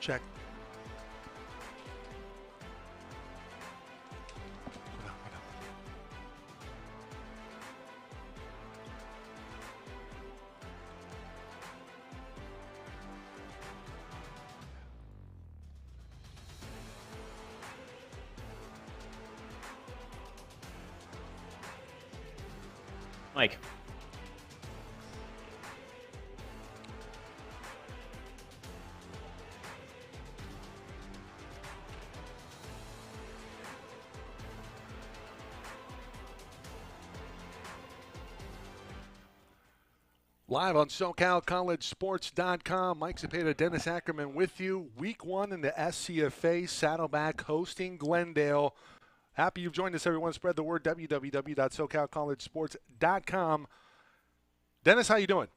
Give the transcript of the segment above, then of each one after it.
check. Mike. Live on SoCalCollegeSports.com, Mike Cepeda, Dennis Ackerman with you. Week 1 in the SCFA, Saddleback hosting Glendale. Happy you've joined us, everyone. Spread the word, www.SoCalCollegeSports.com. Dennis, how you doing?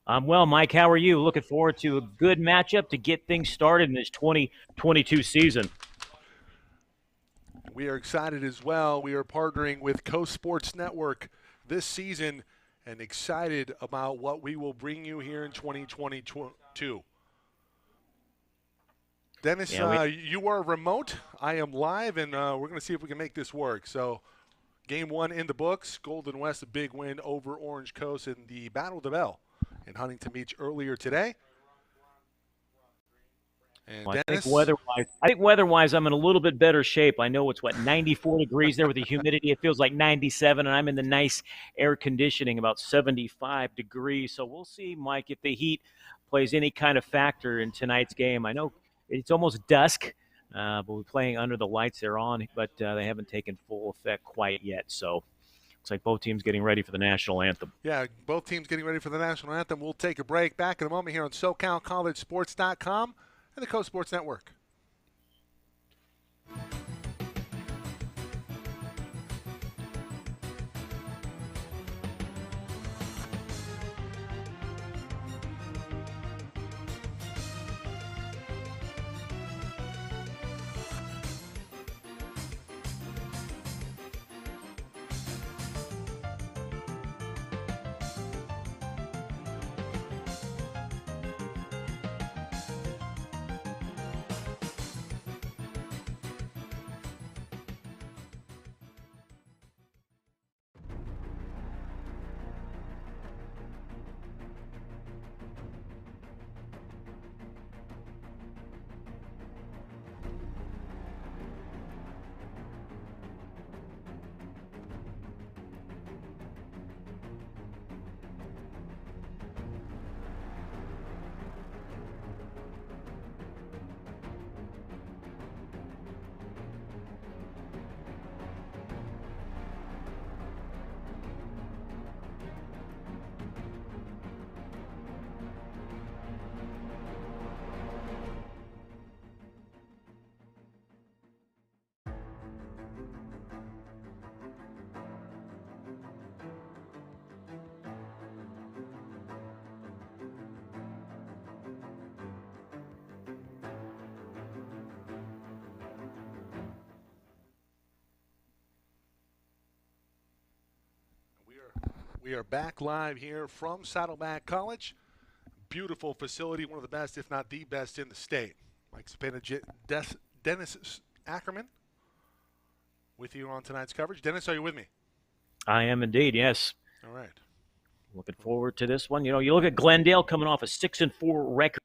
I'm well, Mike. How are you? Looking forward to a good matchup to get things started in this 2022 season. We are excited as well. We are partnering with Coast Sports Network this season and excited about what we will bring you here in 2022. Dennis, you are remote. I am live, and we're going to see if we can make this work. So, Game 1 in the books. Golden West, a big win over Orange Coast in the Battle of the Bell in Huntington Beach earlier today. And well, Dennis, I think weather-wise, I'm in a little bit better shape. I know it's, 94 degrees there with the humidity. It feels like 97, and I'm in the nice air conditioning, about 75 degrees. So we'll see, Mike, if the heat plays any kind of factor in tonight's game. I know it's almost dusk, but we're playing under the lights. They're on, but they haven't taken full effect quite yet. So looks like both teams getting ready for the national anthem. Yeah, both teams getting ready for the national anthem. We'll take a break. Back in a moment here on SoCalCollegeSports.com and the Coast Sports Network. We are back live here from Saddleback College. Beautiful facility, one of the best, if not the best, in the state. Mike Cepeda, Dennis Ackerman with you on tonight's coverage. Dennis, are you with me? I am indeed, yes. All right. Looking forward to this one. You know, you look at Glendale coming off a 6-4 record.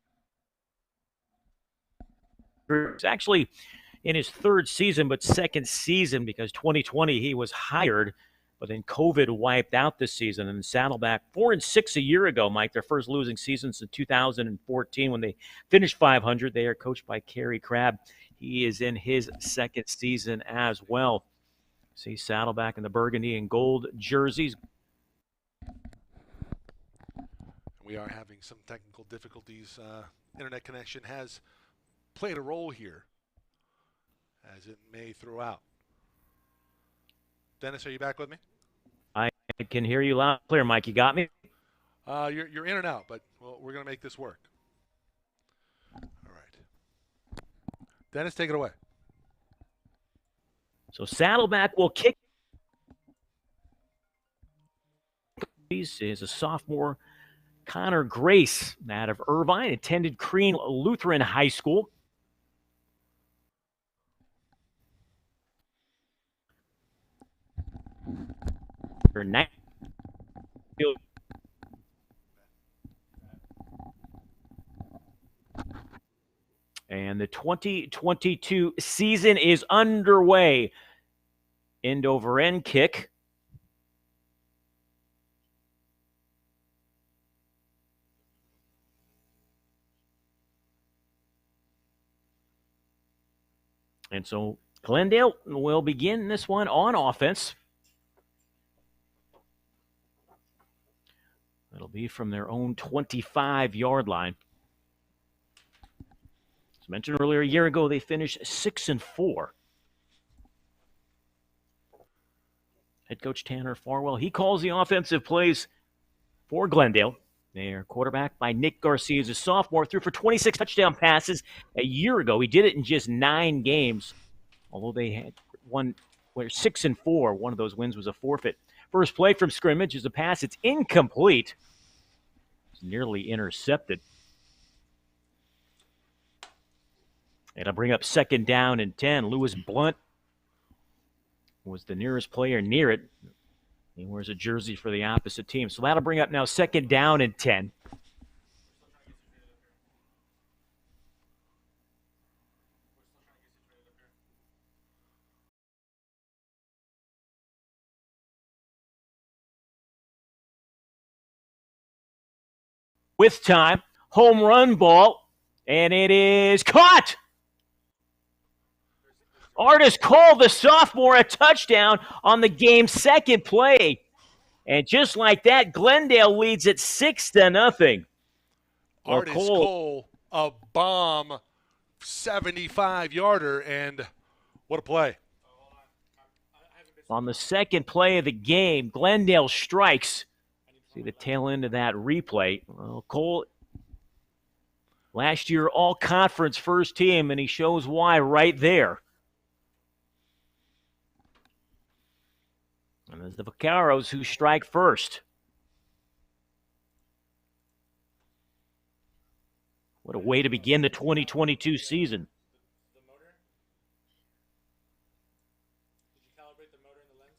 It's actually in his third season, but second season because 2020 he was hired, but then COVID wiped out this season. And Saddleback 4-6 a year ago, Mike, their first losing season since 2014 when they finished 500. They are coached by Kerry Crabb. He is in his second season as well. See Saddleback in the burgundy and gold jerseys. We are having some technical difficulties. Internet connection has played a role here, as it may throughout. Dennis, are you back with me? I can hear you loud and clear, Mike. You got me? You're in and out, but we're going to make this work. All right. Dennis, take it away. So Saddleback will kick. He is a sophomore Connor Grace, out of Irvine, attended Crean Lutheran High School. And the 2022 season is underway. End over end kick. And so Glendale will begin this one on offense. It'll be from their own 25-yard line. As mentioned earlier, a year ago, they finished 6-4. Head coach Tanner Farwell, he calls the offensive plays for Glendale. Their quarterback by Nick Garcia is a sophomore, threw for 26 touchdown passes a year ago. He did it in just 9 games, although they had 6-4. One of those wins was a forfeit. First play from scrimmage is a pass. It's incomplete. It's nearly intercepted. It'll bring up 2nd down and 10. Lewis Blunt was the nearest player near it. He wears a jersey for the opposite team. So that'll bring up now 2nd down and 10. With time, home run ball, and it is caught. Artis Cole, the sophomore, a touchdown on the game's 2nd play. And just like that, Glendale leads at 6-0. Artis Cole, a bomb 75-yarder, and what a play. On the 2nd play of the game, Glendale strikes. See the tail end of that replay. Well, Cole, last year all-conference first team, and he shows why right there. And it's the Vaqueros who strike first. What a way to begin the 2022 season. The motor? Did you calibrate the motor and the lens?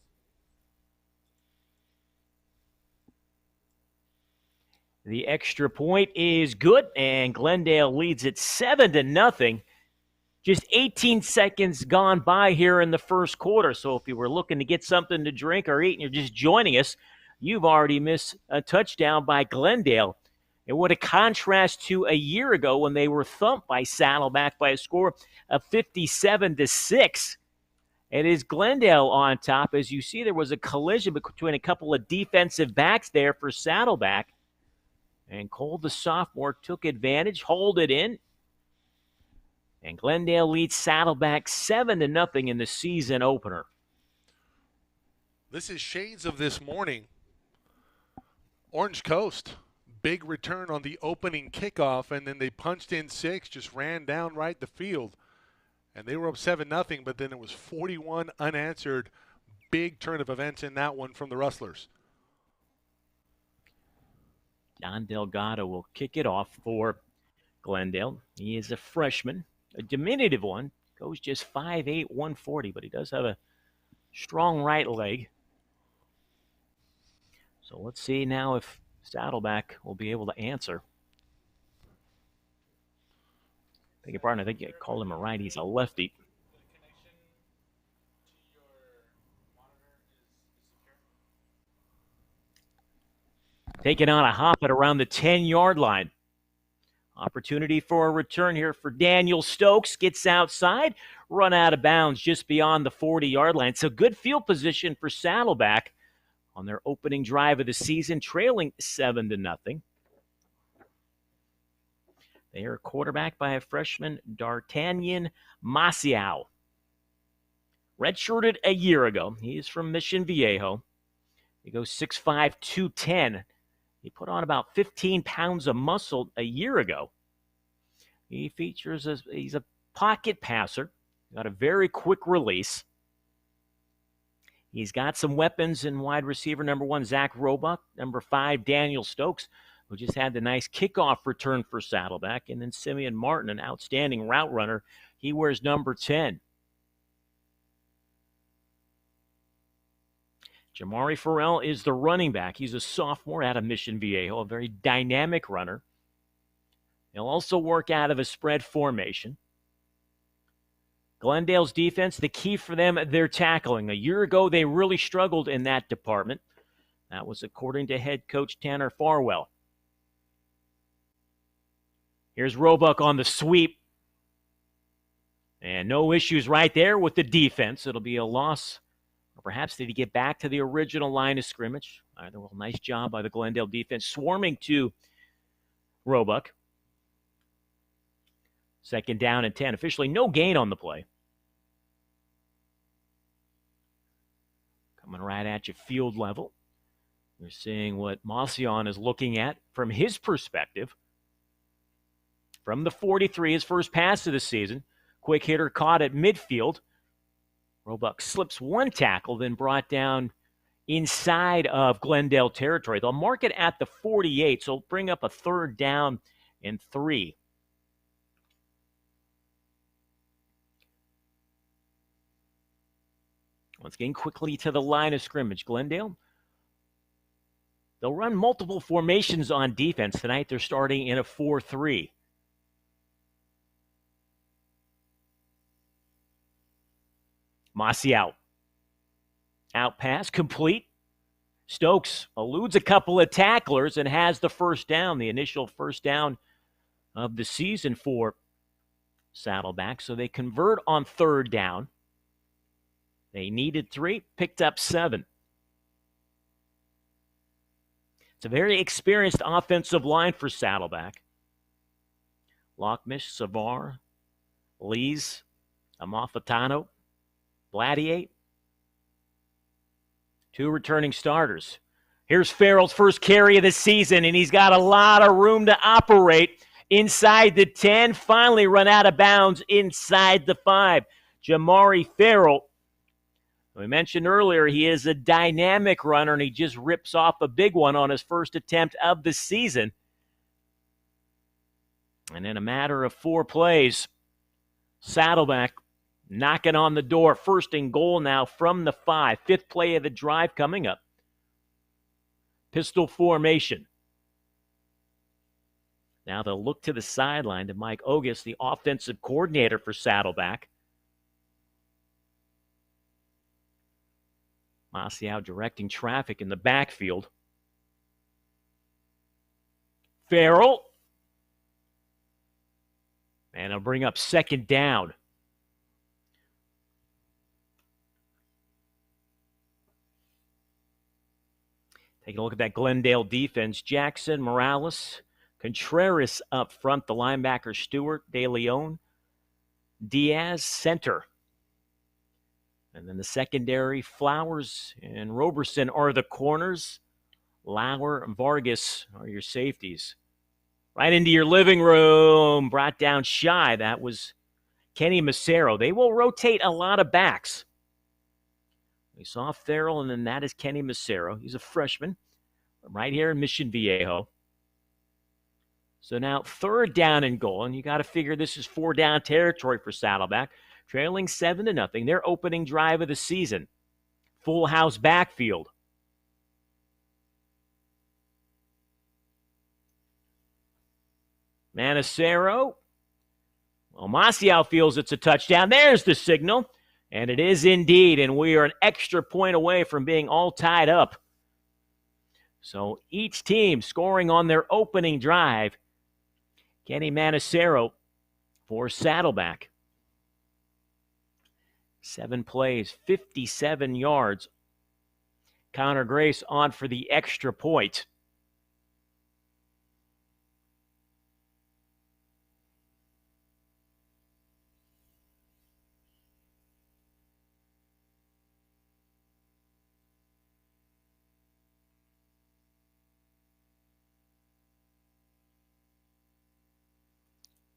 The extra point is good, and Glendale leads it 7-0. Just 18 seconds gone by here in the first quarter. So if you were looking to get something to drink or eat and you're just joining us, you've already missed a touchdown by Glendale. And what a contrast to a year ago when they were thumped by Saddleback by a score of 57-6. It is Glendale on top. As you see, there was a collision between a couple of defensive backs there for Saddleback. And Cole, the sophomore, took advantage, hauled it in. And Glendale leads Saddleback 7-0 in the season opener. This is shades of this morning. Orange Coast, big return on the opening kickoff, and then they punched in 6, just ran down right the field. And they were up 7-0, but then it was 41 unanswered. Big turn of events in that one from the Rustlers. Don Delgado will kick it off for Glendale. He is a freshman, a diminutive one. Goes just 5'8", 140, but he does have a strong right leg. So let's see now if Saddleback will be able to answer. Beg your pardon, I think you called him a right. He's a lefty. Taking on a hop at around the 10-yard line. Opportunity for a return here for Daniel Stokes. Gets outside, run out of bounds just beyond the 40-yard line. So good field position for Saddleback on their opening drive of the season, trailing 7-0. They are quarterbacked by a freshman, D'Artagnan Maciao. Redshirted a year ago. He is from Mission Viejo. He goes 6'5", 210. He put on about 15 pounds of muscle a year ago. He features he's a pocket passer. Got a very quick release. He's got some weapons in wide receiver number 1, Zach Roebuck. Number 5, Daniel Stokes, who just had the nice kickoff return for Saddleback, and then Simeon Martin, an outstanding route runner. He wears number 10. Jamari Farrell is the running back. He's a sophomore out of Mission Viejo, a very dynamic runner. He'll also work out of a spread formation. Glendale's defense, the key for them, they're tackling. A year ago, they really struggled in that department. That was according to head coach Tanner Farwell. Here's Roebuck on the sweep. And no issues right there with the defense. It'll be a loss. Or perhaps did he get back to the original line of scrimmage? Either way, nice job by the Glendale defense swarming to Roebuck. 2nd down and 10. Officially no gain on the play. Coming right at you field level. You're seeing what Macion is looking at from his perspective. From the 43, his first pass of the season. Quick hitter caught at midfield. Roebuck slips one tackle, then brought down inside of Glendale territory. They'll mark it at the 48, so bring up a 3rd down and 3. Once again, quickly to the line of scrimmage. Glendale, they'll run multiple formations on defense. Tonight they're starting in a 4-3. Mossy out. Out pass, complete. Stokes eludes a couple of tacklers and has the 1st down, the initial 1st down of the season for Saddleback. So they convert on 3rd down. They needed 3, picked up 7. It's a very experienced offensive line for Saddleback. Lockmish, Savar, Lees, Amalfitano, Bladier. 2 returning starters. Here's Farrell's first carry of the season, and he's got a lot of room to operate inside the 10. Finally run out of bounds inside the 5. Jamari Farrell, we mentioned earlier, he is a dynamic runner, and he just rips off a big one on his first attempt of the season. And in a matter of 4 plays, Saddleback knocking on the door. 1st and goal now from the 5. 5th play of the drive coming up. Pistol formation. Now they'll look to the sideline to Mike Ogus, the offensive coordinator for Saddleback. Maciel directing traffic in the backfield. Farrell. And he'll bring up 2nd down. Take a look at that Glendale defense. Jackson, Morales, Contreras up front. The linebacker Stewart, De Leon, Diaz, center. And then the secondary, Flowers and Roberson are the corners. Lauer and Vargas are your safeties. Right into your living room, brought down shy. That was Kenny Macero. They will rotate a lot of backs. We saw Farrell, and then that is Kenny Macero. He's a freshman right here in Mission Viejo. So now 3rd down and goal, and you got to figure this is 4 down territory for Saddleback. Trailing 7-0, their opening drive of the season. Full house backfield. Manicero. Well, Maciel feels it's a touchdown. There's the signal. And it is indeed, and we are an extra point away from being all tied up. So each team scoring on their opening drive. Kenny Manicero for Saddleback. 7 plays, 57 yards. Connor Grace on for the extra point.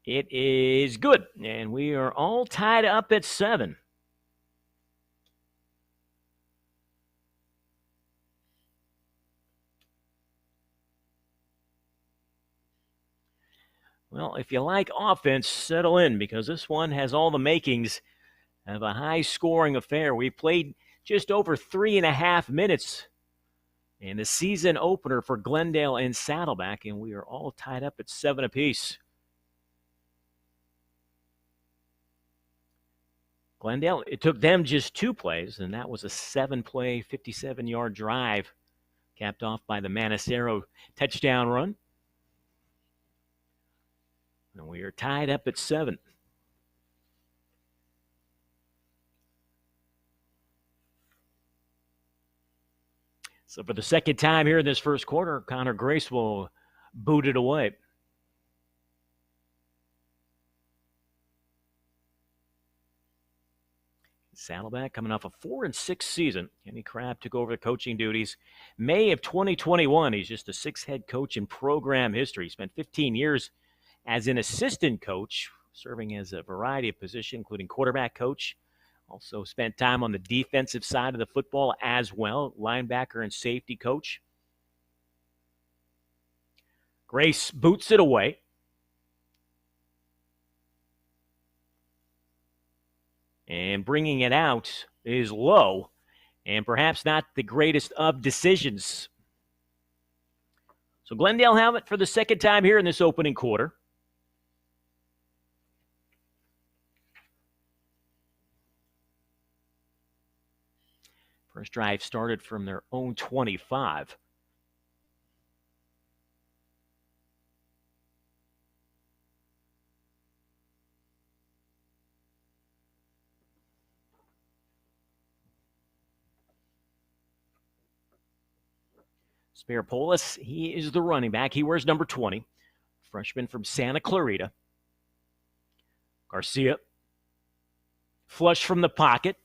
It is good, and we are all tied up at 7. Well, if you like offense, settle in because this one has all the makings of a high-scoring affair. We played just over 3.5 minutes in the season opener for Glendale and Saddleback, and we are all tied up at 7 apiece. Glendale, it took them just 2 plays, and that was a 7-play, 57-yard drive, capped off by the Manisero touchdown run. And we are tied up at 7. So for the second time here in this first quarter, Connor Grace will boot it away. Saddleback coming off a 4-6 season. Kenny Crabb took over the coaching duties May of 2021. He's just the 6th head coach in program history. He spent 15 years as an assistant coach, serving as a variety of positions, including quarterback coach. Also spent time on the defensive side of the football as well, linebacker and safety coach. Grace boots it away. And bringing it out is low, and perhaps not the greatest of decisions. So Glendale have it for the second time here in this opening quarter. First drive started from their own 25. Spirapolis, he is the running back. He wears number 20. Freshman from Santa Clarita. Garcia, flush from the pocket,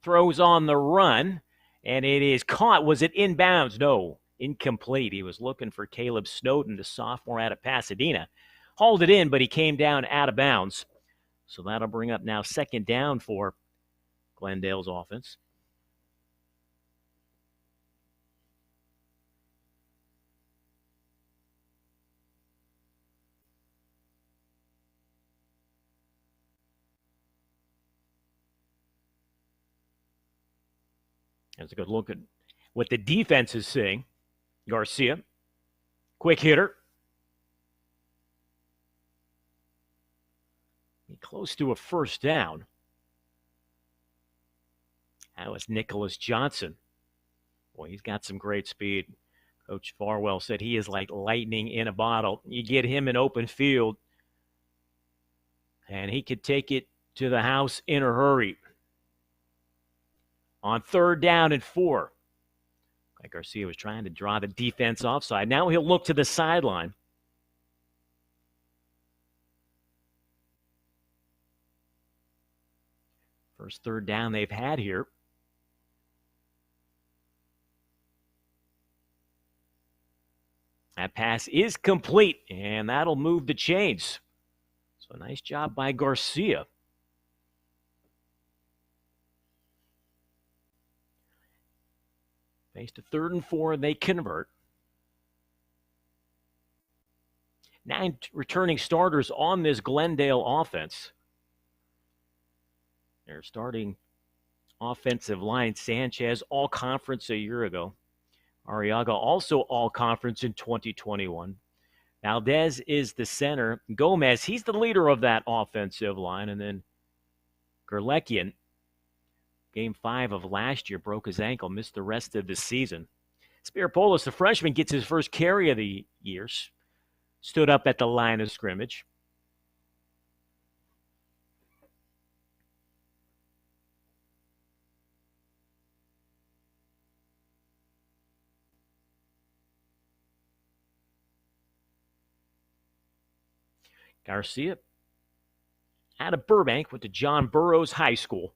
throws on the run, and it is caught. Was it inbounds? No, incomplete. He was looking for Caleb Snowden, the sophomore out of Pasadena. Hauled it in, but he came down out of bounds. So that'll bring up now second down for Glendale's offense. That's a good look at what the defense is seeing. Garcia, quick hitter. Close to a first down. That was Nicholas Johnson. Boy, he's got some great speed. Coach Farwell said he is like lightning in a bottle. You get him in open field, and he could take it to the house in a hurry. On 3rd down and 4. Like Garcia was trying to draw the defense offside. Now he'll look to the sideline. First 3rd down they've had here. That pass is complete, and that'll move the chains. So nice job by Garcia. Faced a 3rd and 4, they convert. 9 returning starters on this Glendale offense. Their starting offensive line, Sanchez, all-conference a year ago. Arriaga, also all-conference in 2021. Valdez is the center. Gomez, he's the leader of that offensive line. And then Gerlekian, Game 5 of last year, broke his ankle, missed the rest of the season. Spirapolis, the freshman, gets his first carry of the year. Stood up at the line of scrimmage. Garcia, out of Burbank, went to John Burroughs High School.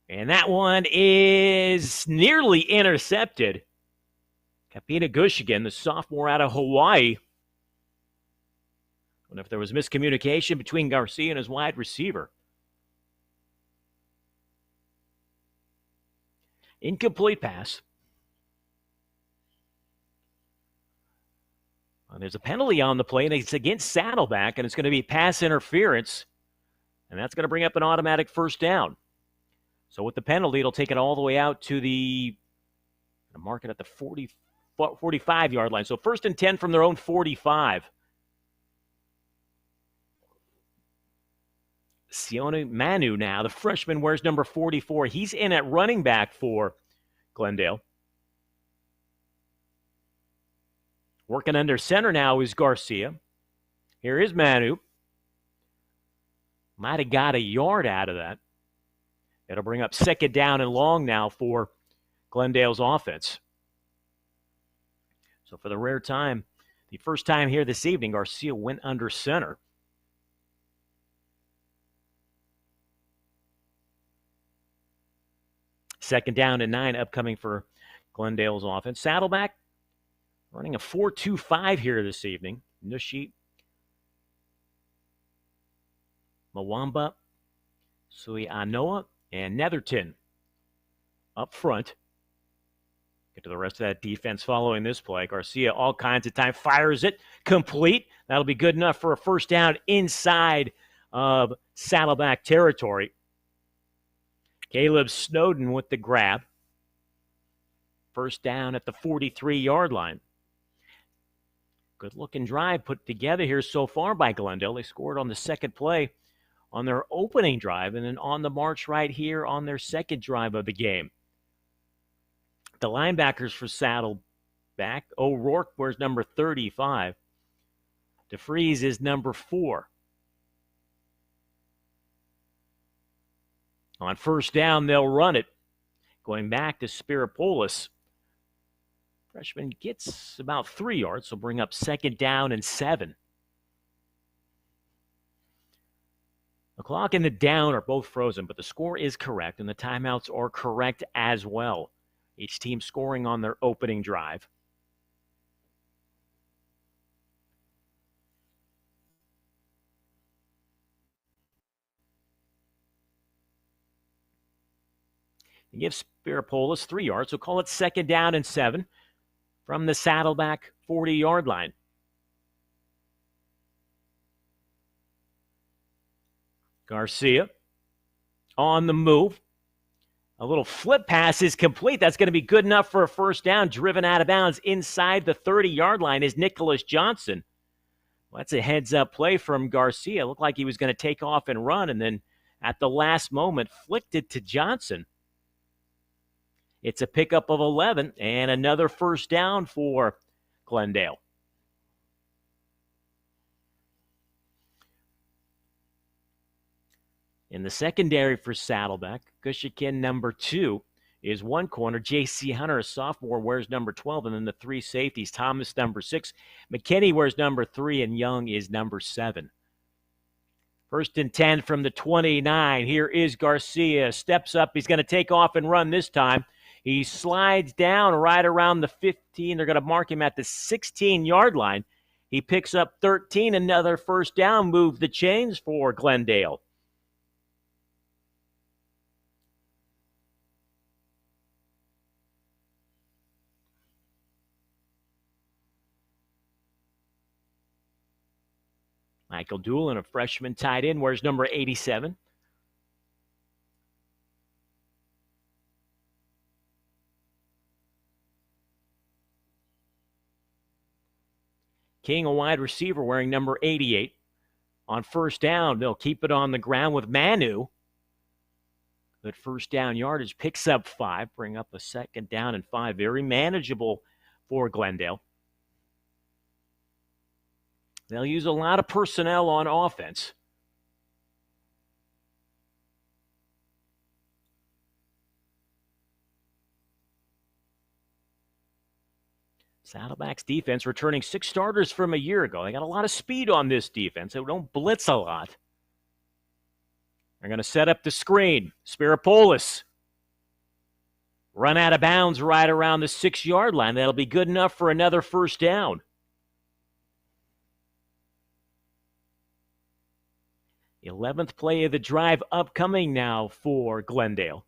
And that one is nearly intercepted. Kapina Gushigan, the sophomore out of Hawaii. I don't know if there was miscommunication between Garcia and his wide receiver. Incomplete pass. And there's a penalty on the play, and it's against Saddleback, and it's going to be pass interference, and that's going to bring up an automatic first down. So with the penalty, it'll take it all the way out to the mark it at the 45-yard line. So 1st and 10 from their own 45. Sione Manu now, the freshman, wears number 44. He's in at running back for Glendale. Working under center now is Garcia. Here is Manu. Might have got a yard out of that. It'll bring up 2nd down and long now for Glendale's offense. So for the rare time, the first time here this evening, Garcia went under center. Second down and 9 upcoming for Glendale's offense. Saddleback running a 4-2-5 here this evening. Nushi, Mwamba, Sui Anoa, and Netherton up front. Get to the rest of that defense following this play. Garcia all kinds of time, fires it, complete. That'll be good enough for a first down inside of Saddleback territory. Caleb Snowden with the grab. First down at the 43-yard line. Good-looking drive put together here so far by Glendale. They scored on the second play on their opening drive, and then on the march right here on their second drive of the game. The linebackers for Saddleback, O'Rourke wears number 35. DeFries is number 4. On first down, they'll run it. Going back to Spiropoulos. Freshman gets about 3 yards, so bring up 2nd down and 7. The clock and the down are both frozen, but the score is correct, and the timeouts are correct as well. Each team scoring on their opening drive. He gives Spiropoulos 3 yards, so call it 2nd down and 7 from the Saddleback 40-yard line. Garcia on the move. A little flip pass is complete. That's going to be good enough for a first down. Driven out of bounds inside the 30-yard line is Nicholas Johnson. Well, that's a heads-up play from Garcia. Looked like he was going to take off and run, and then at the last moment flicked it to Johnson. It's a pickup of 11 and another first down for Glendale. In the secondary for Saddleback, Gushikin number 2 is one corner. J.C. Hunter, a sophomore, wears number 12. And then the 3 safeties, Thomas number 6. McKinney wears number 3, and Young is number 7. 1st and 10 from the 29. Here is Garcia. Steps up. He's going to take off and run this time. He slides down right around the 15. They're going to mark him at the 16-yard line. He picks up 13. Another first down. Move the chains for Glendale. Michael Doolin, a freshman tight end, wears number 87. King, a wide receiver, wearing number 88. On first down, they'll keep it on the ground with Manu. Good first down yardage, picks up 5, bring up a 2nd down and 5. Very manageable for Glendale. They'll use a lot of personnel on offense. Saddleback's defense returning 6 starters from a year ago. They got a lot of speed on this defense. They don't blitz a lot. They're going to set up the screen. Spiropoulos. Run out of bounds right around the 6-yard line. That'll be good enough for another first down. 11th play of the drive upcoming now for Glendale.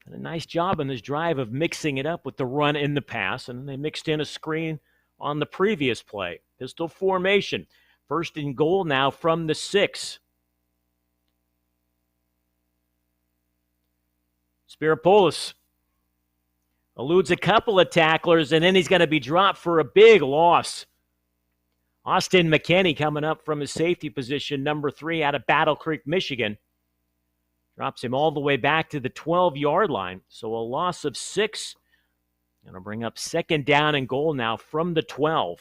And a nice job on this drive of mixing it up with the run in the pass, and then they mixed in a screen on the previous play. Pistol formation. First and goal now from the 6. Spiropoulos eludes a couple of tacklers, and then he's going to be dropped for a big loss. Austin McKinney coming up from his safety position, number 3, out of Battle Creek, Michigan. Drops him all the way back to the 12-yard line. So a loss of 6. Going to bring up second down and goal now from the 12.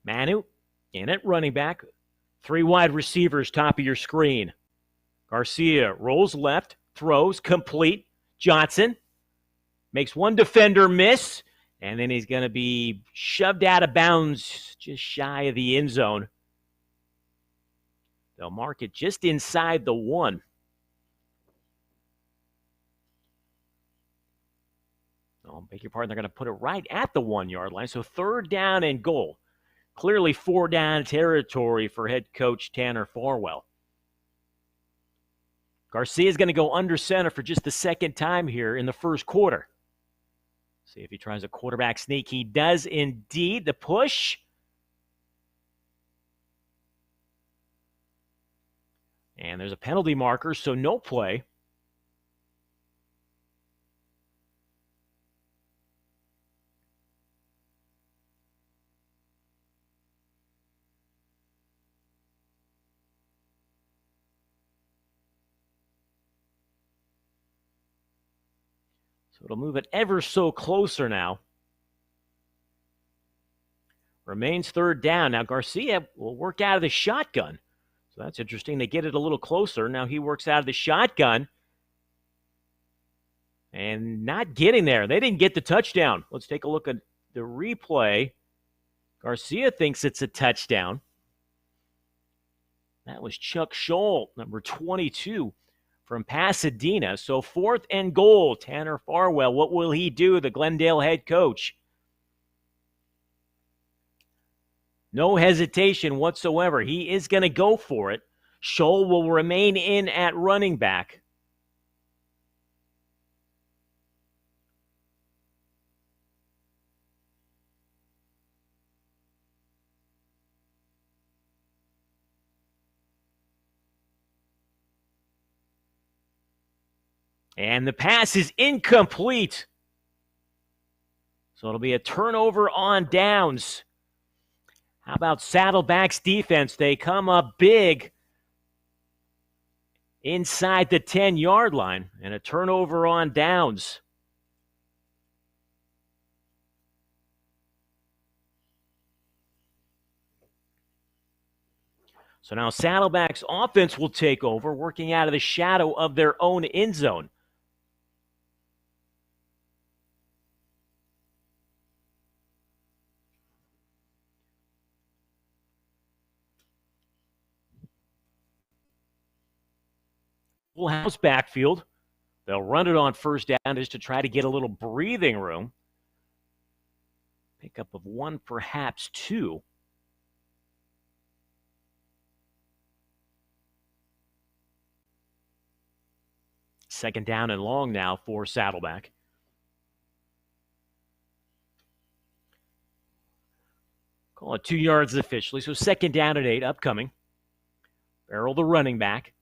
Manu in at running back. 3 wide receivers top of your screen. Garcia rolls left, throws, complete. Johnson makes one defender miss, and then he's going to be shoved out of bounds just shy of the end zone. They'll mark it just inside the 1. Oh, beg your pardon, they're going to put it right at the 1-yard line. So third down and goal. Clearly 4-down territory for head coach Tanner Farwell. Garcia is going to go under center for just the second time here in the first quarter. See if he tries a quarterback sneak. He does indeed. The push. And there's a penalty marker, so no play. So it'll move it ever so closer now. Remains third down. Now Garcia will work out of the shotgun. So that's interesting. They get it a little closer. Now he works out of the shotgun. And not getting there. They didn't get the touchdown. Let's take a look at the replay. Garcia thinks it's a touchdown. That was Chuck Scholl, number 22. From Pasadena. So fourth and goal, Tanner Farwell. What will he do, the Glendale head coach? No hesitation whatsoever. He is going to go for it. Scholl will remain in at running back. And the pass is incomplete. So it'll be a turnover on downs. How about Saddleback's defense? They come up big inside the 10-yard line, and a turnover on downs. So now Saddleback's offense will take over, working out of the shadow of their own end zone. Full house backfield. They'll run it on first down just to try to get a little breathing room. Pickup of 1, perhaps 2. Second down and long now for Saddleback. Call it 2 yards officially, so second down and 8 upcoming. Farrell, the running back.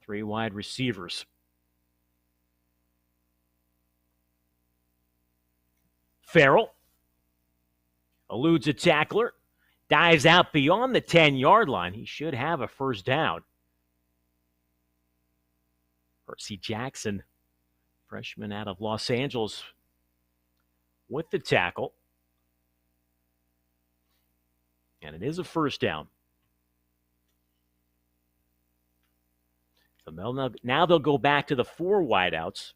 3 wide receivers. Farrell eludes a tackler, dives out beyond the 10-yard line. He should have a first down. Percy Jackson, freshman out of Los Angeles, with the tackle. And it is a first down. So now they'll go back to the 4 wideouts.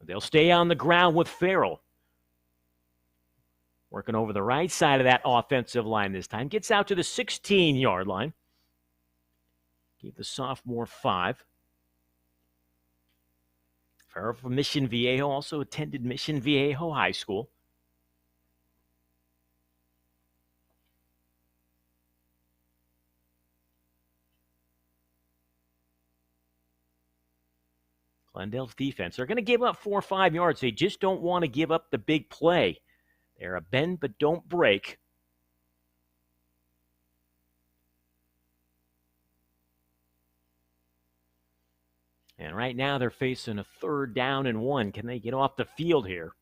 They'll stay on the ground with Farrell. Working over the right side of that offensive line this time. Gets out to the 16-yard line. Give the sophomore 5. Farrell from Mission Viejo also attended Mission Viejo High School. Glendale's defense. They're going to give up 4 or 5 yards. They just don't want to give up the big play. They're a bend but don't break. And right now they're facing a 3rd down and 1. Can they get off the field here?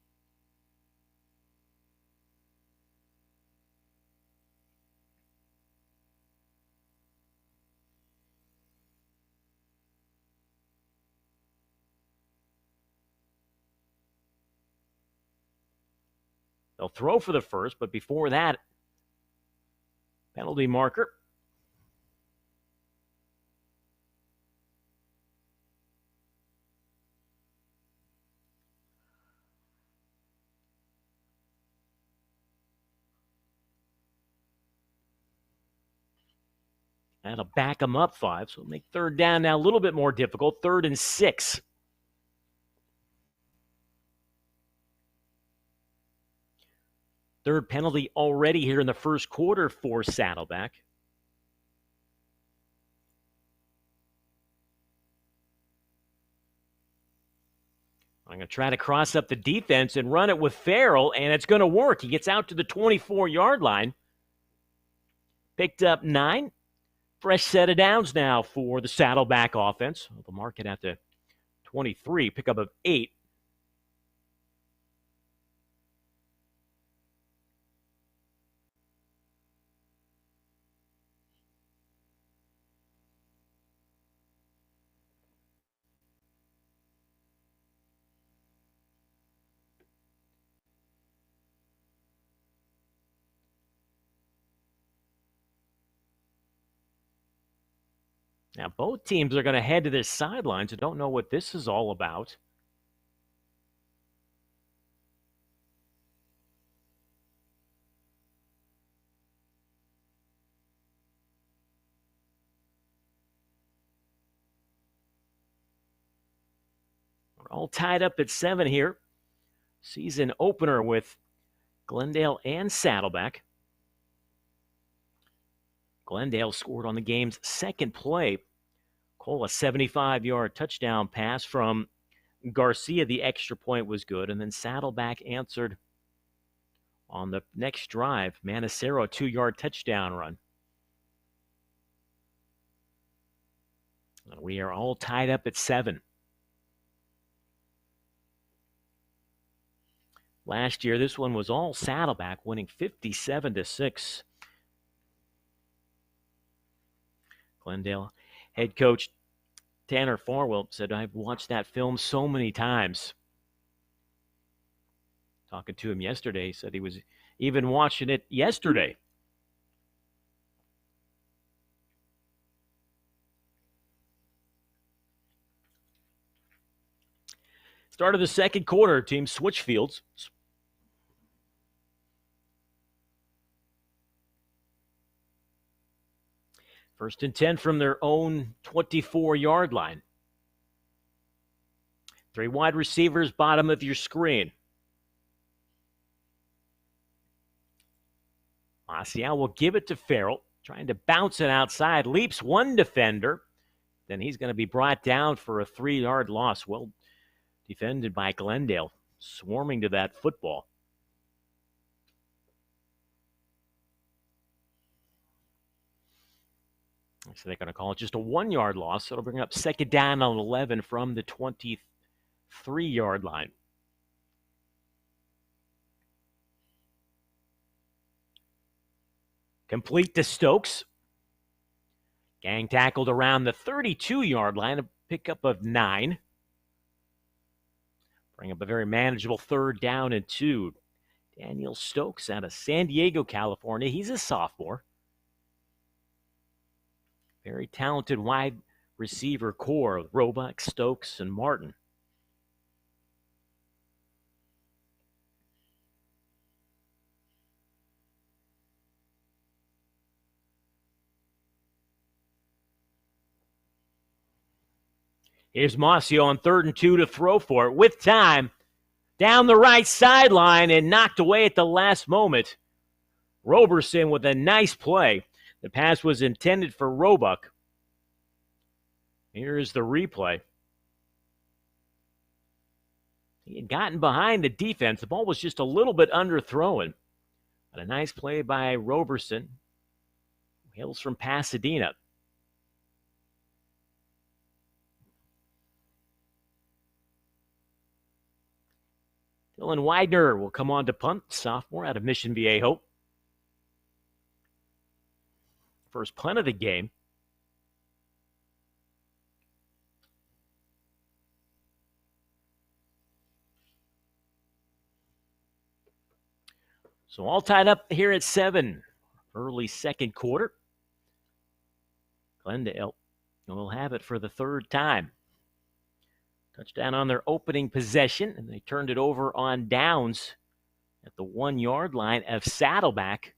They'll throw for the first, but before that, penalty marker. That'll back them up 5, so it'll make 3rd down now a little bit more difficult. 3rd and 6. Third penalty already here in the first quarter for Saddleback. I'm going to try to cross up the defense and run it with Farrell, and it's going to work. He gets out to the 24-yard line. Picked up 9. Fresh set of downs now for the Saddleback offense. They'll mark it at the 23, pickup of 8. Now, both teams are going to head to their sidelines and don't know what this is all about. We're all tied up at 7 here. Season opener with Glendale and Saddleback. Glendale scored on the game's second play. Cole, a 75-yard touchdown pass from Garcia. The extra point was good. And then Saddleback answered on the next drive. Manicero, a 2-yard touchdown run. And we are all tied up at 7. Last year, this one was all Saddleback, winning 57-6. Glendale head coach Tanner Farwell said, "I've watched that film so many times." Talking to him yesterday, he said he was even watching it yesterday. Start of the second quarter, team switch fields. First and 10 from their own 24-yard line. 3 wide receivers, bottom of your screen. Marcial will give it to Farrell, trying to bounce it outside. Leaps one defender. Then he's going to be brought down for a 3-yard loss. Well defended by Glendale, swarming to that football. So they're going to call it just a 1-yard loss. So it'll bring up second down on 11 from the 23-yard line. Complete to Stokes. Gang tackled around the 32-yard line, a pickup of 9. Bring up a very manageable 3rd down and 2. Daniel Stokes out of San Diego, California. He's a sophomore. Very talented wide receiver core of Roebuck, Stokes, and Martin. Here's Mossio on 3rd and 2 to throw for it with time. Down the right sideline and knocked away at the last moment. Roberson with a nice play. The pass was intended for Roebuck. Here's the replay. He had gotten behind the defense. The ball was just a little bit underthrown. But a nice play by Roberson. Hails from Pasadena. Dylan Widener will come on to punt, sophomore out of Mission Viejo. First punt of the game. So all tied up here at 7. Early second quarter. Glendale will have it for the 3rd time. Touchdown on their opening possession, and they turned it over on downs at the 1-yard line of Saddleback.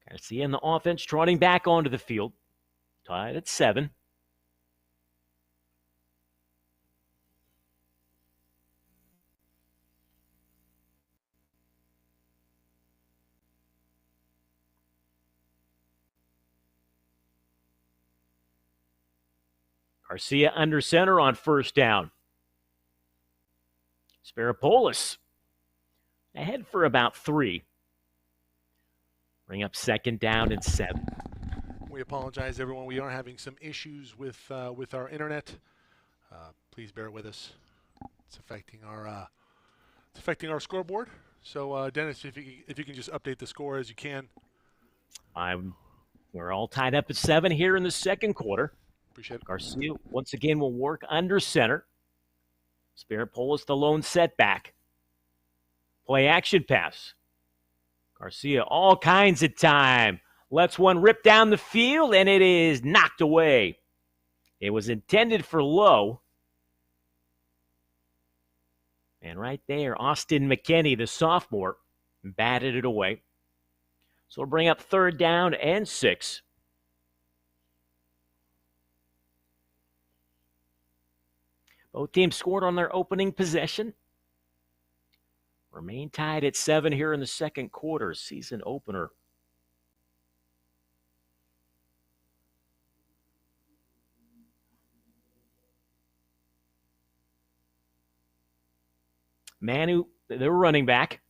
Garcia in the offense trotting back onto the field. Tied at 7. Garcia under center on 1st down. Sparapolis ahead for about 3. Bring up 2nd down and 7. We apologize, everyone. We are having some issues with our internet. Please bear with us. It's affecting our scoreboard. So, Dennis, if you can just update the score as you can. We're all tied up at 7 here in the second quarter. Appreciate it. Garcia once again will work under center. Sparapolis the lone setback. Play action pass. Garcia all kinds of time. Lets one rip down the field, and it is knocked away. It was intended for Lowe. And right there, Austin McKinney, the sophomore, batted it away. So we'll bring up 3rd down and 6. Both teams scored on their opening possession. Remain tied at 7 here in the second quarter, season opener. Manu, they're running back.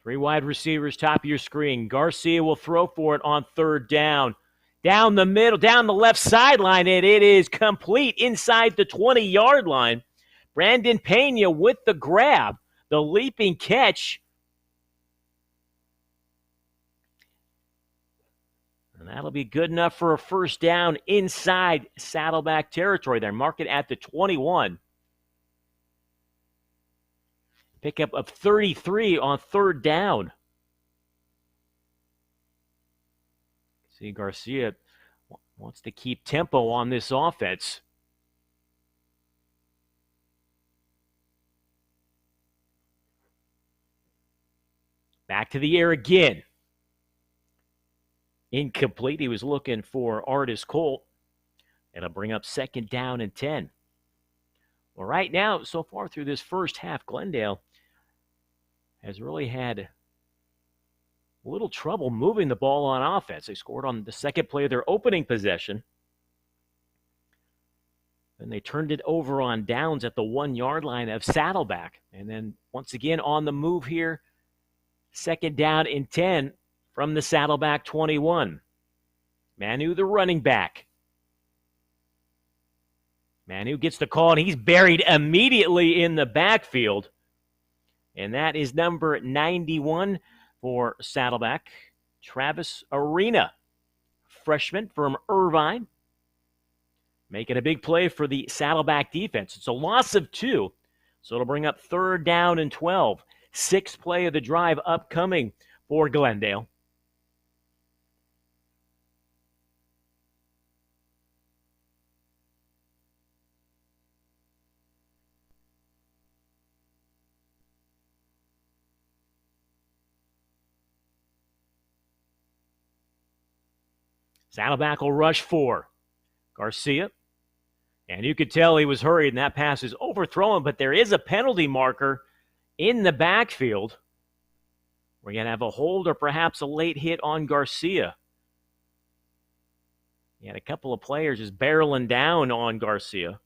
3 wide receivers, top of your screen. Garcia will throw for it on 3rd down. Down the middle, down the left sideline, and it is complete inside the 20-yard line. Brandon Pena with the grab, the leaping catch. And that'll be good enough for a 1st down inside Saddleback territory there. Mark it at the 21. Pickup of 33 on 3rd down. See, Garcia wants to keep tempo on this offense. Back to the air again. Incomplete. He was looking for Artis Colt. It'll bring up 2nd down and 10. Well, right now, so far through this first half, Glendale has really had a little trouble moving the ball on offense. They scored on the second play of their opening possession. Then they turned it over on downs at the 1-yard line of Saddleback. And then once again on the move here, 2nd down and 10 from the Saddleback 21. Manu, the running back. Manu gets the call, and he's buried immediately in the backfield. And that is number 91 for Saddleback, Travis Arena, freshman from Irvine, making a big play for the Saddleback defense. It's a loss of 2, so it'll bring up 3rd down and 12. 6th play of the drive upcoming for Glendale. Saddleback will rush 4. Garcia. And you could tell he was hurried, and that pass is overthrown, but there is a penalty marker in the backfield. We're going to have a hold or perhaps a late hit on Garcia. He had a couple of players just barreling down on Garcia.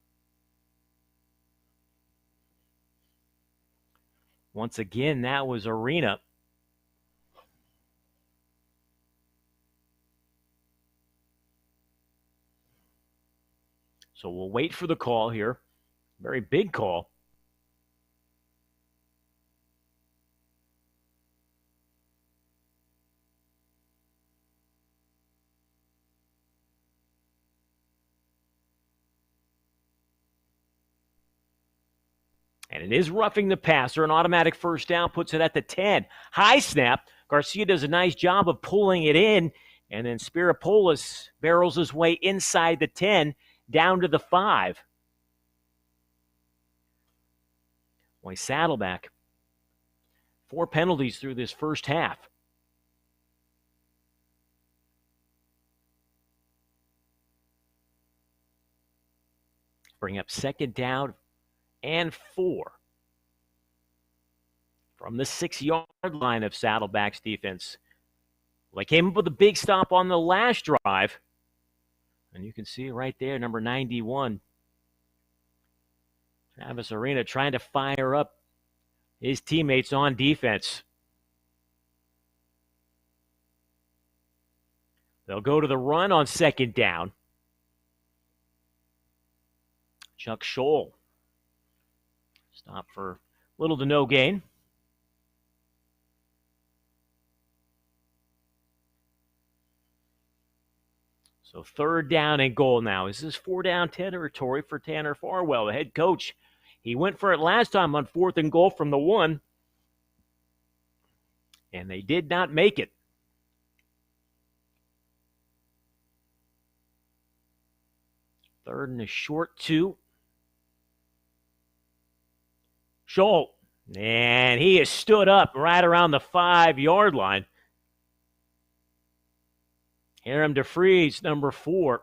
Once again, that was Arena. So we'll wait for the call here. Very big call. And it is roughing the passer. An automatic first down puts it at the 10. High snap. Garcia does a nice job of pulling it in. And then Spiropoulos barrels his way inside the 10 down to the 5. Boy, Saddleback. 4 penalties through this first half. Bring up second down and 4 from the 6-yard line of Saddleback's defense. Well, they came up with a big stop on the last drive. And you can see right there, number 91. Travis Arena trying to fire up his teammates on defense. They'll go to the run on second down. Chuck Scholl. Stop for little to no gain. So third down and goal now. This is 4-down territory for Tanner Farwell, the head coach. He went for it last time on 4th and goal from the 1. And they did not make it. Third and a short 2. Scholl. And he is stood up right around the 5-yard line. Aram DeFries, number 4.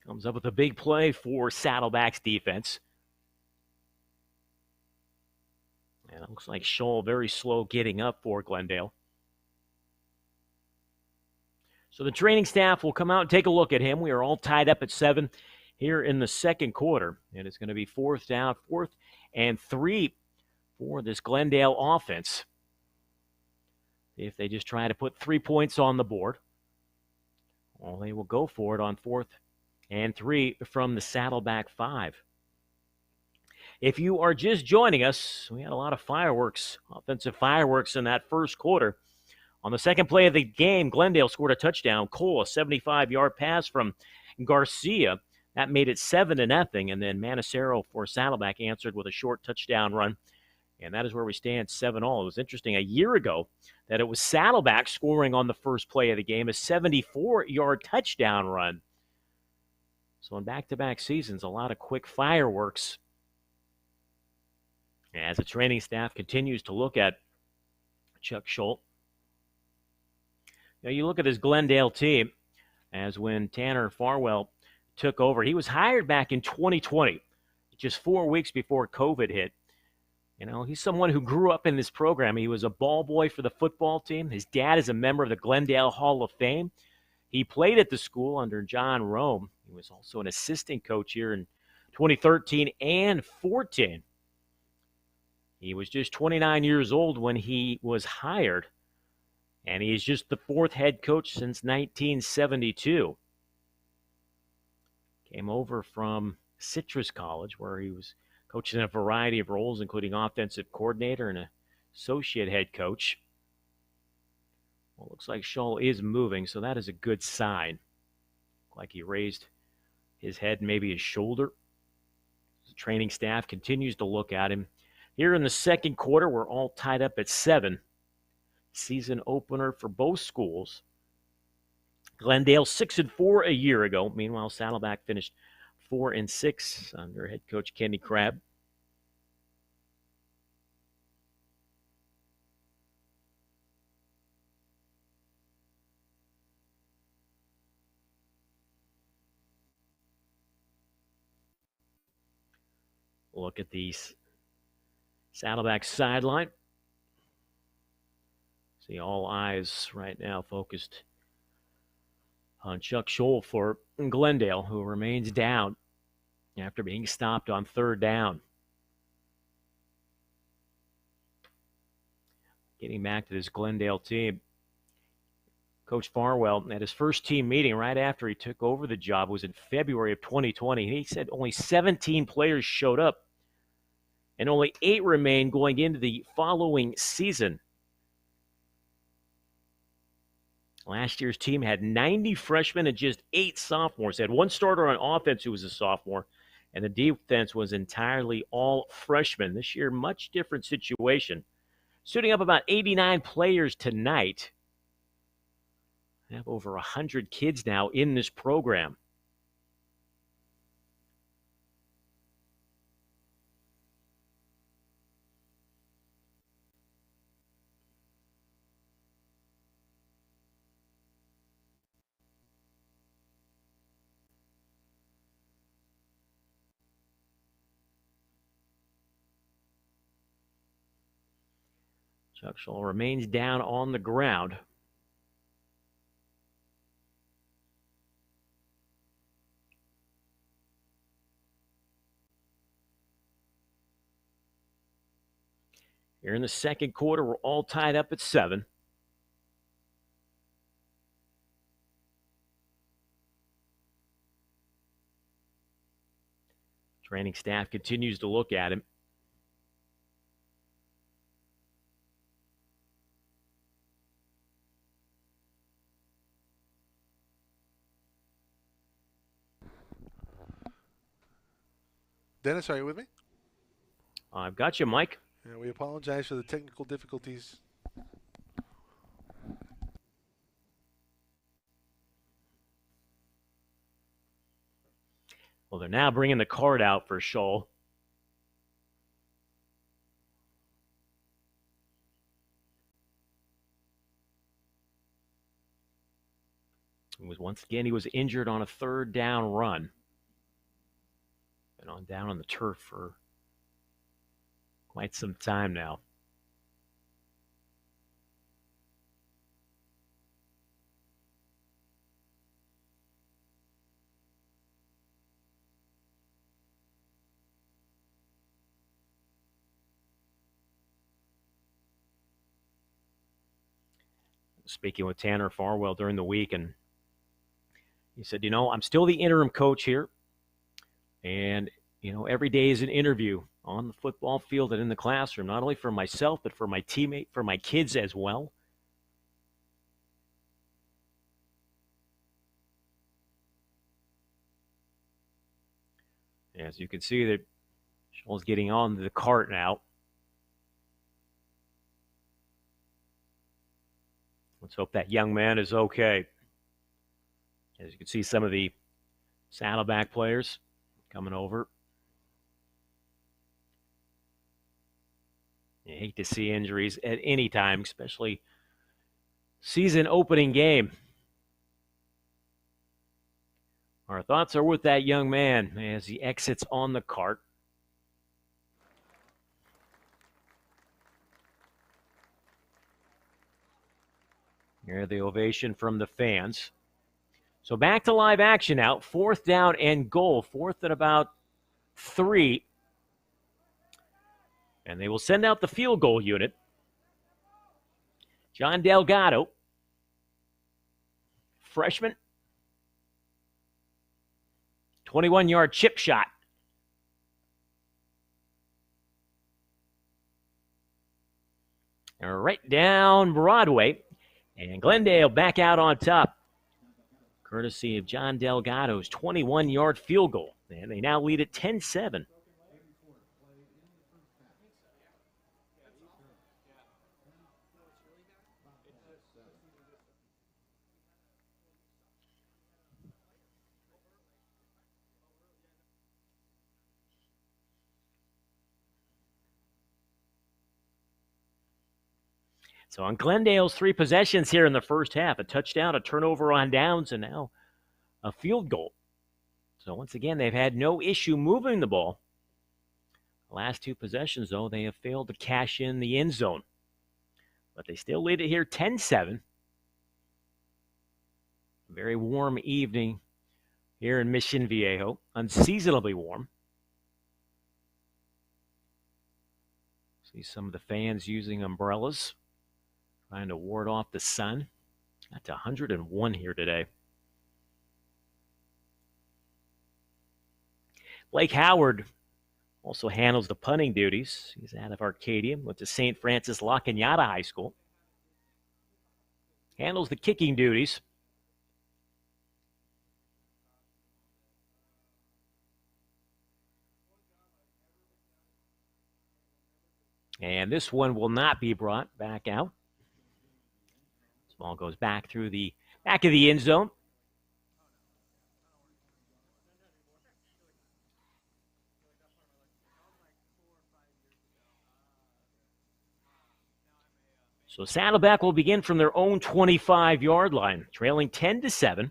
Comes up with a big play for Saddleback's defense. And it looks like Scholl very slow getting up for Glendale. So the training staff will come out and take a look at him. We are all tied up at 7 here in the second quarter. And it's going to be 4th down, 4th and 3 for this Glendale offense. If they just try to put 3 points on the board, well, they will go for it on 4th and 3 from the Saddleback 5. If you are just joining us, we had a lot of fireworks, offensive fireworks in that first quarter. On the second play of the game, Glendale scored a touchdown. Cole, a 75-yard pass from Garcia. That made it 7-0, and then Manacero for Saddleback answered with a short touchdown run. And that is where we stand, 7-all. It was interesting a year ago that it was Saddleback scoring on the first play of the game, a 74-yard touchdown run. So in back-to-back seasons, a lot of quick fireworks. As the training staff continues to look at Chuck Scholl. Now you look at this Glendale team, as when Tanner Farwell took over. He was hired back in 2020, just 4 weeks before COVID hit. You know, he's someone who grew up in this program. He was a ball boy for the football team. His dad is a member of the Glendale Hall of Fame. He played at the school under John Rome. He was also an assistant coach here in 2013 and 14. He was just 29 years old when he was hired, and he's just the 4th head coach since 1972. Came over from Citrus College, where he was coaching in a variety of roles, including offensive coordinator and associate head coach. Well, it looks like Scholl is moving, so that is a good sign. Like he raised his head, maybe his shoulder. The training staff continues to look at him. Here in the second quarter, we're all tied up at 7. Season opener for both schools. Glendale 6-4 a year ago. Meanwhile, Saddleback finished 4-6 under head coach Kenny Crabb. look at the Saddleback sideline. See all eyes right now focused on Chuck Scholl for Glendale, who remains down after being stopped on third down. Getting back to this Glendale team, Coach Farwell, at his first team meeting right after he took over the job, was in February of 2020. And he said only 17 players showed up and only 8 remained going into the following season. Last year's team had 90 freshmen and just 8 sophomores. They had 1 starter on offense who was a sophomore, and the defense was entirely all freshmen. This year, much different situation. Suiting up about 89 players tonight. We have over 100 kids now in this program. Chuck Scholl remains down on the ground. Here in the second quarter, we're all tied up at 7. Training staff continues to look at him. Dennis, are you with me? I've got you, Mike. Yeah, we apologize for the technical difficulties. Well, they're now bringing the card out for Scholl. Once again, he was injured on a third down run. Been on down on the turf for quite some time now. Speaking with Tanner Farwell during the week, and he said, I'm still the interim coach here. And, every day is an interview on the football field and in the classroom, not only for myself, but for my teammate, for my kids as well. As you can see, that Scholl's getting on the cart now. Let's hope that young man is okay. As you can see, some of the Saddleback players coming over. You hate to see injuries at any time, especially season opening game. Our thoughts are with that young man as he exits on the cart. Here's the ovation from the fans. So back to live action now. 4th down and goal. 4th and about 3. And they will send out the field goal unit. John Delgado, freshman. 21-yard chip shot. Right down Broadway. And Glendale back out on top, courtesy of John Delgado's 21-yard field goal. And they now lead at 10-7. So on Glendale's 3 possessions here in the first half, a touchdown, a turnover on downs, and now a field goal. So once again, they've had no issue moving the ball The last two possessions, though, they have failed to cash in the end zone. But they still lead it here 10-7. Very warm evening here in Mission Viejo. Unseasonably warm. See some of the fans using umbrellas, trying to ward off the sun. That's 101 here today. Blake Howard also handles the punting duties. He's out of Arcadium, went to St. Francis La Cañada High School. Handles the kicking duties. And this one will not be brought back out. This ball goes back through the back of the end zone. So Saddleback will begin from their own 25-yard line, trailing 10-7.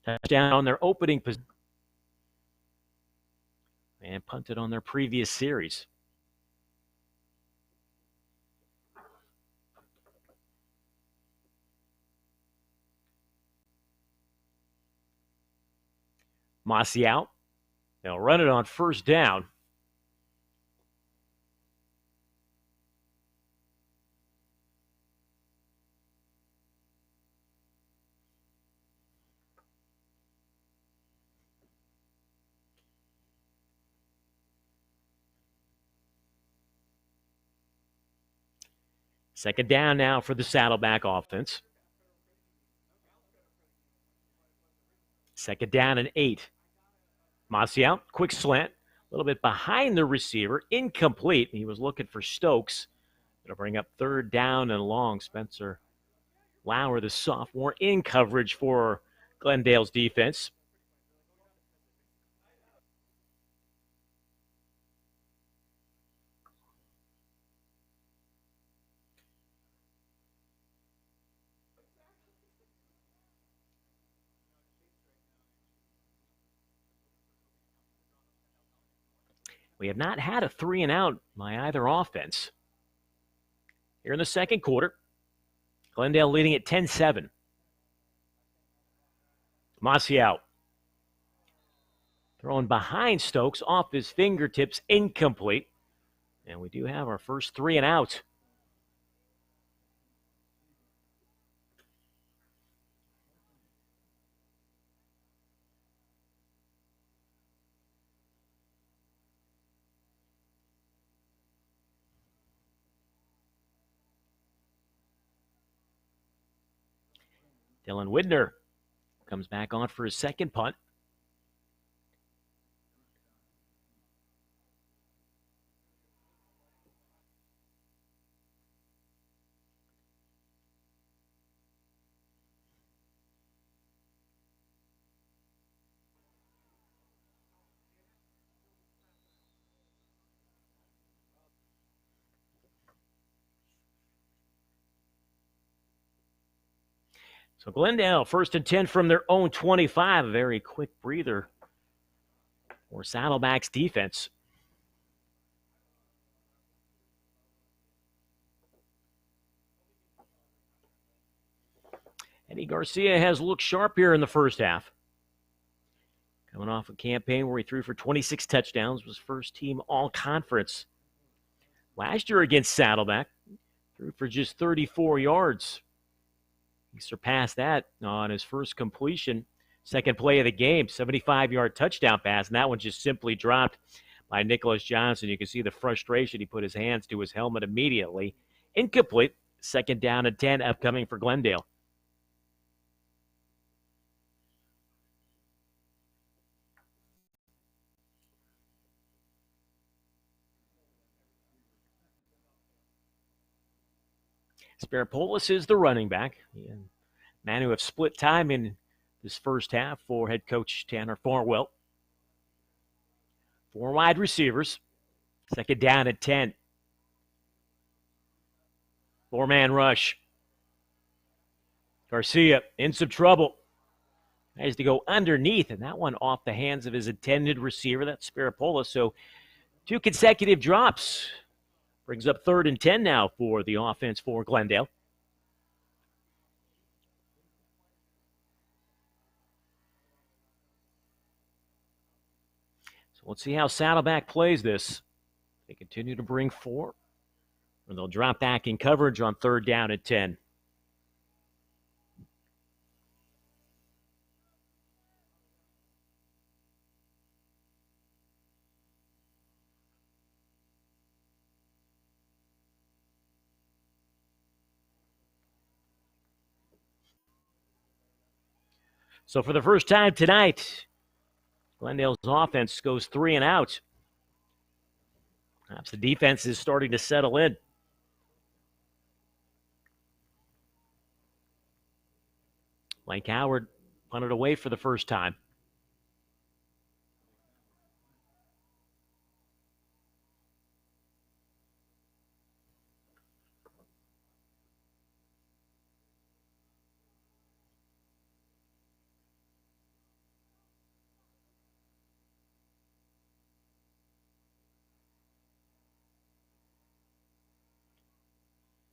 Touchdown on their opening position. And punted on their previous series. Mossy out. They'll run it on first down. Second down now for the Saddleback offense. Second down and 8. Mossy out, quick slant, a little bit behind the receiver, incomplete. He was looking for Stokes. It'll bring up third down and long. Spencer Lauer, the sophomore, in coverage for Glendale's defense. We have not had a 3-and-out by either offense. Here in the second quarter, Glendale leading at 10-7. Mossy out. Throwing behind Stokes, off his fingertips, incomplete. And we do have our first 3-and-out. Dylan Widner comes back on for his second punt. So Glendale, 1st and 10 from their own 25. A very quick breather for Saddleback's defense. Eddie Garcia has looked sharp here in the first half. Coming off a campaign where he threw for 26 touchdowns, was first team all-conference. Last year against Saddleback, threw for just 34 yards. He surpassed that on his first completion, second play of the game, 75-yard touchdown pass, and that one just simply dropped by Nicholas Johnson. You can see the frustration. He put his hands to his helmet immediately. Incomplete, second down and 10 upcoming for Glendale. Sparapolis is the running back. And man who have split time in this first half for head coach Tanner Farwell. 4 wide receivers. Second down at 10. 4-man rush. Garcia in some trouble. Tries to go underneath, and that one off the hands of his intended receiver, that's Spirapola. So 2 consecutive drops. Brings up 3rd and 10 now for the offense for Glendale. So let's see how Saddleback plays this. They continue to bring 4, or they'll drop back in coverage on 3rd down and 10. So for the first time tonight, Glendale's offense goes 3 and out. Perhaps the defense is starting to settle in. Blake Howard punted away for the first time.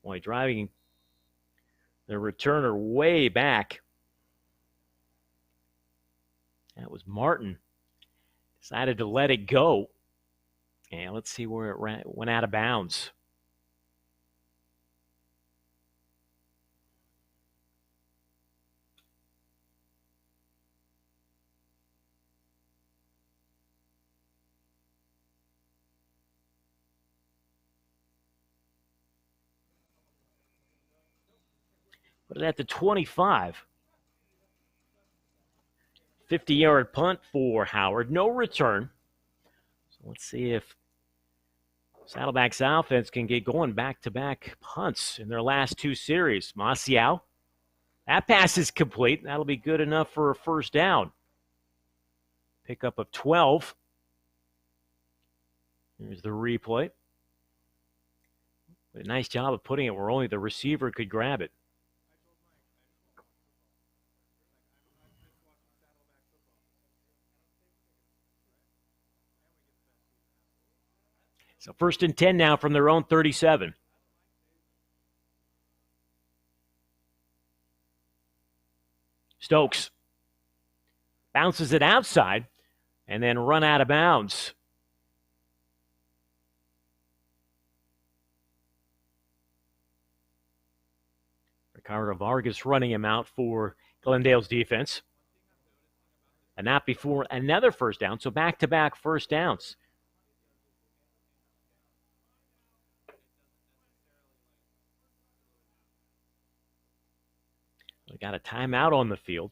Boy, driving the returner way back. That was Martin. Decided to let it go. And let's see where it went out of bounds. Put it at the 25. 50-yard punt for Howard. No return. So let's see if Saddleback's offense can get going back-to-back punts in their last 2 series. Maciel. That pass is complete. That'll be good enough for a first down. Pickup of 12. Here's the replay. A nice job of putting it where only the receiver could grab it. So 1st and 10 now from their own 37. Stokes bounces it outside and then run out of bounds. Ricardo Vargas running him out for Glendale's defense. And not before another first down, so back-to-back first downs. We got a timeout on the field.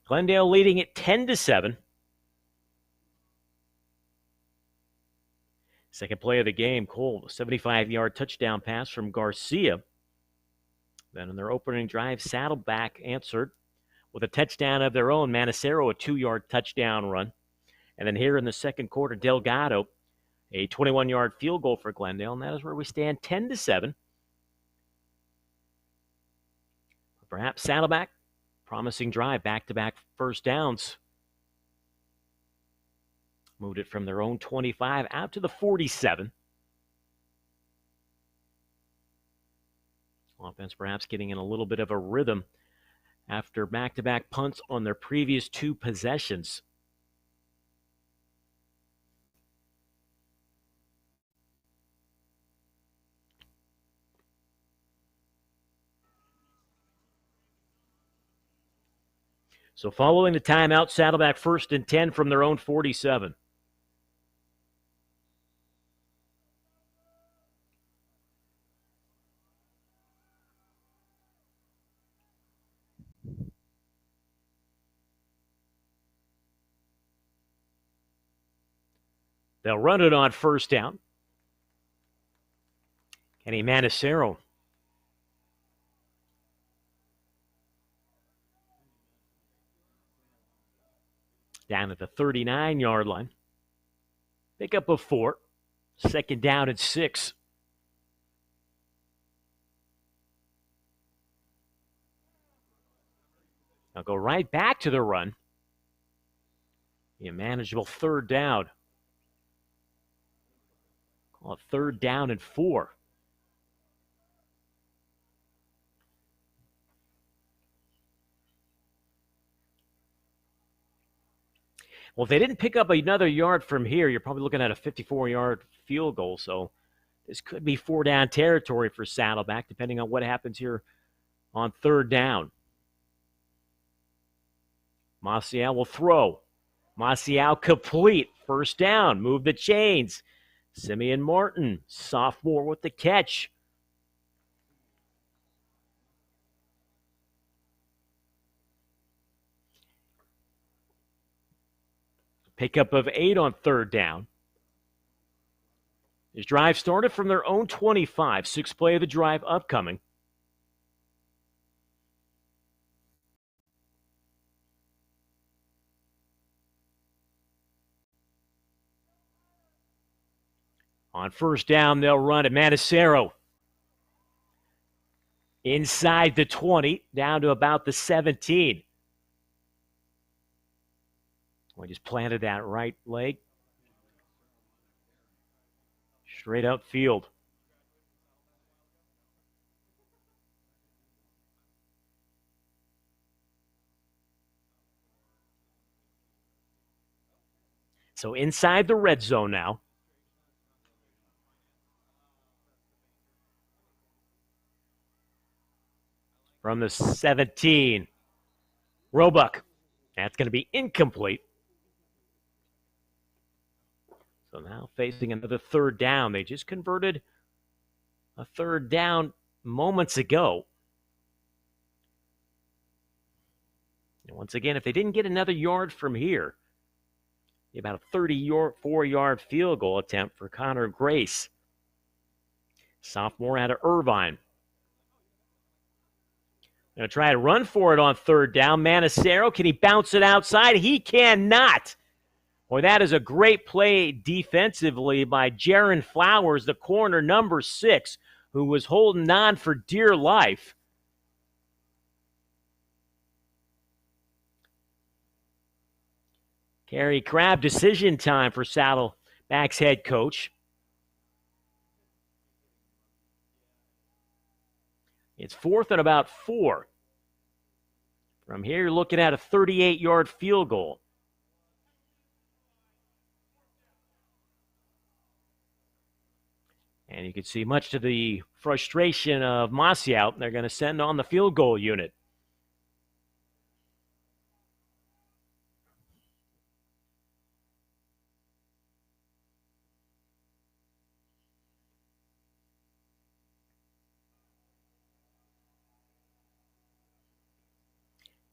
Glendale leading it 10-7. Second play of the game, Cole, a 75-yard touchdown pass from Garcia. Then in their opening drive, Saddleback answered with a touchdown of their own. Manacero, a 2-yard touchdown run. And then here in the second quarter, Delgado, a 21-yard field goal for Glendale. And that is where we stand 10-7. Perhaps Saddleback, promising drive, back-to-back first downs. Moved it from their own 25 out to the 47. Offense perhaps getting in a little bit of a rhythm after back-to-back punts on their previous 2 possessions. So following the timeout, Saddleback 1st and 10 from their own 47. They'll run it on first down. Kenny Manacero. Down at the 39-yard line. Pickup of 4. Second down and 6. Now go right back to the run. A manageable third down. Call it 3rd down and 4. Well, if they didn't pick up another yard from here, you're probably looking at a 54-yard field goal. So this could be 4-down territory for Saddleback, depending on what happens here on 3rd down. Marcial will throw. Marcial complete. 1st down. Move the chains. Simeon Martin, sophomore, with the catch. Pickup of 8 on 3rd down. This drive started from their own 25. 6th play of the drive upcoming. On 1st down, they'll run at Manisero. Inside the 20, down to about the 17. We just planted that right leg. Straight up field. So inside the red zone now. From the 17. Roebuck. That's going to be incomplete. So now facing another 3rd down. They just converted a 3rd down moments ago. And once again, if they didn't get another yard from here, about a 34-yard field goal attempt for Connor Grace. Sophomore out of Irvine. Going to try to run for it on 3rd down. Manisero, can he bounce it outside? He cannot. Boy, that is a great play defensively by Jaron Flowers, the corner number 6, who was holding on for dear life. Gary Crabb, decision time for Saddleback's head coach. It's 4th and about 4. From here, you're looking at a 38-yard field goal. And you can see much to the frustration of Marcial, they're going to send on the field goal unit.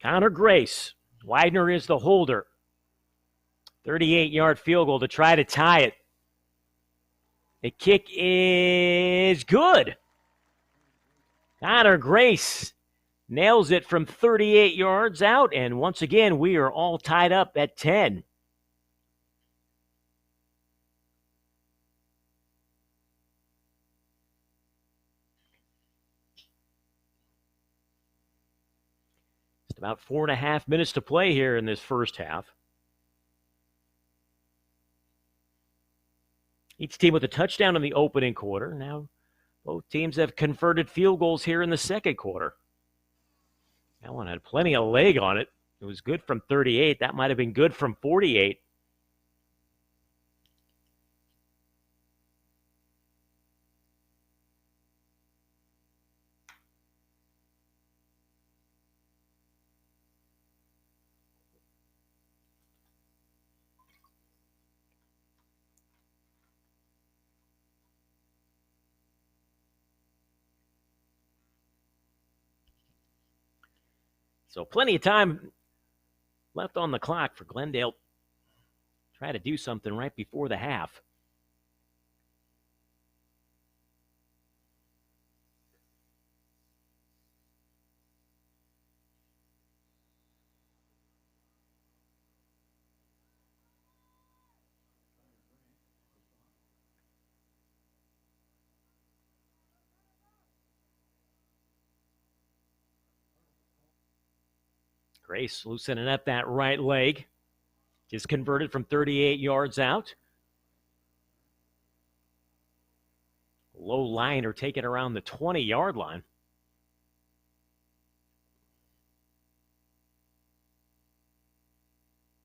Connor Grace. Widener is the holder. 38-yard field goal to try to tie it. The kick is good. Connor Grace nails it from 38 yards out, and once again, we are all tied up at 10. Just about 4.5 minutes to play here in this first half. Each team with a touchdown in the opening quarter. Now, both teams have converted field goals here in the second quarter. That one had plenty of leg on it. It was good from 38. That might have been good from 48. So plenty of time left on the clock for Glendale. Try to do something right before the half. Grace loosening up that right leg. Just converted from 38 yards out. Low liner taken around the 20-yard line.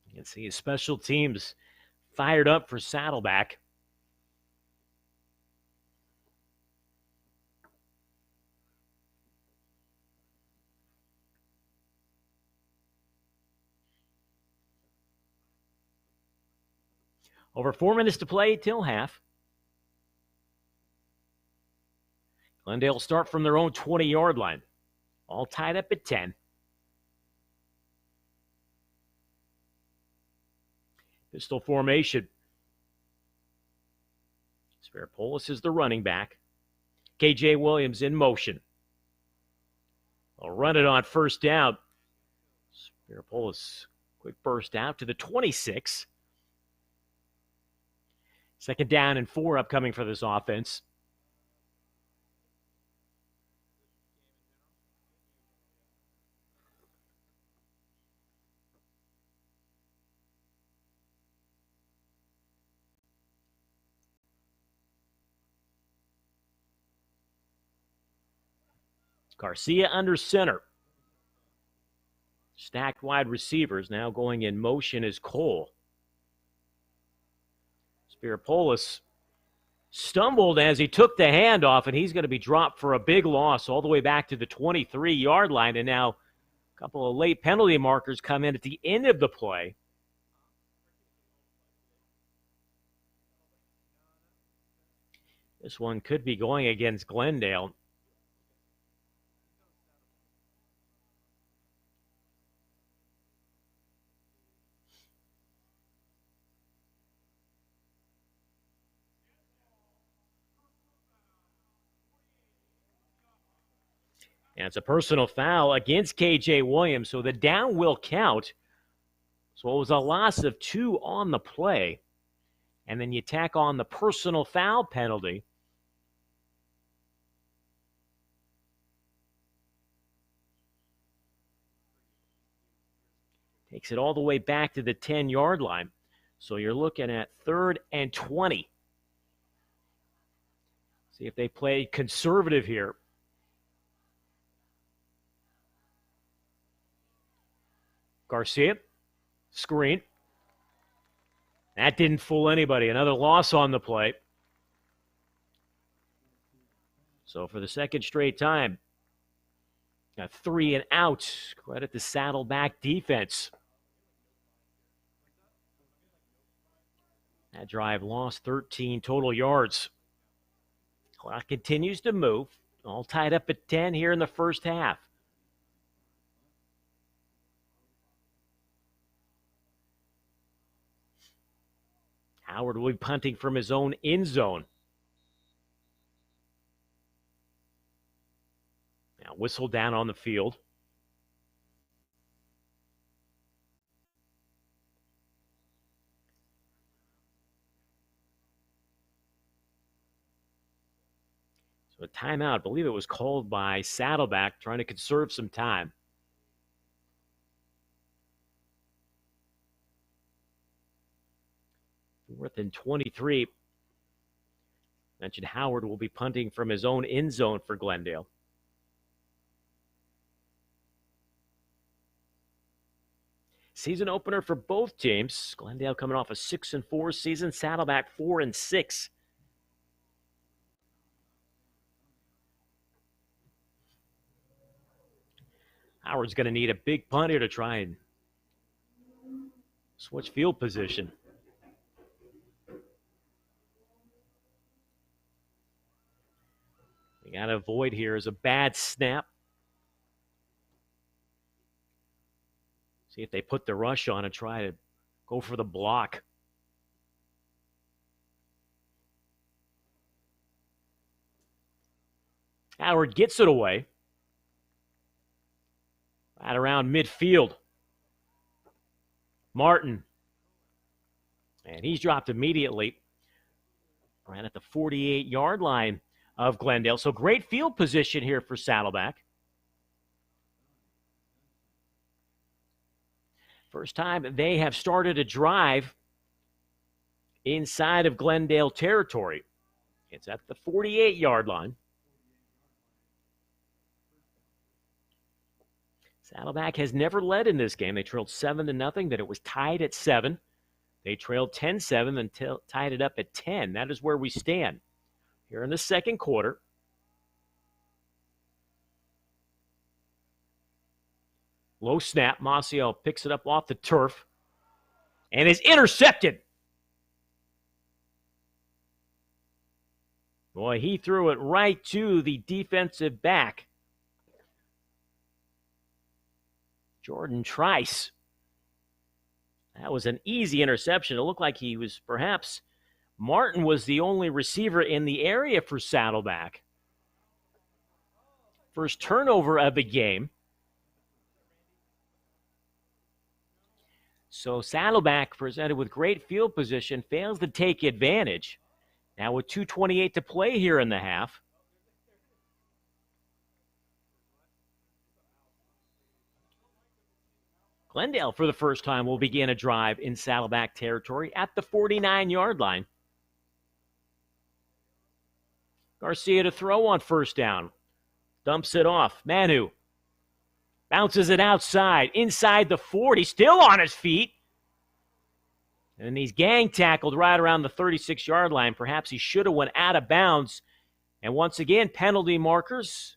You can see his special teams fired up for Saddleback. Over 4 minutes to play till half. Glendale will start from their own 20-yard line. All tied up at 10. Pistol formation. Spirapolis is the running back. KJ Williams in motion. They'll run it on first down. Spirapolis, quick burst out to the 26. Second down and 4 upcoming for this offense. Garcia under center. Stacked wide receivers now going in motion is Cole. Spirapolis stumbled as he took the handoff, and he's going to be dropped for a big loss all the way back to the 23-yard line. And now a couple of late penalty markers come in at the end of the play. This one could be going against Glendale. And it's a personal foul against KJ Williams, so the down will count. So it was a loss of 2 on the play. And then you tack on the personal foul penalty. Takes it all the way back to the 10-yard line. So you're looking at 3rd and 20. See if they play conservative here. Garcia, screen. That didn't fool anybody. Another loss on the play. So for the second straight time, got 3 and out. Credit the Saddleback defense. That drive lost 13 total yards. Clock continues to move. All tied up at 10 here in the first half. Howard will be punting from his own end zone. Now whistle down on the field. So a timeout, I believe it was called by Saddleback, trying to conserve some time. Fourth and 23. Mentioned Howard will be punting from his own end zone for Glendale. Season opener for both teams. Glendale coming off a 6-4 season. Saddleback 4-6. Howard's going to need a big punt here to try and switch field position. You got to avoid here is a bad snap. See if they put the rush on and try to go for the block. Howard gets it away. Right around midfield. Martin. And he's dropped immediately. Right at the 48-yard line of Glendale. So great field position here for Saddleback. First time they have started a drive inside of Glendale territory. It's at the 48-yard line. Saddleback has never led in this game. They trailed 7-0, then it was tied at 7. They trailed 10-7 and tied it up at 10. That is where we stand here in the second quarter. Low snap. Maciel picks it up off the turf and is intercepted. Boy, he threw it right to the defensive back, Jordan Trice. That was an easy interception. It looked like he was perhaps Martin was the only receiver in the area for Saddleback. First turnover of the game. So Saddleback, presented with great field position, fails to take advantage. Now with 2:28 to play here in the half. Glendale, for the first time, will begin a drive in Saddleback territory at the 49-yard line. Garcia to throw on first down. Dumps it off. Manu bounces it outside, inside the 40, still on his feet. And he's gang tackled right around the 36-yard line. Perhaps he should have went out of bounds. And once again, penalty markers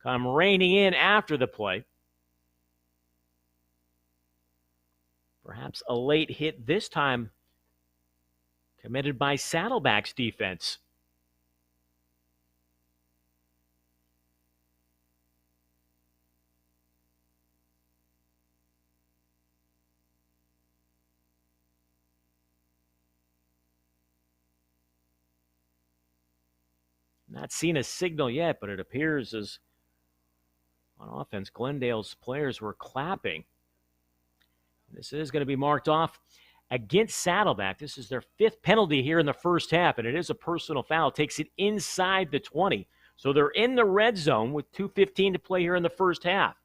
come raining in after the play. Perhaps a late hit this time committed by Saddleback's defense. Not seen a signal yet, but it appears as on offense, Glendale's players were clapping. This is going to be marked off against Saddleback. This is their 5th penalty here in the first half, and it is a personal foul. Takes it inside the 20. So they're in the red zone with 2:15 to play here in the first half.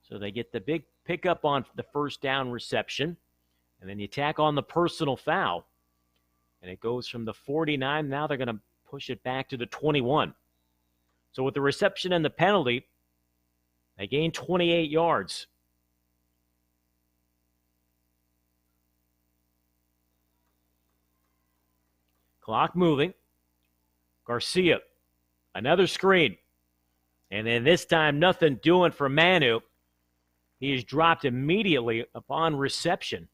So they get the big pickup on the first down reception, and then you tack on the personal foul. And it goes from the 49. Now they're going to push it back to the 21. So with the reception and the penalty, they gain 28 yards. Clock moving. Garcia, another screen. And then this time, nothing doing for Manu. He is dropped immediately upon reception.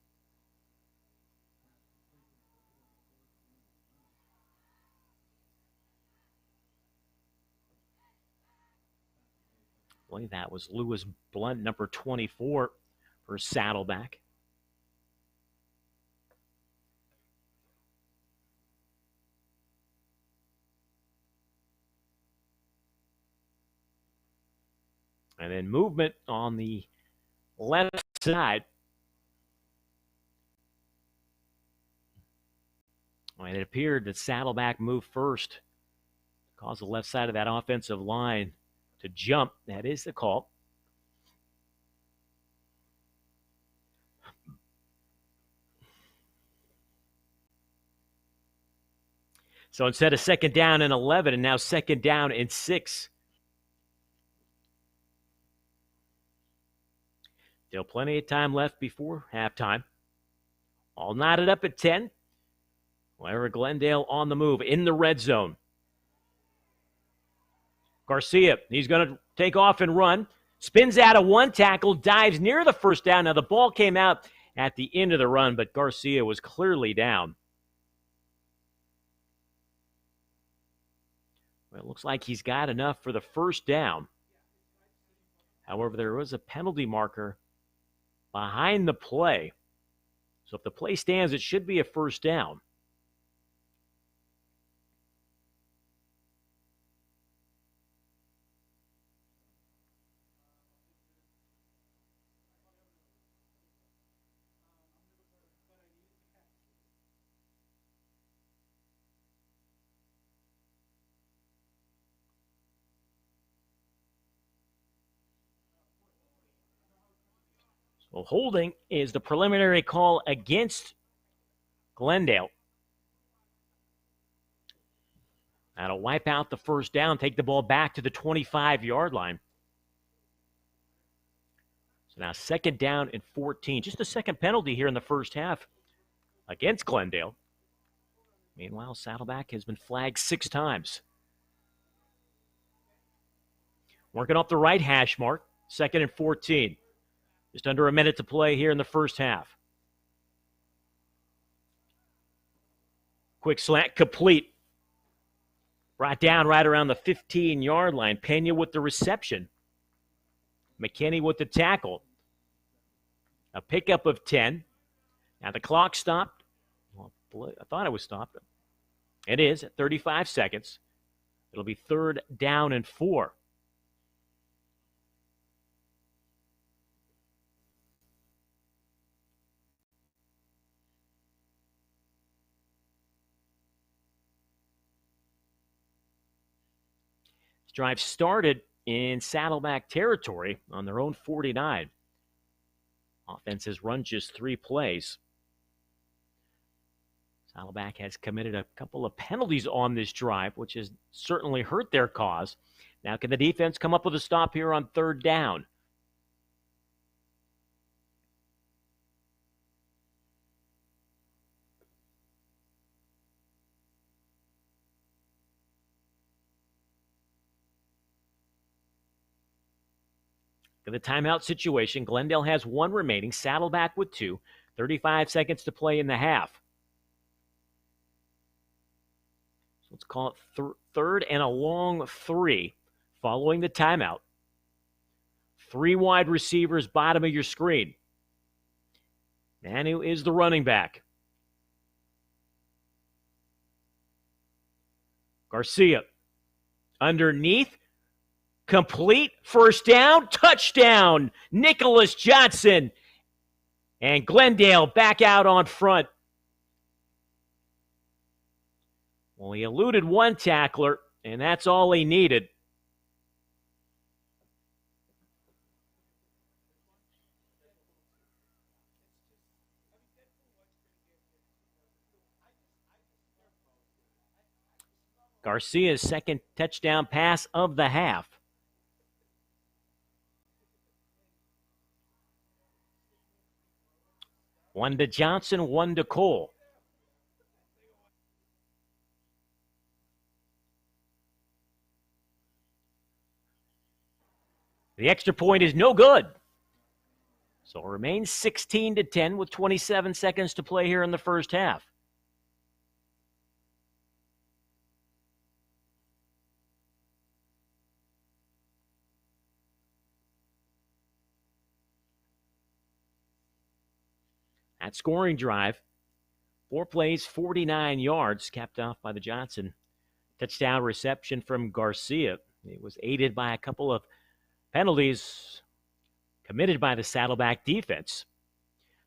I believe that was Lewis Blunt, number 24 for Saddleback. And then movement on the left side. And it appeared that Saddleback moved first. Caused the left side of that offensive line to jump. That is the call. So instead of second down and 11, and now second down and 6. Still plenty of time left before halftime. All knotted up at 10. However, Glendale on the move in the red zone. Garcia, he's going to take off and run. Spins out of one tackle, dives near the first down. Now the ball came out at the end of the run, but Garcia was clearly down. Well, it looks like he's got enough for the first down. However, there was a penalty marker behind the play. So if the play stands, it should be a first down. Well, holding is the preliminary call against Glendale. That'll wipe out the first down, take the ball back to the 25-yard line. So now 2nd down and 14. Just the second penalty here in the first half against Glendale. Meanwhile, Saddleback has been flagged 6 times. Working off the right hash mark, 2nd and 14. Just under a minute to play here in the first half. Quick slant, complete. Brought down right around the 15-yard line. Pena with the reception. McKinney with the tackle. A pickup of 10. Now the clock stopped. Well, I thought it was stopped. It is at 35 seconds. It'll be 3rd down and 4. This drive started in Saddleback territory on their own 49. Offense has run just 3 plays. Saddleback has committed a couple of penalties on this drive, which has certainly hurt their cause. Now, can the defense come up with a stop here on 3rd down? In the timeout situation, Glendale has 1 remaining, Saddleback with 2, 35 seconds to play in the half. So let's call it 3rd and a long 3 following the timeout. 3 wide receivers, bottom of your screen. Manu is the running back. Garcia underneath. Complete, 1st down, touchdown, Nicholas Johnson. And Glendale back out on front. Well, he eluded 1 tackler, and that's all he needed. Garcia's 2nd touchdown pass of the half. 1 to Johnson, 1 to Cole. The extra point is no good. So it remains 16-10 with 27 seconds to play here in the first half. That scoring drive, 4 plays, 49 yards, capped off by the Johnson touchdown reception from Garcia. It was aided by a couple of penalties committed by the Saddleback defense.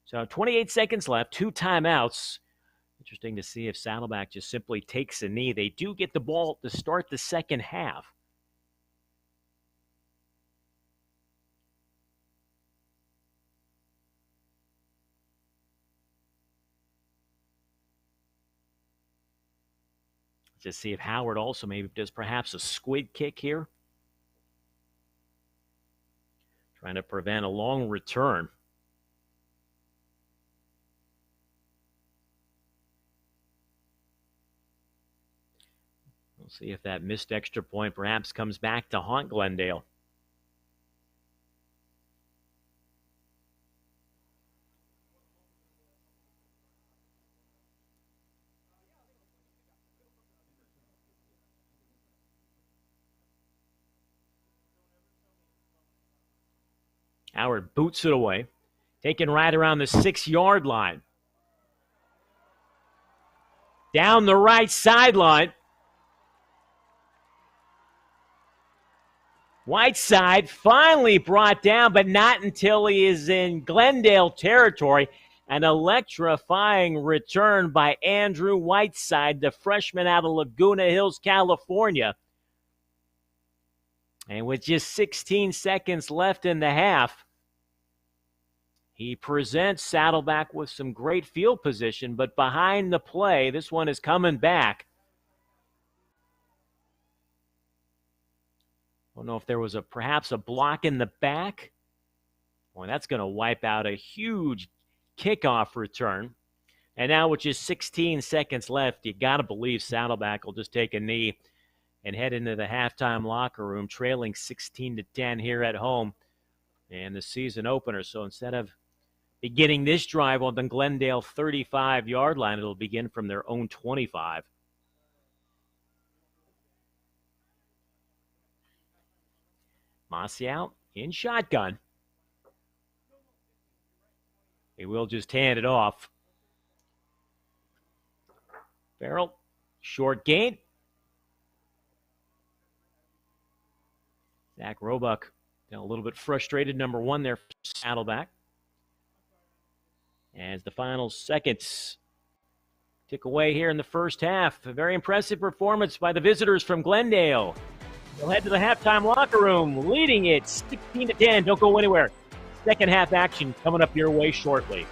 So 28 seconds left, 2 timeouts. Interesting to see if Saddleback just simply takes a knee. They do get the ball to start the second half. Just see if Howard also maybe does perhaps a squid kick here. Trying to prevent a long return. We'll see if that missed extra point perhaps comes back to haunt Glendale. Howard boots it away, taken right around the 6-yard line. Down the right sideline. Whiteside finally brought down, but not until he is in Glendale territory. An electrifying return by Andrew Whiteside, the freshman out of Laguna Hills, California. And with just 16 seconds left in the half, He presents Saddleback with some great field position, but behind the play, this one is coming back. I don't know if there was perhaps a block in the back. Boy, that's going to wipe out a huge kickoff return. And now with just 16 seconds left, you got to believe Saddleback will just take a knee and head into the halftime locker room, trailing 16-10 here at home and the season opener. So instead of beginning this drive on the Glendale 35-yard line, it'll begin from their own 25. Mossy out in shotgun. He will just hand it off. Farrell, short gain. Zach Roebuck, a little bit frustrated, number one there for Saddleback. As the final seconds tick away here in the first half. A very impressive performance by the visitors from Glendale. They'll head to the halftime locker room, leading it 16-10. Don't go anywhere. Second half action coming up your way shortly.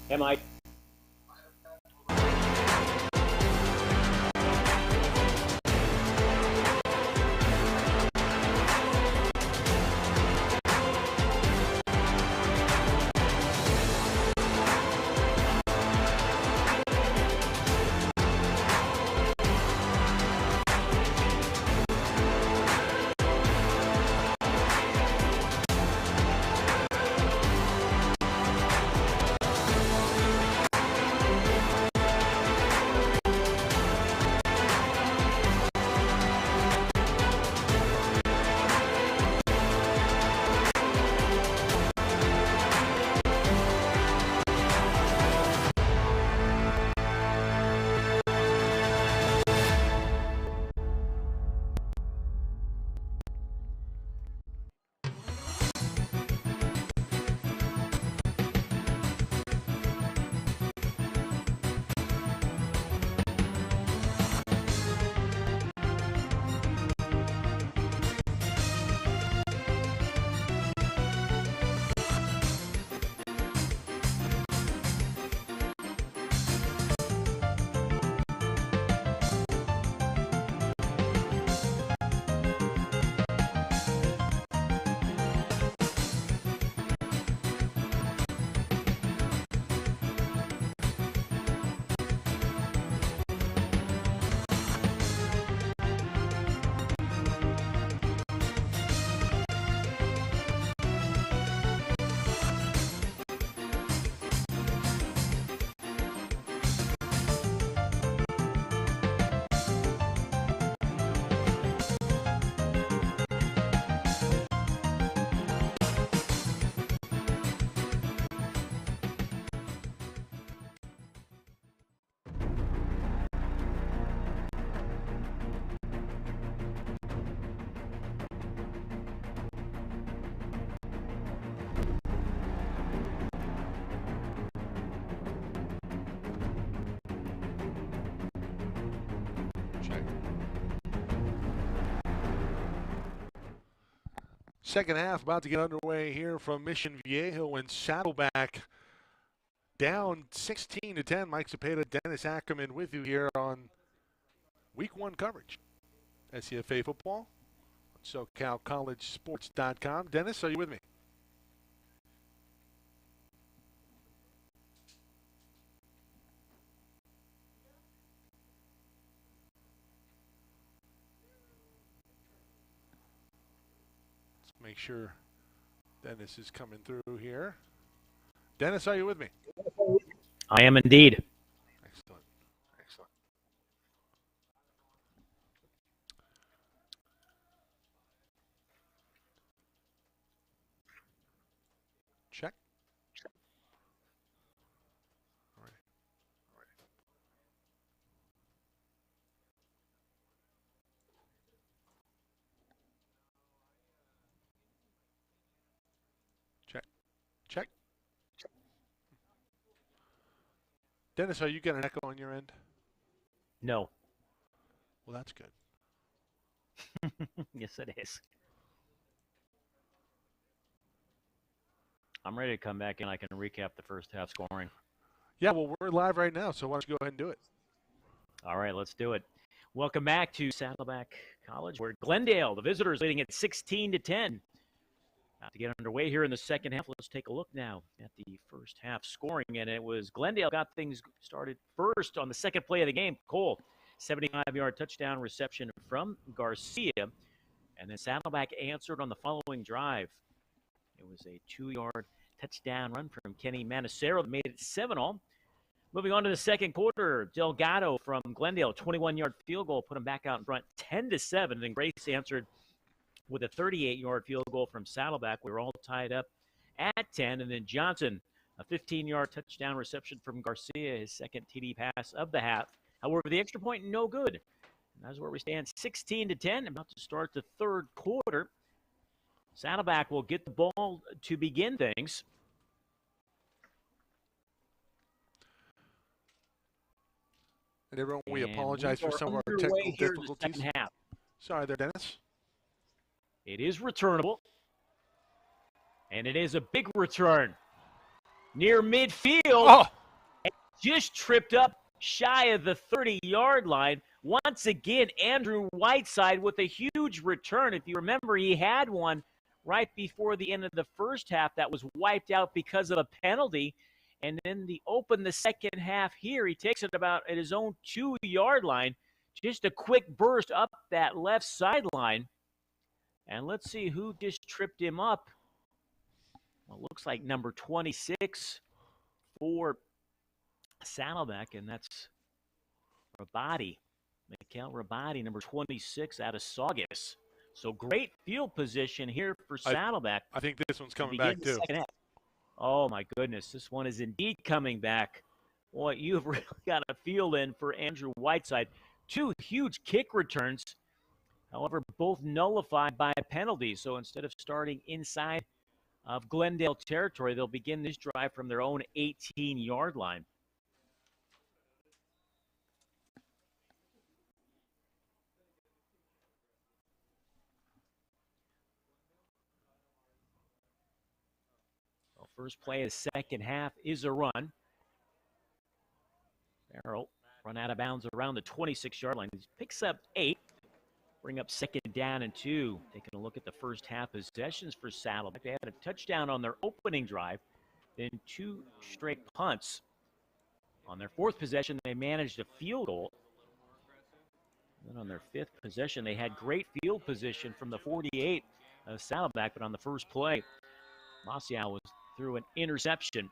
Hey, Mike. Check. Second half about to get underway here from Mission Viejo and Saddleback. Down 16-10. Mike Cepeda, Dennis Ackerman with you here on Week 1 coverage. SCFA football on SoCalCollegeSports.com. Dennis, are you with me? Let's make sure Dennis is coming through here. Dennis, are you with me? I am indeed. Excellent. Excellent. Check. All right. All right. Check. Check. Dennis, are you getting an echo on your end? No. Well, that's good. Yes, it is. I'm ready to come back and I can recap the first half scoring. Yeah, well, we're live right now, so why don't you go ahead and do it? All right, let's do it. Welcome back to Saddleback College, where Glendale, the visitors, leading at 16-10. About to get underway here in the second half. Let's take a look now at the first half scoring, and it was Glendale got things started first on the second play of the game. Cole, 75-yard touchdown reception from Garcia, and then Saddleback answered on the following drive. It was a 2-yard touchdown run from Kenny Manicero that made it 7-all. Moving on to the second quarter, Delgado from Glendale, 21-yard field goal, put him back out in front, 10-7. Then Grace answered with a 38-yard field goal from Saddleback. We were all tied up at 10. And then Johnson, a 15-yard touchdown reception from Garcia, his second TD pass of the half. However, the extra point, no good. And that's where we stand, 16-10. About to start the third quarter. Saddleback will get the ball to begin things. And everyone, we apologize for some of our technical difficulties. Sorry there, Dennis. It is returnable. And it is a big return. Near midfield. Oh! just tripped up shy of the 30-yard line. Once again, Andrew Whiteside with a huge return. If you remember, he had one right before the end of the first half that was wiped out because of a penalty. And then the second half here, he takes it about at his own 2-yard line. Just a quick burst up that left sideline. And let's see who just tripped him up. Well, it looks like number 26 for Saddleback, and that's Rabati. Mikhail Rabati, number 26 out of Saugus. So great field position here for Saddleback. I think this one's coming back too. Oh, my goodness. This one is indeed coming back. Boy, you've really got a feel in for Andrew Whiteside. 2 huge kick returns, however, both nullified by a penalty. So instead of starting inside of Glendale territory, they'll begin this drive from their own 18-yard line. Well, first play of the second half is a run. Farrell run out of bounds around the 26-yard line. He picks up 8. Bring up second down and 2. Taking a look at the first half possessions for Saddleback. They had a touchdown on their opening drive, then 2 straight punts. On their 4th possession, they managed a field goal. Then on their 5th possession, they had great field position from the 48 of Saddleback, but on the first play, Masial was through an interception.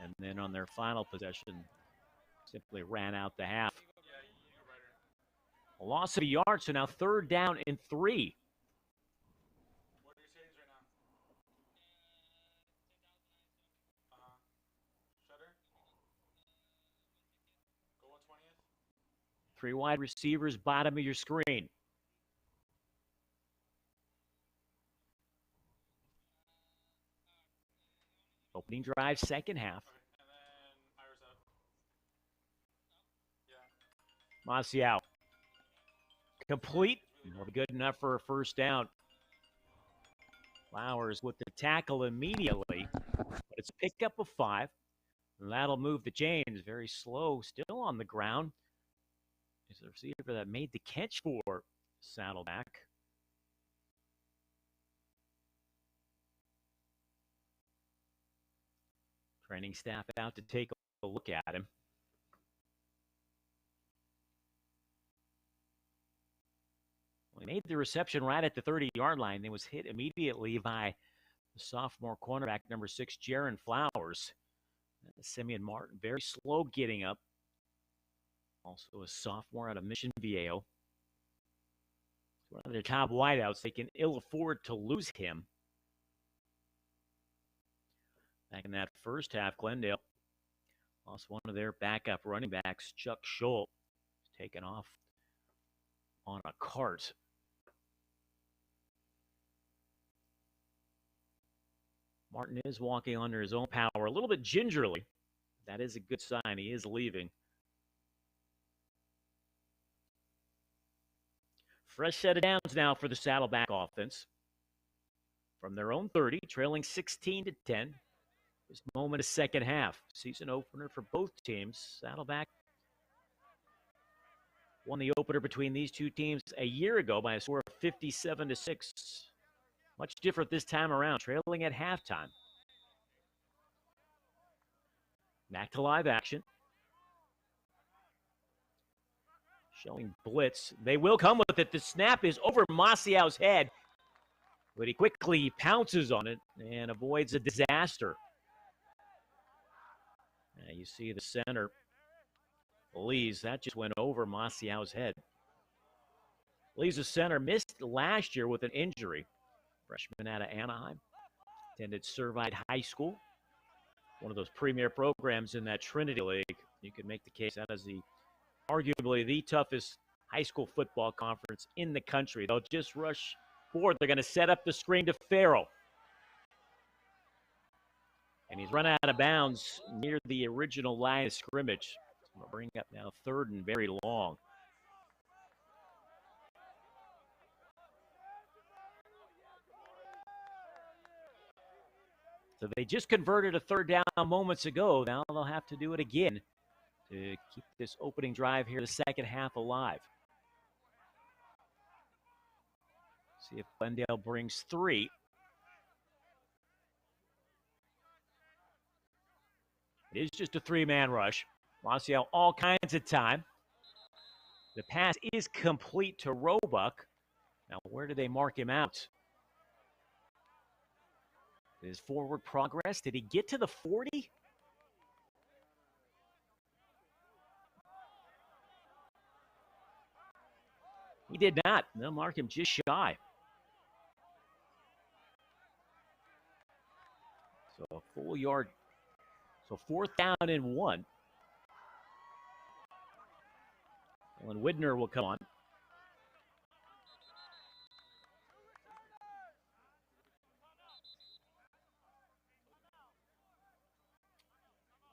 And then on their final possession, simply ran out the half. A loss of a yard, so now 3rd down and 3. What are your settings right now? Shutter? Go 120th? 3 wide receivers, bottom of your screen. Opening drive, second half. And then Iris up. Masial. Yeah. Complete. Will be good enough for a first down. Flowers with the tackle immediately. But it's a pickup of 5. And that'll move the chains. Very slow, still on the ground. It's the receiver that made the catch for Saddleback. Training staff out to take a look at him. Well, he made the reception right at the 30-yard line. Then was hit immediately by the sophomore cornerback, number 6, Jaron Flowers. Simeon Martin, very slow getting up. Also a sophomore out of Mission Viejo. One of their top wideouts. They can ill afford to lose him. Back in that first half, Glendale lost one of their backup running backs, Chuck Scholl, taken off on a cart. Martin is walking under his own power, a little bit gingerly. That is a good sign. He is leaving. Fresh set of downs now for the Saddleback offense. From their own 30, trailing 16-10. This moment of second half. Season opener for both teams. Saddleback won the opener between these two teams a year ago by a score of 57-6. Much different this time around, trailing at halftime. Back to live action. Showing blitz. They will come with it. The snap is over Masial's head, but he quickly pounces on it and avoids a disaster. Now you see the center, Lees, that just went over Masial's head. Lees, the center, missed last year with an injury. Freshman out of Anaheim. Attended Servite High School. One of those premier programs in that Trinity League. You could make the case that is arguably the toughest high school football conference in the country. They'll just rush forward. They're going to set up the screen to Farrell. And he's run out of bounds near the original line of scrimmage. We'll bring up now 3rd and very long. So they just converted a 3rd down moments ago. Now they'll have to do it again to keep this opening drive here, the second half, alive. See if Glendale brings 3. It is just a 3-man rush. Marcial all kinds of time. The pass is complete to Roebuck. Now, where do they mark him out? His forward progress. Did he get to the 40? He did not. They'll mark him just shy. So a full yard. So 4th down and 1. And Widner will come on.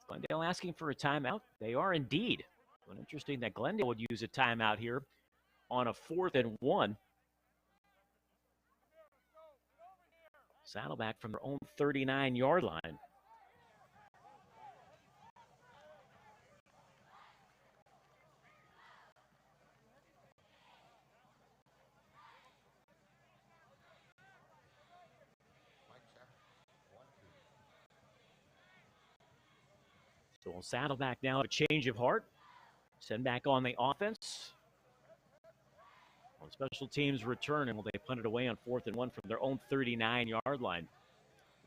Glendale asking for a timeout. They are indeed. But interesting that Glendale would use a timeout here on a 4th and 1. Saddleback from their own 39-yard line. So Saddleback now have a change of heart. Send back on the offense. On special teams return, and will they punt it away on 4th and 1 from their own 39-yard line?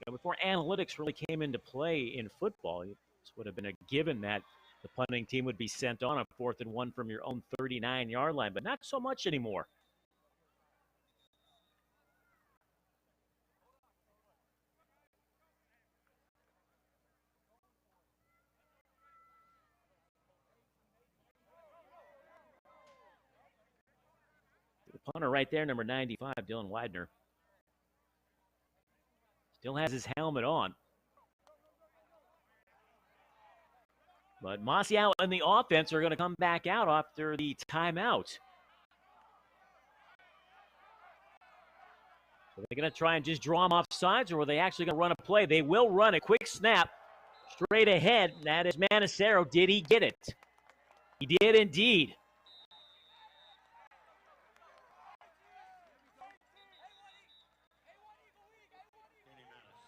Before analytics really came into play in football, it would have been a given that the punting team would be sent on 4th and 1 from your own 39-yard line, but not so much anymore. The punter right there, number 95, Dylan Widener. Still has his helmet on. But Marcial and the offense are going to come back out after the timeout. So they're going to try and just draw them off sides, or are they actually going to run a play? They will run a quick snap straight ahead. That is Manacero. Did he get it? He did indeed.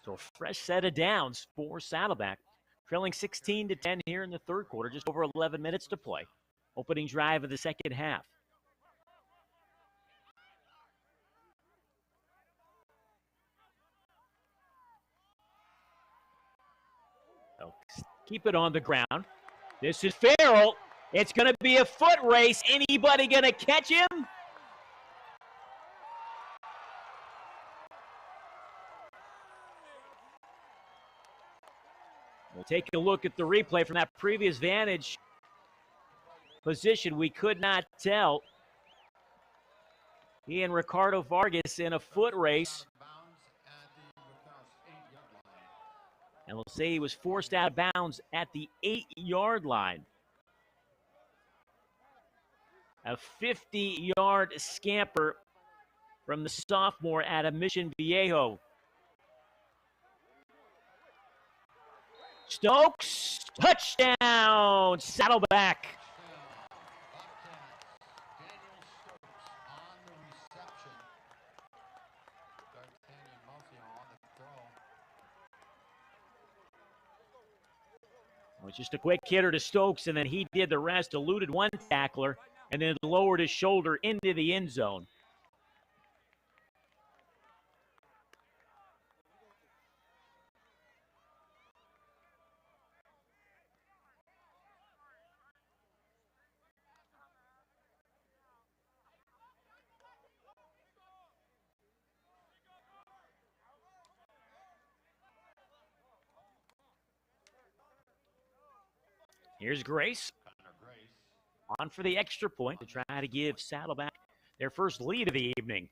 So a fresh set of downs for Saddleback. Trailing 16-10 here in the third quarter, just over 11 minutes to play. Opening drive of the second half. So keep it on the ground. This is Farrell. It's going to be a foot race. Anybody going to catch him? We'll take a look at the replay from that previous vantage position. We could not tell. He and Ricardo Vargas in a foot race. And we'll say he was forced out of bounds at the 8-yard line. A 50-yard scamper from the sophomore out of Mission Viejo. Stokes, touchdown, Saddleback. Well, just a quick hitter to Stokes, and then he did the rest, eluded one tackler, and then lowered his shoulder into the end zone. Here's Grace. On for the extra point to try to give Saddleback their first lead of the evening.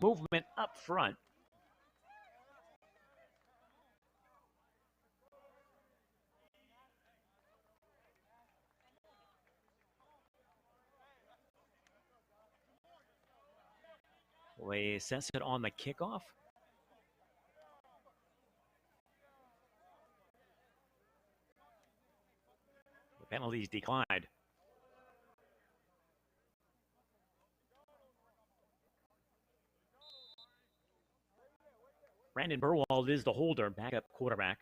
Movement up front. Will they assess it on the kickoff? Penalties declined. Brandon Burwald is the holder, backup quarterback.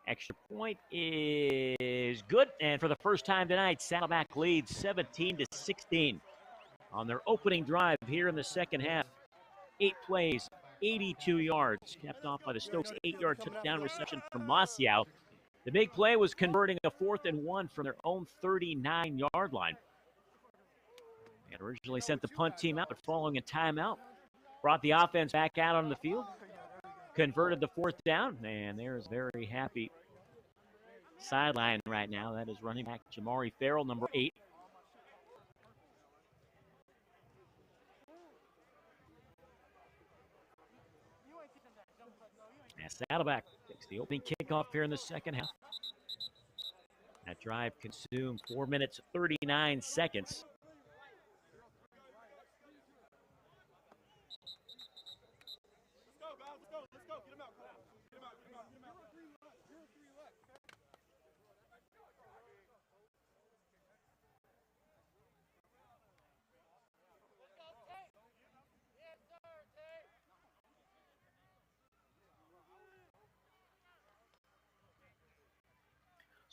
Extra point is good, and for the first time tonight, Saddleback leads 17-16 on their opening drive here in the second half. 8 plays, 82 yards, capped off by the Stokes 8-yard touchdown reception from Masiao. The big play was converting a 4th and 1 from their own 39-yard line. They had originally sent the punt team out, but following a timeout, brought the offense back out on the field, converted the 4th down, and there's very happy sideline right now. That is running back Jamari Farrell, number 8. And Saddleback takes the opening kickoff here in the second half. That drive consumed 4 minutes, 39 seconds.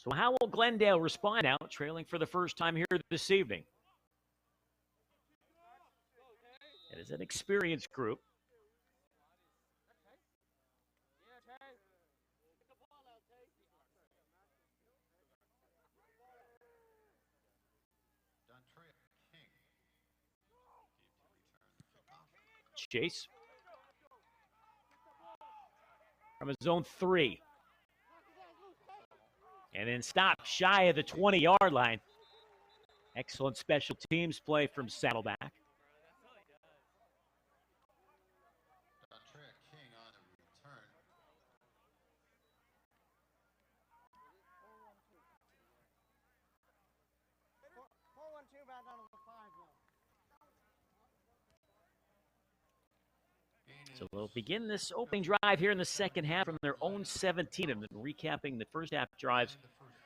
So how will Glendale respond now, trailing for the first time here this evening? It is an experienced group. Chase from his own 3. And then stopped shy of the 20-yard line. Excellent special teams play from Saddleback. So they'll begin this opening drive here in the second half from their own 17, and then recapping the first half drives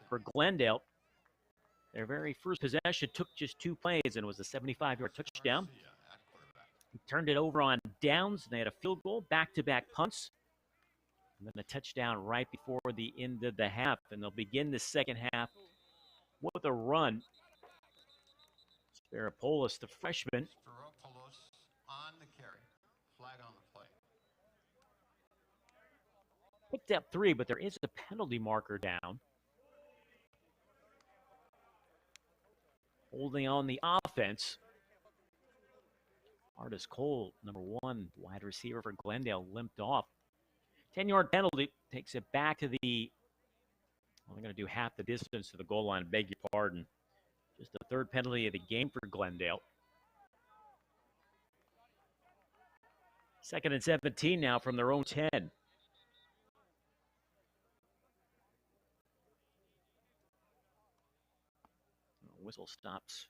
for Glendale. Their very first possession took just 2 plays and was a 75-yard touchdown. He turned it over on downs, and they had a field goal, back-to-back punts, and then a touchdown right before the end of the half. And they'll begin the second half with a run. Sparopoulos, the freshman. On the carry. Flag on the play. Picked up 3, but there is a penalty marker down. Holding on the offense. Artis Cole, number 1, wide receiver for Glendale, limped off. 10-yard penalty takes it back to the, well, they're going to do half the distance to the goal line, beg your pardon. Just the 3rd penalty of the game for Glendale. 2nd and 17 now from their own 10. Whistle stops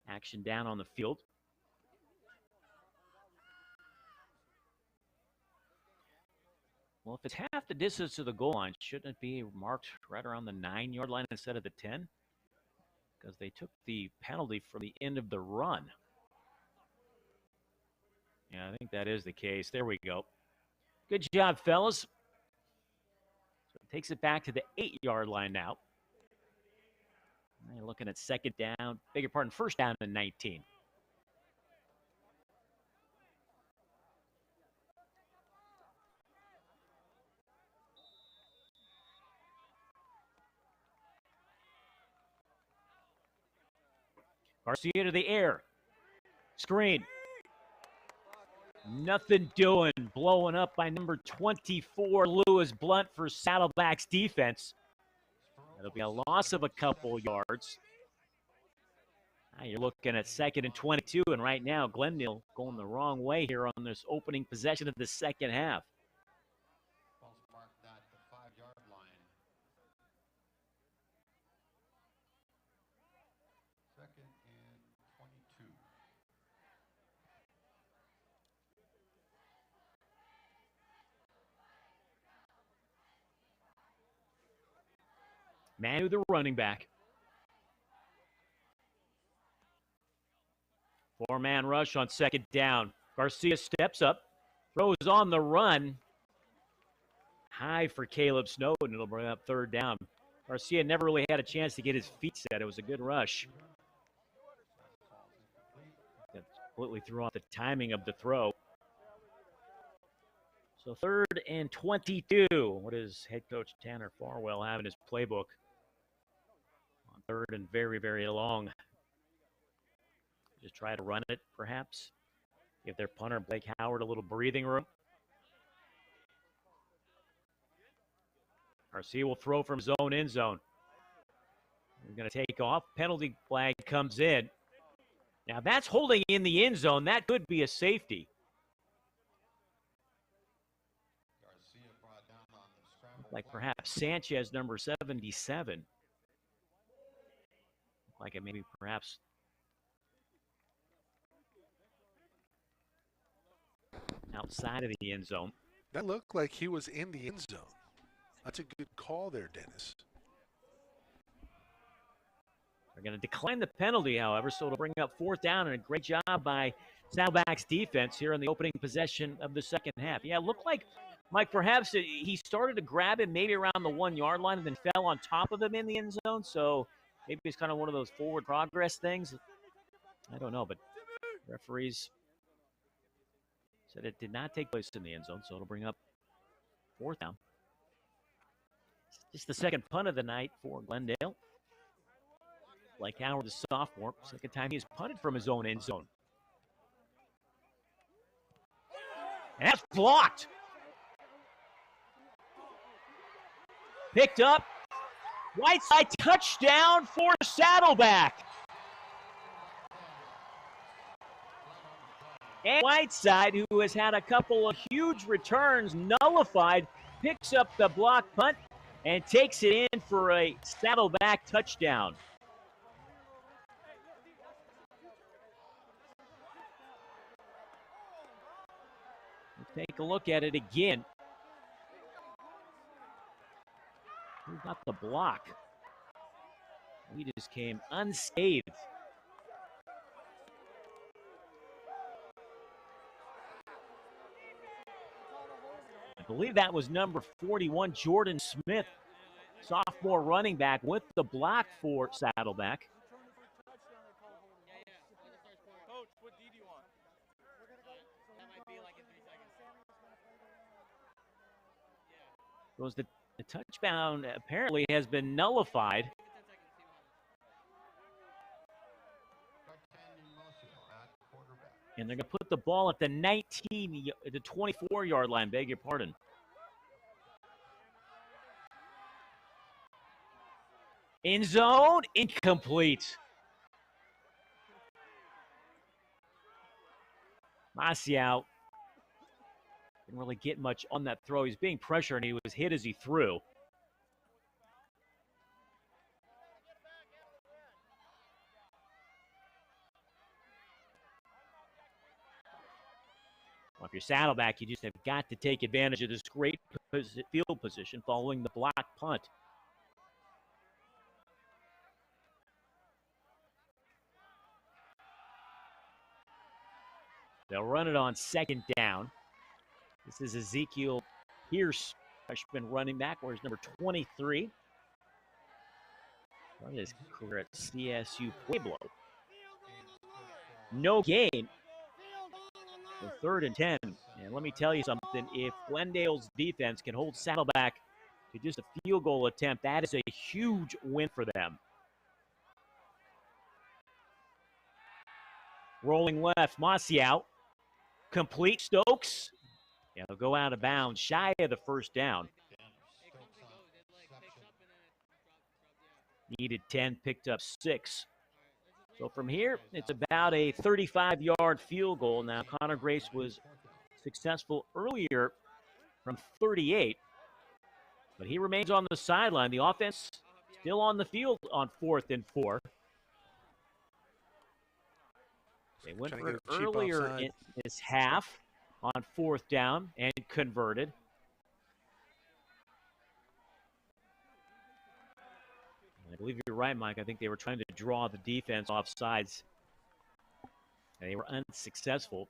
action down on the field. Well, if it's half the distance to the goal line, shouldn't it be marked right around the 9-yard line instead of the 10? Because they took the penalty from the end of the run. Yeah, I think that is the case. There we go. Good job, fellas. So it takes it back to the 8-yard line now. You're looking at second down, beg your pardon, first down and 19. Garcia to the air. Screen. Nothing doing. Blowing up by number 24, Lewis Blunt for Saddleback's defense. It'll be a loss of a couple yards. Now you're looking at 2nd and 22, and right now Glendale going the wrong way here on this opening possession of the second half. False mark at the 5-yard line. 2nd and 22. Manu, the running back. Four-man rush on second down. Garcia steps up, throws on the run. High for Caleb Snowden. It'll bring up third down. Garcia never really had a chance to get his feet set. It was a good rush. That completely threw off the timing of the throw. So 3rd and 22. What does head coach Tanner Farwell have in his playbook? On 3rd and very, very long. Just try to run it, perhaps. Give their punter, Blake Howard, a little breathing room. Garcia will throw from zone in zone. We're going to take off. Penalty flag comes in. Now that's holding in the end zone. That could be a safety. Like perhaps Sanchez, number 77. Like it maybe perhaps. Outside of the end zone. That looked like he was in the end zone. That's a good call there, Dennis. They're going to decline the penalty, however, so it'll bring up 4th down, and a great job by Saddleback's defense here in the opening possession of the second half. Yeah, it looked like, Mike, perhaps he started to grab him maybe around the 1-yard line and then fell on top of him in the end zone, so maybe it's kind of one of those forward progress things. I don't know, but referees said it did not take place in the end zone, so it'll bring up 4th down. Just the second punt of the night for Glendale. Blake Howard, the sophomore, second time he's punted from his own end zone. And that's blocked. Picked up. Whiteside touchdown for Saddleback. And Whiteside, who has had a couple of huge returns nullified, picks up the block punt and takes it in for a Saddleback touchdown. Take a look at it again. Who got the block? He just came unscathed. I believe that was number 41, Jordan Smith, sophomore running back, with the block for Saddleback. Goes the touchdown apparently has been nullified. And they're going to put the ball at the 24-yard line, beg your pardon. End zone, incomplete. Marcial didn't really get much on that throw. He's being pressured, and he was hit as he threw. Well, if you're Saddleback, you just have got to take advantage of this great field position following the block punt. They'll run it on second down. This is Ezekiel Pierce, freshman running back, where's number 23. What is career at CSU Pueblo? No gain. So 3rd and 10. And let me tell you something. If Glendale's defense can hold Saddleback to just a field goal attempt, that is a huge win for them. Rolling left, Marcial. Complete Stokes. Yeah, they'll go out of bounds, shy of the first down. Needed 10, picked up 6. So from here, it's about a 35-yard field goal. Now, Connor Grace was successful earlier from 38, but he remains on the sideline. The offense still on the field on 4th and 4. They went for it earlier in this half on 4th down and converted. believe you're right, Mike. I think they were trying to draw the defense off sides, and they were unsuccessful.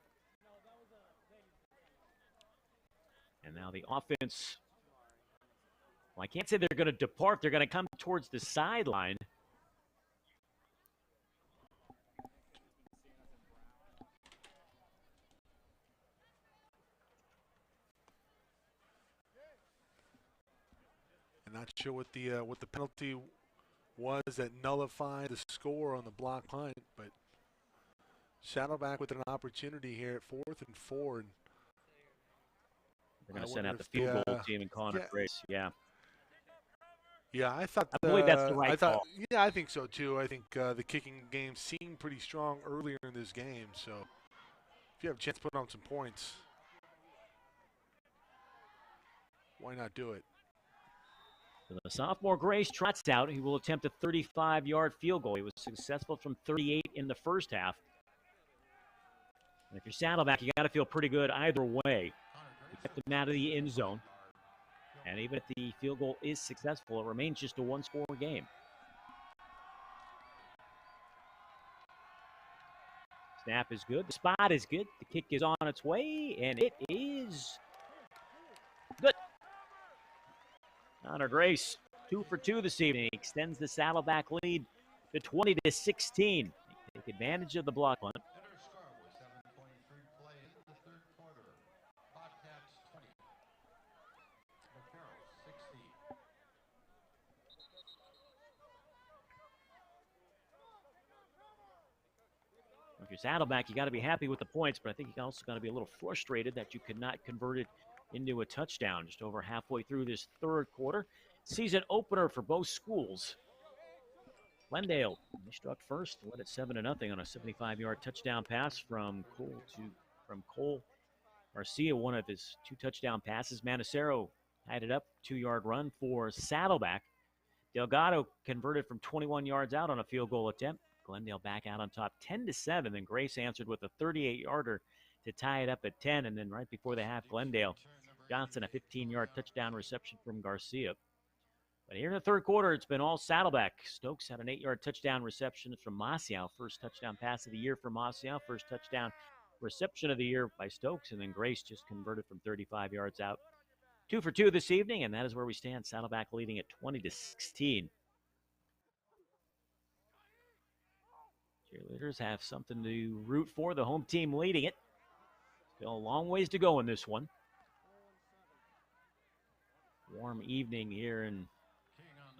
And now the offense, well, I can't say they're going to depart. They're going to come towards the sideline. I'm not sure what the penalty was that nullified the score on the block punt, but Saddleback with an opportunity here at 4th and 4. And they're going to send out the field goal team and call it Grace. Yeah. Yeah, I believe that's the right call. Yeah, I think so too. I think the kicking game seemed pretty strong earlier in this game. So if you have a chance to put on some points, why not do it? So the sophomore Grace trots out. He will attempt a 35-yard field goal. He was successful from 38 in the first half. And if you're Saddleback, you got to feel pretty good either way. You get them out of the end zone. And even if the field goal is successful, it remains just a one-score game. Snap is good. The spot is good. The kick is on its way, and it is good. Connor Grace, 2 for 2 this evening. He extends the Saddleback lead to 20-16. They take advantage of the block punt. If you're Saddleback, you got to be happy with the points, but I think you also got to be a little frustrated that you could not convert it into a touchdown just over halfway through this third quarter. Season opener for both schools. Glendale, they struck first, led at 7-0 on a 75-yard touchdown pass from Cole Garcia, one of his 2 touchdown passes. Manicero tied it up, 2-yard run for Saddleback. Delgado converted from 21 yards out on a field goal attempt. Glendale back out on top 10-7. Then Grace answered with a 38-yarder to tie it up at 10. And then right before the half, Glendale Johnson, a 15-yard touchdown reception from Garcia. But here in the third quarter, it's been all Saddleback. Stokes had an 8-yard touchdown reception from Maciel. First touchdown pass of the year for Maciel. First touchdown reception of the year by Stokes. And then Grace just converted from 35 yards out. 2 for 2 this evening, and that is where we stand. Saddleback leading at 20-16. Cheerleaders have something to root for. The home team leading it. Still a long ways to go in this one. Warm evening here in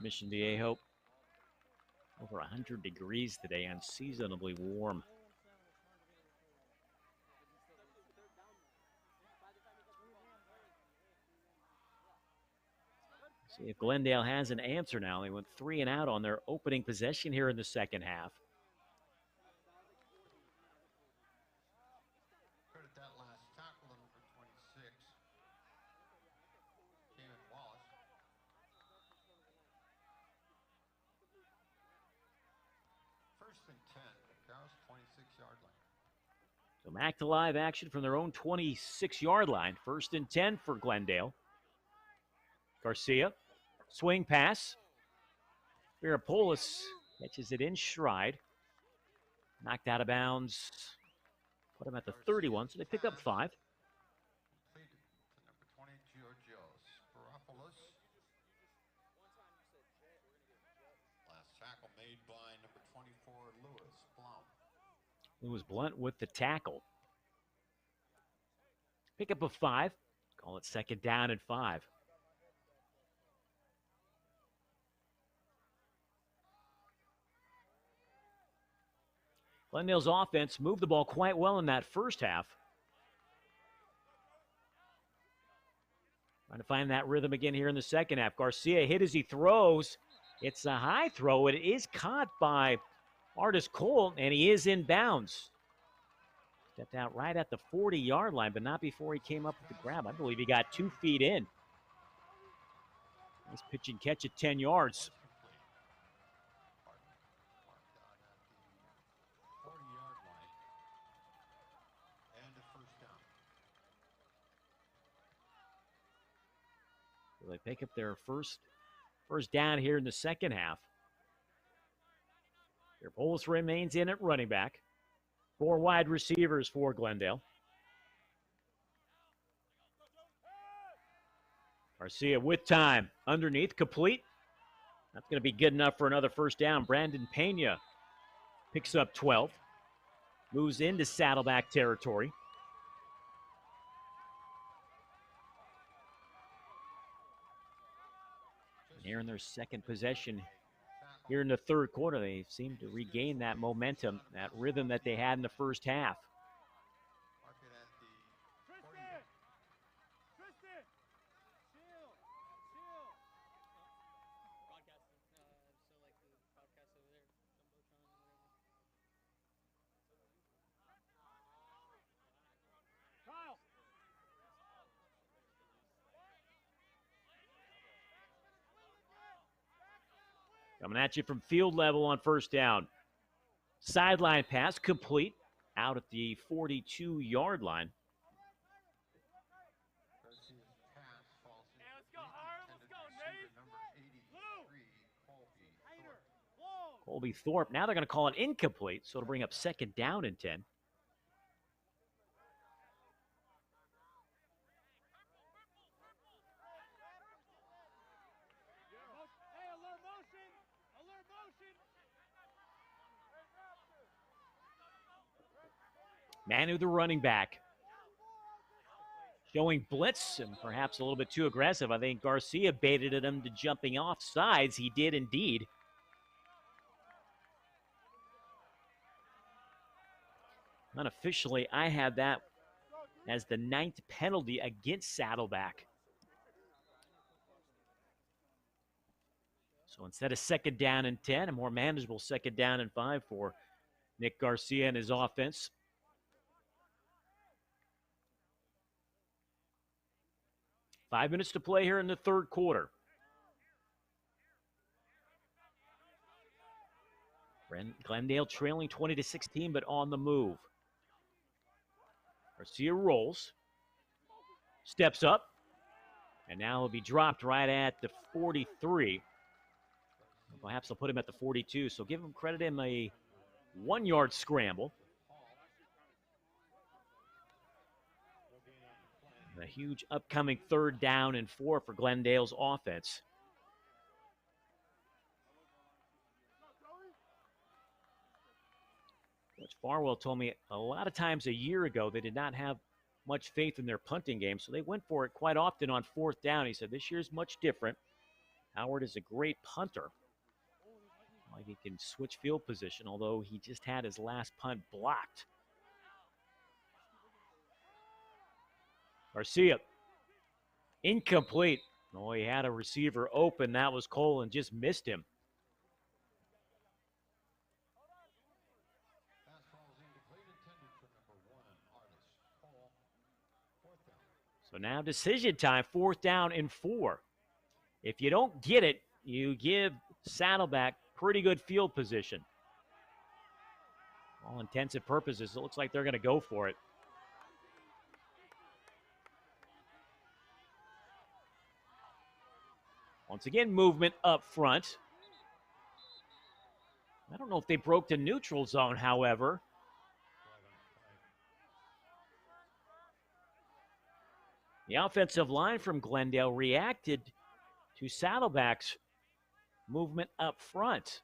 Mission Viejo. Over 100 degrees today, unseasonably warm. See if Glendale has an answer now. They went 3 and out on their opening possession here in the second half. So back to live action from their own 26-yard line. 1st and 10 for Glendale. Garcia, swing pass. Virapolis catches it in stride. Knocked out of bounds. Put him at the 31, so they pick up 5. Lewis Blunt with the tackle. Pick up a 5. Call it 2nd down and 5. Glendale's offense moved the ball quite well in that first half. Trying to find that rhythm again here in the second half. Garcia hit as he throws. It's a high throw. It is caught by Artis Cole, and he is in bounds. Stepped out right at the 40-yard line, but not before he came up with the grab. I believe he got 2 feet in. Nice pitch and catch at 10 yards. So they pick up their first down here in the second half. Bolus remains in at running back. 4 wide receivers for Glendale. Garcia with time. Underneath, complete. That's going to be good enough for another first down. Brandon Pena picks up 12. Moves into Saddleback territory. Here in their second possession here in the third quarter, they seem to regain that momentum, that rhythm that they had in the first half. Mark it at the 40. Coming at you from field level on first down. Sideline pass complete out at the 42-yard line. Garcia's pass falls intended receiver number 83, Colby Thorpe. Now they're going to call it incomplete, so it'll bring up second down and 10. Manu, the running back, showing blitz and perhaps a little bit too aggressive. I think Garcia baited him to jumping off sides. He did indeed. Unofficially, I had that as the 9th penalty against Saddleback. So instead of second down and 10, a more manageable second down and 5 for Nick Garcia and his offense. Five minutes to play here in the third quarter. Glendale trailing 20-16, but on the move. Garcia rolls, steps up, and now he'll be dropped right at the 43. Perhaps they'll put him at the 42, so give him credit in a 1-yard scramble. A huge upcoming third down and 4 for Glendale's offense. Coach Farwell told me a lot of times a year ago they did not have much faith in their punting game, so they went for it quite often on fourth down. He said this year's much different. Howard is a great punter. Like he can switch field position, although he just had his last punt blocked. Garcia, incomplete. Oh, he had a receiver open. That was Cole and just missed him. Pass falls incomplete, intended for number 1, Artis Cole. Fourth down. So now decision time, 4th down and 4. If you don't get it, you give Saddleback pretty good field position. All intents and purposes, it looks like they're going to go for it. Once again, movement up front. I don't know if they broke the neutral zone, however. The offensive line from Glendale reacted to Saddleback's movement up front.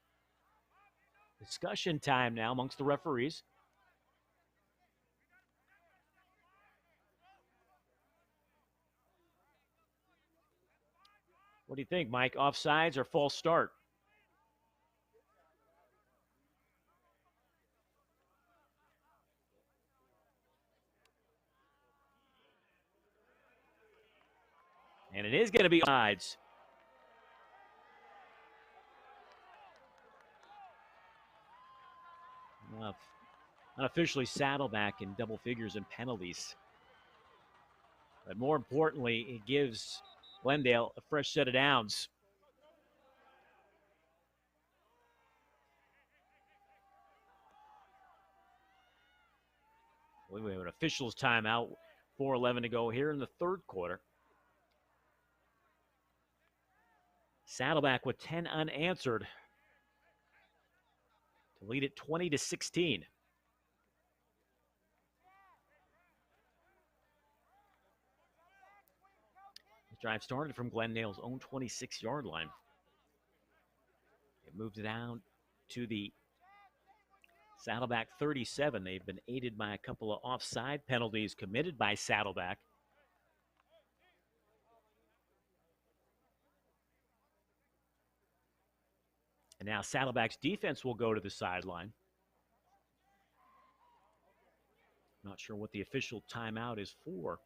Discussion time now amongst the referees. What do you think, Mike? Offsides or false start? And it is going to be offsides. Unofficially, Saddleback in double figures in penalties. But more importantly, it gives Glendale a fresh set of downs. We have an official's timeout. 4:11 to go here in the third quarter. Saddleback with 10 unanswered. to lead it 20-16. This drive started from Glendale's own 26-yard line. It moved down to the Saddleback 37. They've been aided by a couple of offside penalties committed by Saddleback. And now Saddleback's defense will go to the sideline. Not sure what the official timeout is for.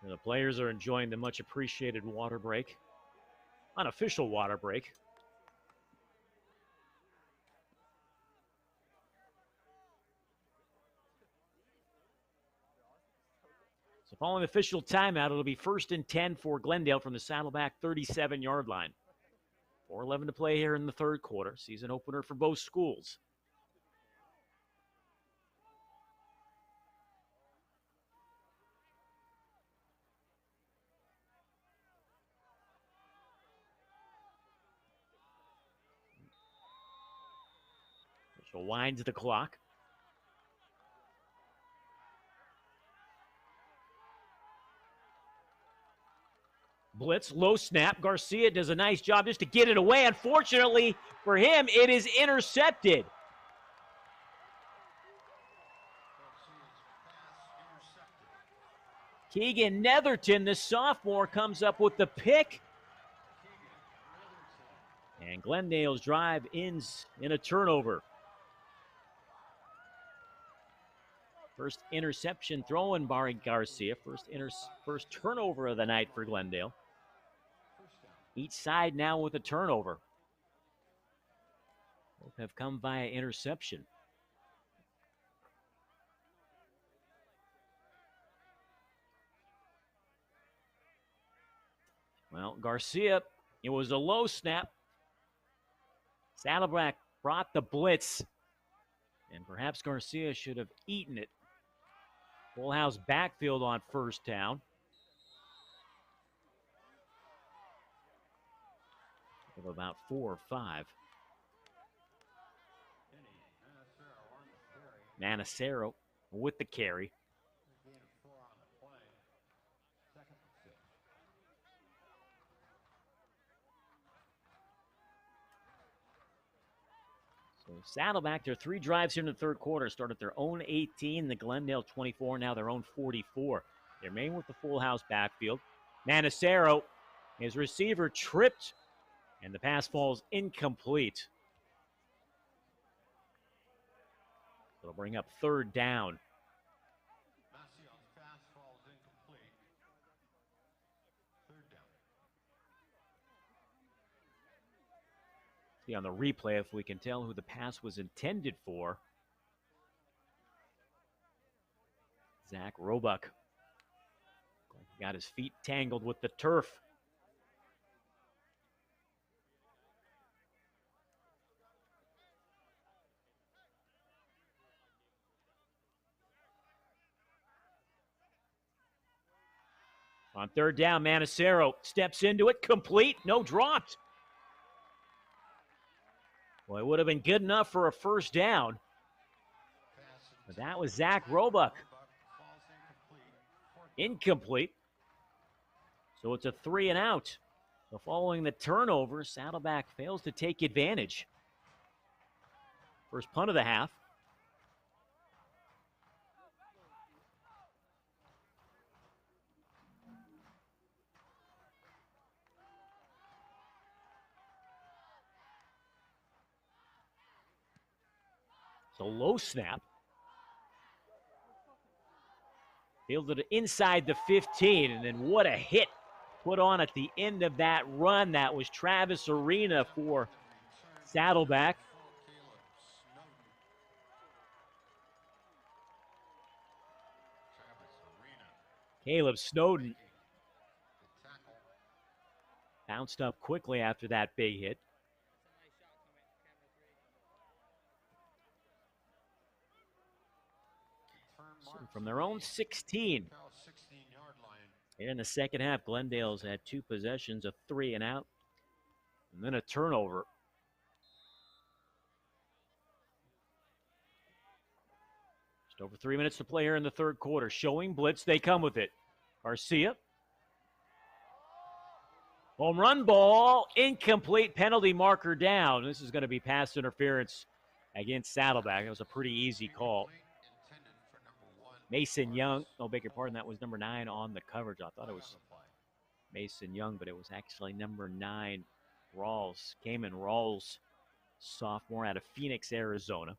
And the players are enjoying the much appreciated water break. Unofficial water break. So following the official timeout, it'll be 1st and 10 for Glendale from the Saddleback 37-yard line. 4:11 to play here in the third quarter. Season opener for both schools. Official winds the clock. Blitz, low snap. Garcia does a nice job just to get it away. Unfortunately for him, it is intercepted. Keegan Netherton, the sophomore, comes up with the pick. And Glendale's drive ends in a turnover. First interception thrown by Garcia. First turnover of the night for Glendale. Each side now with a turnover. Both have come via interception. Well, Garcia, it was a low snap. Saddleback brought the blitz, and perhaps Garcia should have eaten it. Full house backfield on first down. Of about 4 or 5. Manacero with the carry. So Saddleback, their 3 drives here in the third quarter, started their own 18, the Glendale 24, now their own 44. They remain with the full house backfield. Manacero, his receiver tripped, and the pass falls incomplete. It'll bring up third down. Macion's pass falls incomplete. Third down. See on the replay if we can tell who the pass was intended for. Zach Roebuck. Got his feet tangled with the turf. On third down, Manacero steps into it, complete, no dropped. Well, it would have been good enough for a first down. But that was Zach Roebuck. Incomplete. So it's a 3 and out. So following the turnover, Saddleback fails to take advantage. First punt of the half. So low snap. Fielded it inside the 15, and then what a hit put on at the end of that run. That was Travis Arena for Saddleback. Caleb Snowden Bounced up quickly after that big hit. So from their own 16. Here in the second half, Glendale's had 2 possessions, a 3 and out, and then a turnover. Just over 3 minutes to play here in the third quarter. Showing blitz, they come with it. Garcia. Home run ball, incomplete, penalty marker down. This is going to be pass interference against Saddleback. It was a pretty easy call. Mason Young, no, beg your pardon, that was number 9 on the coverage. I thought it was Mason Young, but it was actually number 9, Rawls. Cayman Rawls, sophomore out of Phoenix, Arizona.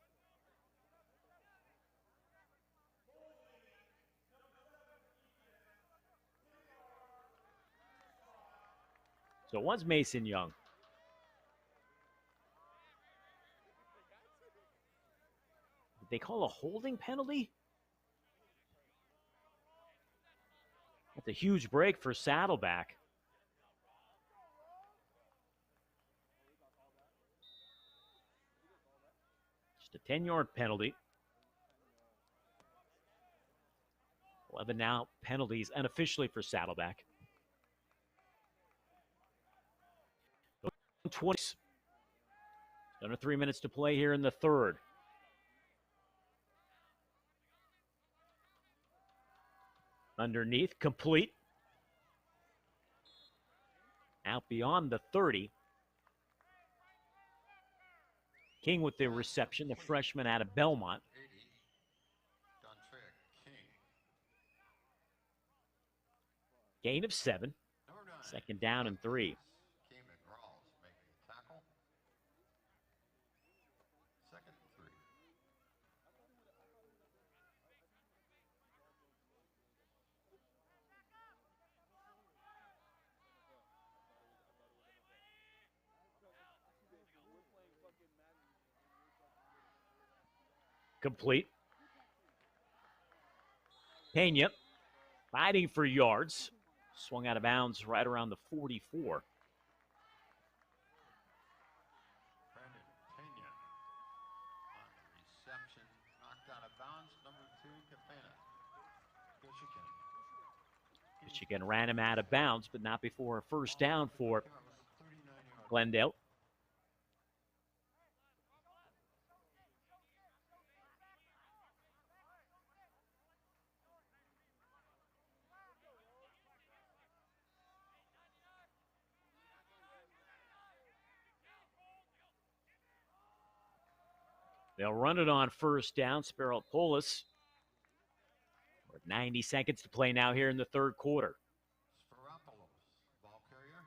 So it was Mason Young. Did they call a holding penalty? That's a huge break for Saddleback. Just a 10-yard penalty. 11 now penalties unofficially for Saddleback. 20. Under 3 minutes to play here in the third. Underneath, complete. Out beyond the 30. King with the reception, the freshman out of Belmont. Gain of 7. Second down and 3. Complete. Pena fighting for yards. Swung out of bounds right around the 44. Brandon Pena on the reception. Knocked out of bounds. Number 2, Capena. Michigan ran him out of bounds, but not before a first down for Glendale. They'll run it on first down. Sparopoulos. 90 seconds to play now here in the third quarter. Sparopoulos, ball carrier.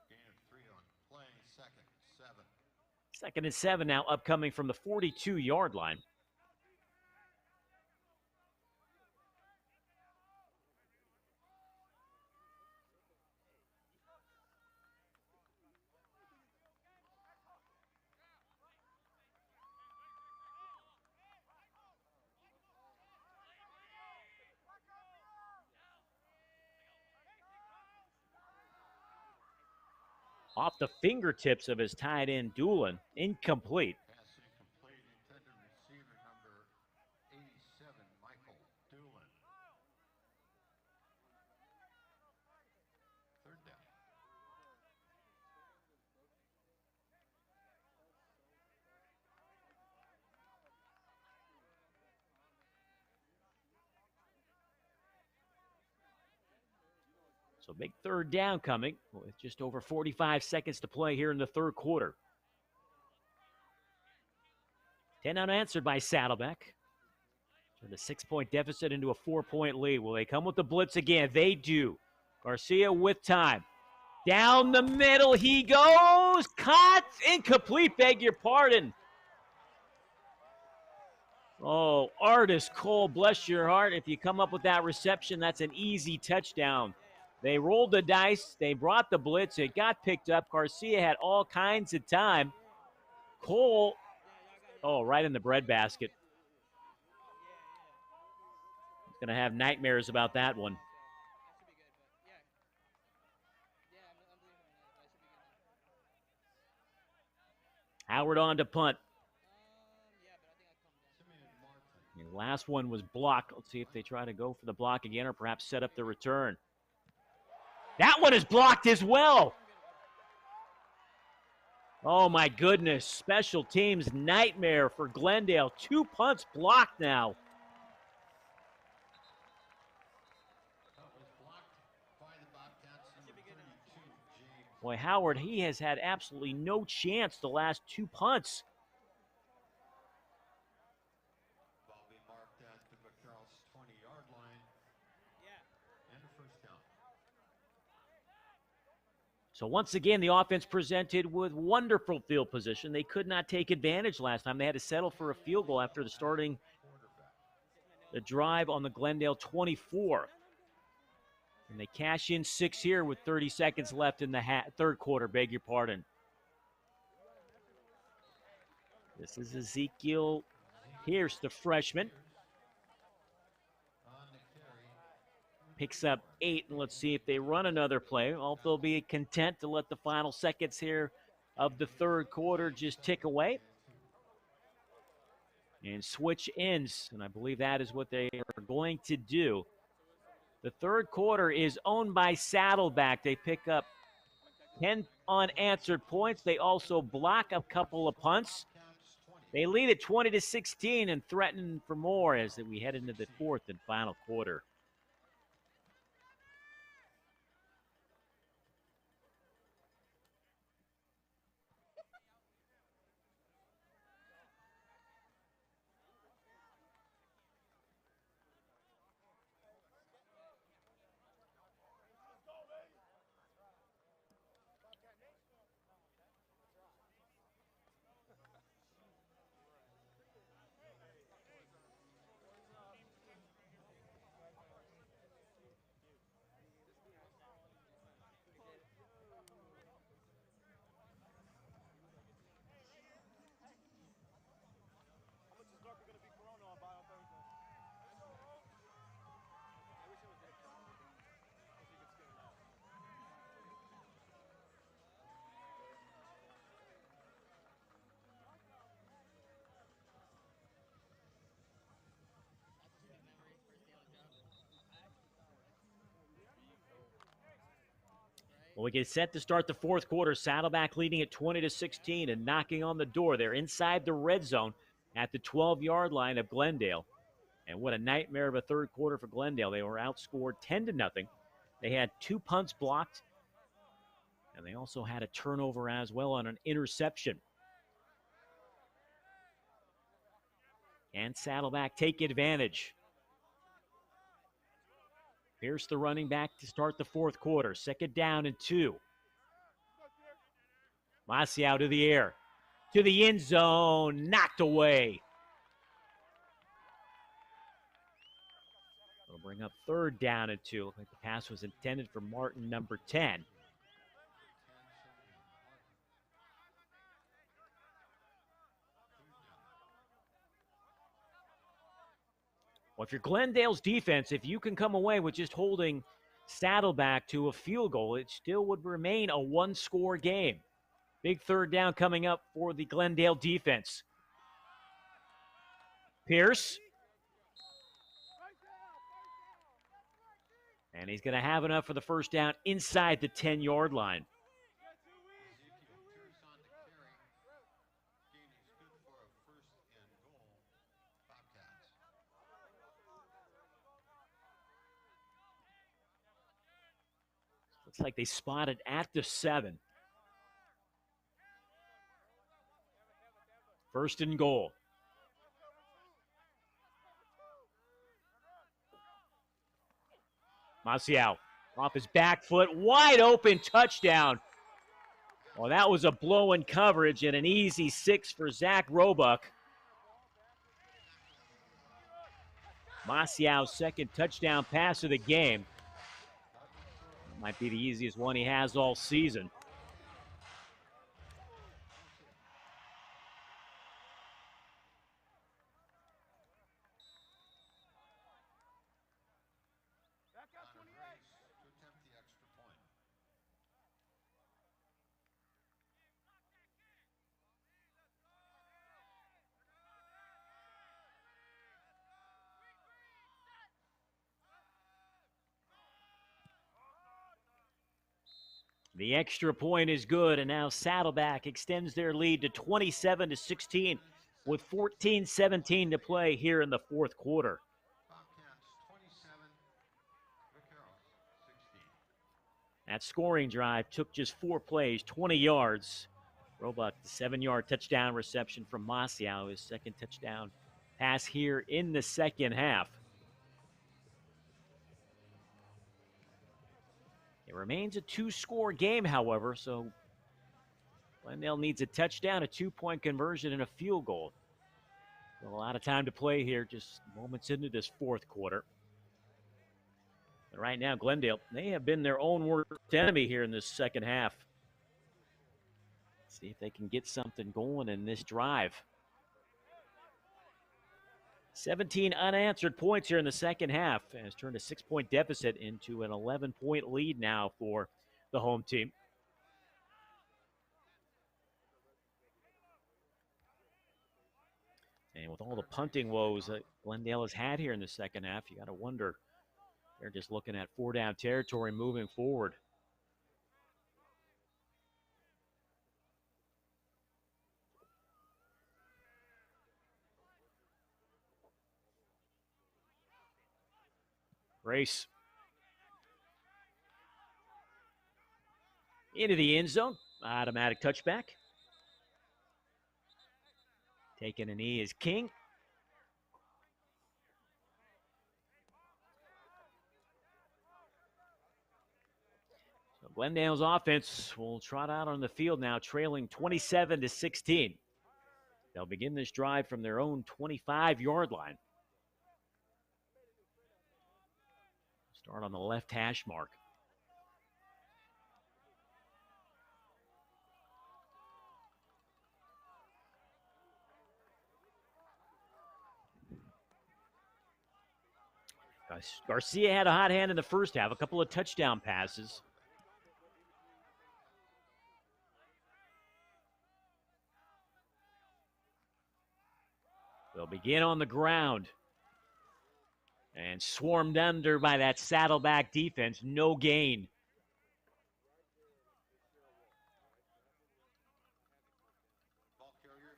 Gain of 3 on play. Second, 7. Second and 7 now upcoming from the 42-yard line. Off the fingertips of his tight end, Doolin. Incomplete. Pass incomplete. Intended receiver number 87, Michael Doolin. Third down. So big third down coming with just over 45 seconds to play here in the third quarter. 10 unanswered by Saddleback. Turned a 6-point deficit into a 4-point lead. Will they come with the blitz again? They do. Garcia with time. Down the middle he goes. Caught. Incomplete, beg your pardon. Oh, Artis Cole, bless your heart. If you come up with that reception, that's an easy touchdown. They rolled the dice. They brought the blitz. It got picked up. Garcia had all kinds of time. Cole, oh, right in the breadbasket. He's going to have nightmares about that one. Howard on to punt. Simeon Martin. The last one was blocked. Let's see if they try to go for the block again or perhaps set up the return. That one is blocked as well. Oh, my goodness. Special teams nightmare for Glendale. 2 punts blocked now. That was blocked by the Bobcats, number 32, James. Boy, Howard, he has had absolutely no chance the last 2 punts. Ball being marked at the McCarroll's 20-yard line. And a first down. So once again, the offense presented with wonderful field position. They could not take advantage last time. They had to settle for a field goal after starting the drive on the Glendale 24. And they cash in 6 here with 30 seconds left in the third quarter, beg your pardon. This is Ezekiel Pierce, the freshman. On the carry. Picks up 8, and let's see if they run another play. Well, they'll be content to let the final seconds here of the third quarter just tick away. And switch ends, and I believe that is what they are going to do. The third quarter is owned by Saddleback. They pick up 10 unanswered points. They also block a couple of punts. Bobcats 20. They lead at 20-16 and threaten for more as we head into the fourth and final quarter. Well, we get set to start the fourth quarter. Saddleback leading at 20-16 and knocking on the door. They're inside the red zone at the 12-yard line of Glendale. And what a nightmare of a third quarter for Glendale. They were outscored 10-0. They had 2 punts blocked, and they also had a turnover as well on an interception. Can Saddleback take advantage? Here's the running back to start the fourth quarter. 2nd down and 2. Masiao to the air. To the end zone. Knocked away. It'll bring up 3rd down and 2. Looks like the pass was intended for Martin, number 10. Well, if you're Glendale's defense, if you can come away with just holding Saddleback to a field goal, it still would remain a 1-score game. Big 3rd down coming up for the Glendale defense. Pierce. And he's going to have enough for the 1st down inside the 10-yard line. Ezekiel Pierce on the carry. Gain is good for a 1st and goal. Bobcats. Looks like they spotted at the 7. 1st and goal. Masiao off his back foot, wide open touchdown. Well, that was a blow in coverage and an easy 6 for Zach Roebuck. Masiao's 2nd touchdown pass of the game. Might be the easiest one he has all season. On a brace to attempt the extra point. The extra point is good, and now Saddleback extends their lead to 27-16 with 14-17 to play here in the fourth quarter. Bobcats 27, Vaqueros 16. That scoring drive took just 4 plays, 20 yards. Roebuck, the 7-yard touchdown reception from Masiao, his second touchdown pass here in the second half. It remains a 2-score game, however, so Glendale needs a touchdown, a 2-point conversion, and a field goal. Still a lot of time to play here, just moments into this fourth quarter. But right now, Glendale, they have been their own worst enemy here in this second half. See if they can get something going in this drive. 17 unanswered points here in the second half has turned a 6-point deficit into an 11-point lead now for the home team. And with all the punting woes that Glendale has had here in the second half, you got to wonder, they're just looking at 4-down territory moving forward. Race into the end zone. Automatic touchback. Taking a knee is King. So Glendale's offense will trot out on the field now, trailing 27-16. They'll begin this drive from their own 25-yard line. Start on the left hash mark. Garcia had a hot hand in the first half, a couple of touchdown passes. They'll begin on the ground. And swarmed under by that Saddleback defense. No gain. Ball carrier,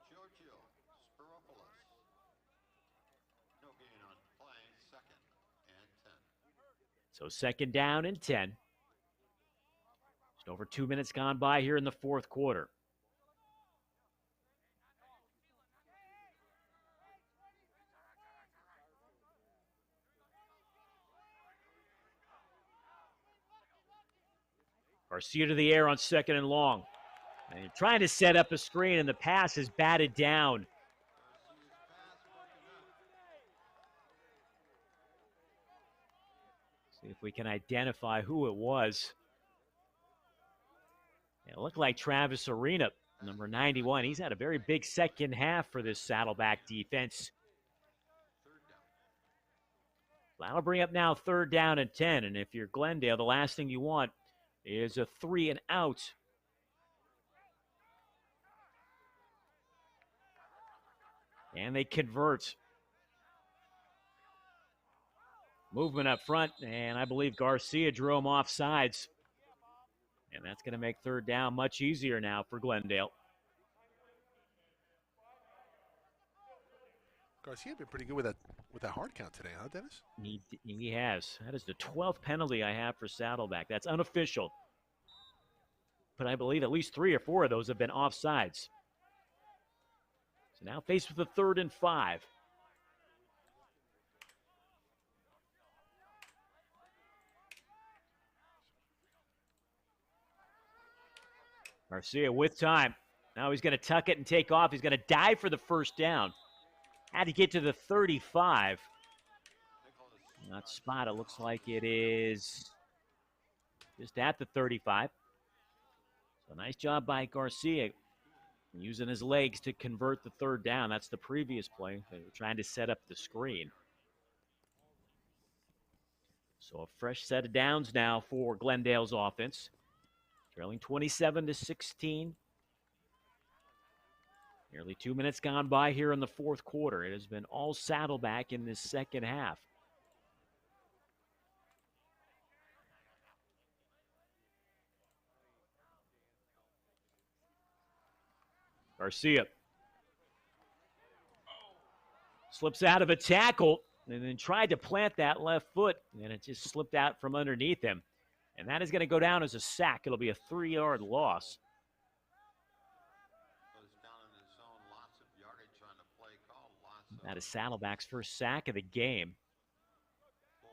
Giorgio Spiropoulos. No gain on play, 2nd and 10. So 2nd down and 10. Just over 2 minutes gone by here in the fourth quarter. Garcia to the air on 2nd and long. And they're trying to set up a screen, and the pass is batted down. Garcia's pass broken up. See if we can identify who it was. It looked like Travis Arena, number 91. He's had a very big second half for this Saddleback defense. 3rd down. That'll bring up now 3rd down and 10. And if you're Glendale, the last thing you want is a 3 and out. And they convert. Movement up front, and I believe Garcia drew him off sides. And that's going to make 3rd down much easier now for Glendale. Garcia been pretty good with that hard count today, huh, Dennis? He has. That is the 12th penalty I have for Saddleback. That's unofficial. But I believe at least 3 or 4 of those have been offsides. So now faced with a 3rd and 5. Garcia with time. Now he's going to tuck it and take off. He's going to dive for the 1st down. Had to get to the 35. Not spot. It looks like it is just at the 35. So nice job by Garcia using his legs to convert the 3rd down. That's the previous play. They were trying to set up the screen. So a fresh set of downs now for Glendale's offense. Trailing 27-16. Nearly 2 minutes gone by here in the fourth quarter. It has been all Saddleback in this second half. Garcia slips out of a tackle and then tried to plant that left foot, and it just slipped out from underneath him. And that is going to go down as a sack. It'll be a 3-yard loss. Goes down in his zone, lots of yardage on the play call, lots of That is Saddleback's first sack of the game. 4.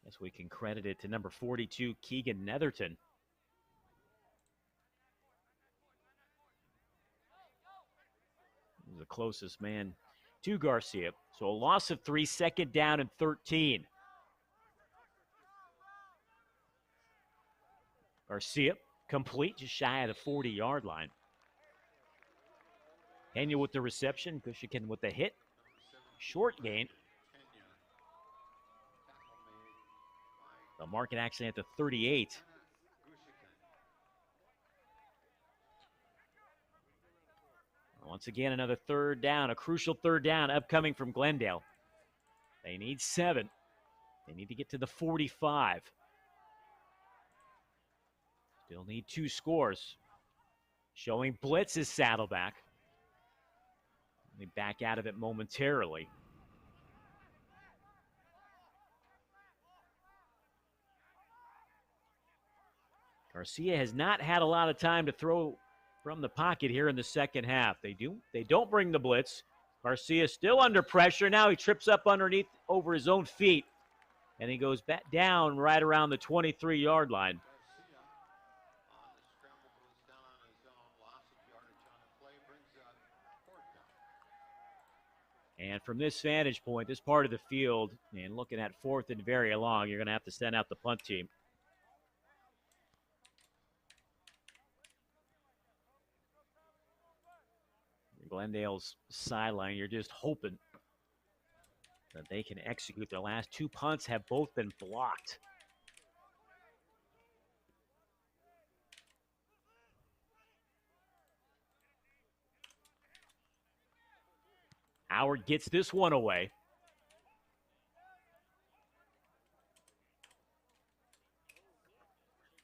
Guess we can credit it to number 42, Keegan Netherton. The closest man to Garcia. So a loss of 3, second down and 13. Garcia complete, just shy of the 40-yard line. Pena with the reception, Gushikin with the hit. Short gain. The market actually at the 38. Once again, another third down, a crucial third down upcoming from Glendale. They need 7. They need to get to the 45. Still need 2 scores. Showing blitz is Saddleback. They back out of it momentarily. Garcia has not had a lot of time to throw from the pocket here in the second half. They don't bring the blitz. Garcia still under pressure. Now he trips up underneath over his own feet. And he goes back down right around the 23-yard line. Garcia on the scramble goes down on his own, loss of yardage on the play, brings up 4th down. And from this vantage point, this part of the field, and looking at 4th and very long, you're going to have to send out the punt team. Glendale's sideline, you're just hoping that they can execute. Their last 2 punts have both been blocked. Howard gets this one away.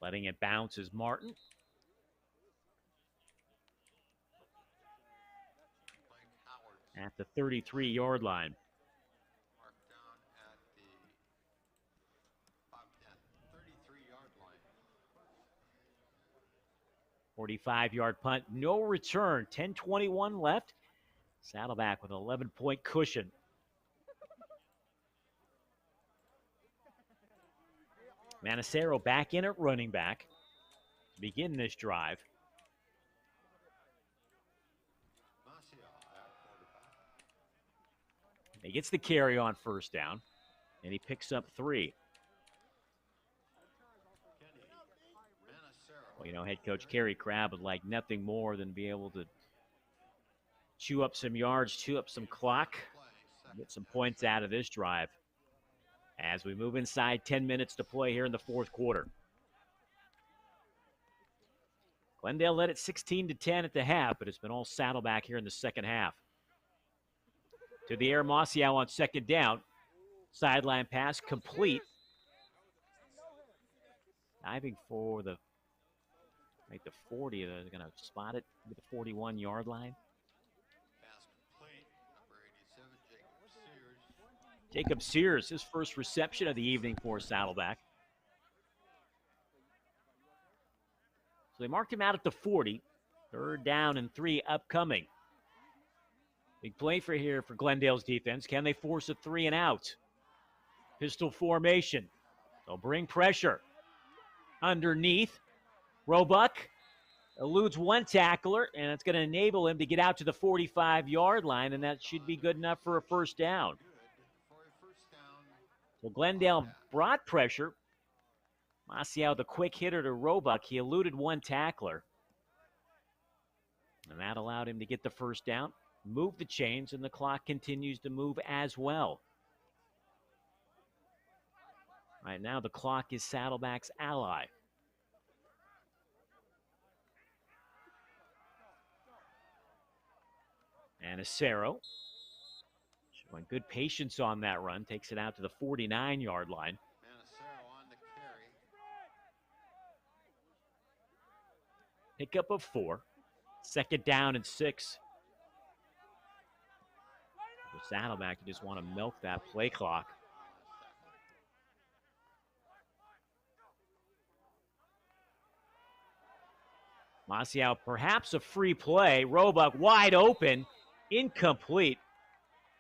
Letting it bounce is Martin. At the 33-yard line. Marked down at the 33-yard line. 45-yard punt, no return. 10:21 left. Saddleback with an 11-point cushion. Manacero back in at running back to begin this drive. He gets the carry on first down, and he picks up 3. Well, you know, head coach Kerry Crabb would like nothing more than be able to chew up some yards, chew up some clock, get some points out of this drive as we move inside 10 minutes to play here in the 4th quarter. Glendale led it 16-10 at the half, but it's been all Saddleback here in the second half. To the air, Masiao on second down. Sideline pass complete. Diving for the 40. They're going to spot it with the 41-yard line. Pass complete. Number 87, Jacob Sears, his first reception of the evening for Saddleback. So they marked him out at the 40. 3rd down and 3 upcoming. Big play for Glendale's defense. Can they force a 3 and out? Pistol formation. They'll bring pressure. Underneath. Roebuck eludes one tackler, and it's going to enable him to get out to the 45-yard line, and that should be good enough for a first down. So Glendale brought pressure. Masiao, the quick hitter to Roebuck. He eluded one tackler. And that allowed him to get the first down, move the chains, and the clock continues to move as well. Right now, the clock is Saddleback's ally. And Acero, showing good patience on that run, takes it out to the 49-yard line. Manacero on the carry. Pickup of 4. 2nd down and 6. The Saddleback just want to milk that play clock. Masiao, perhaps a free play. Roebuck wide open, incomplete.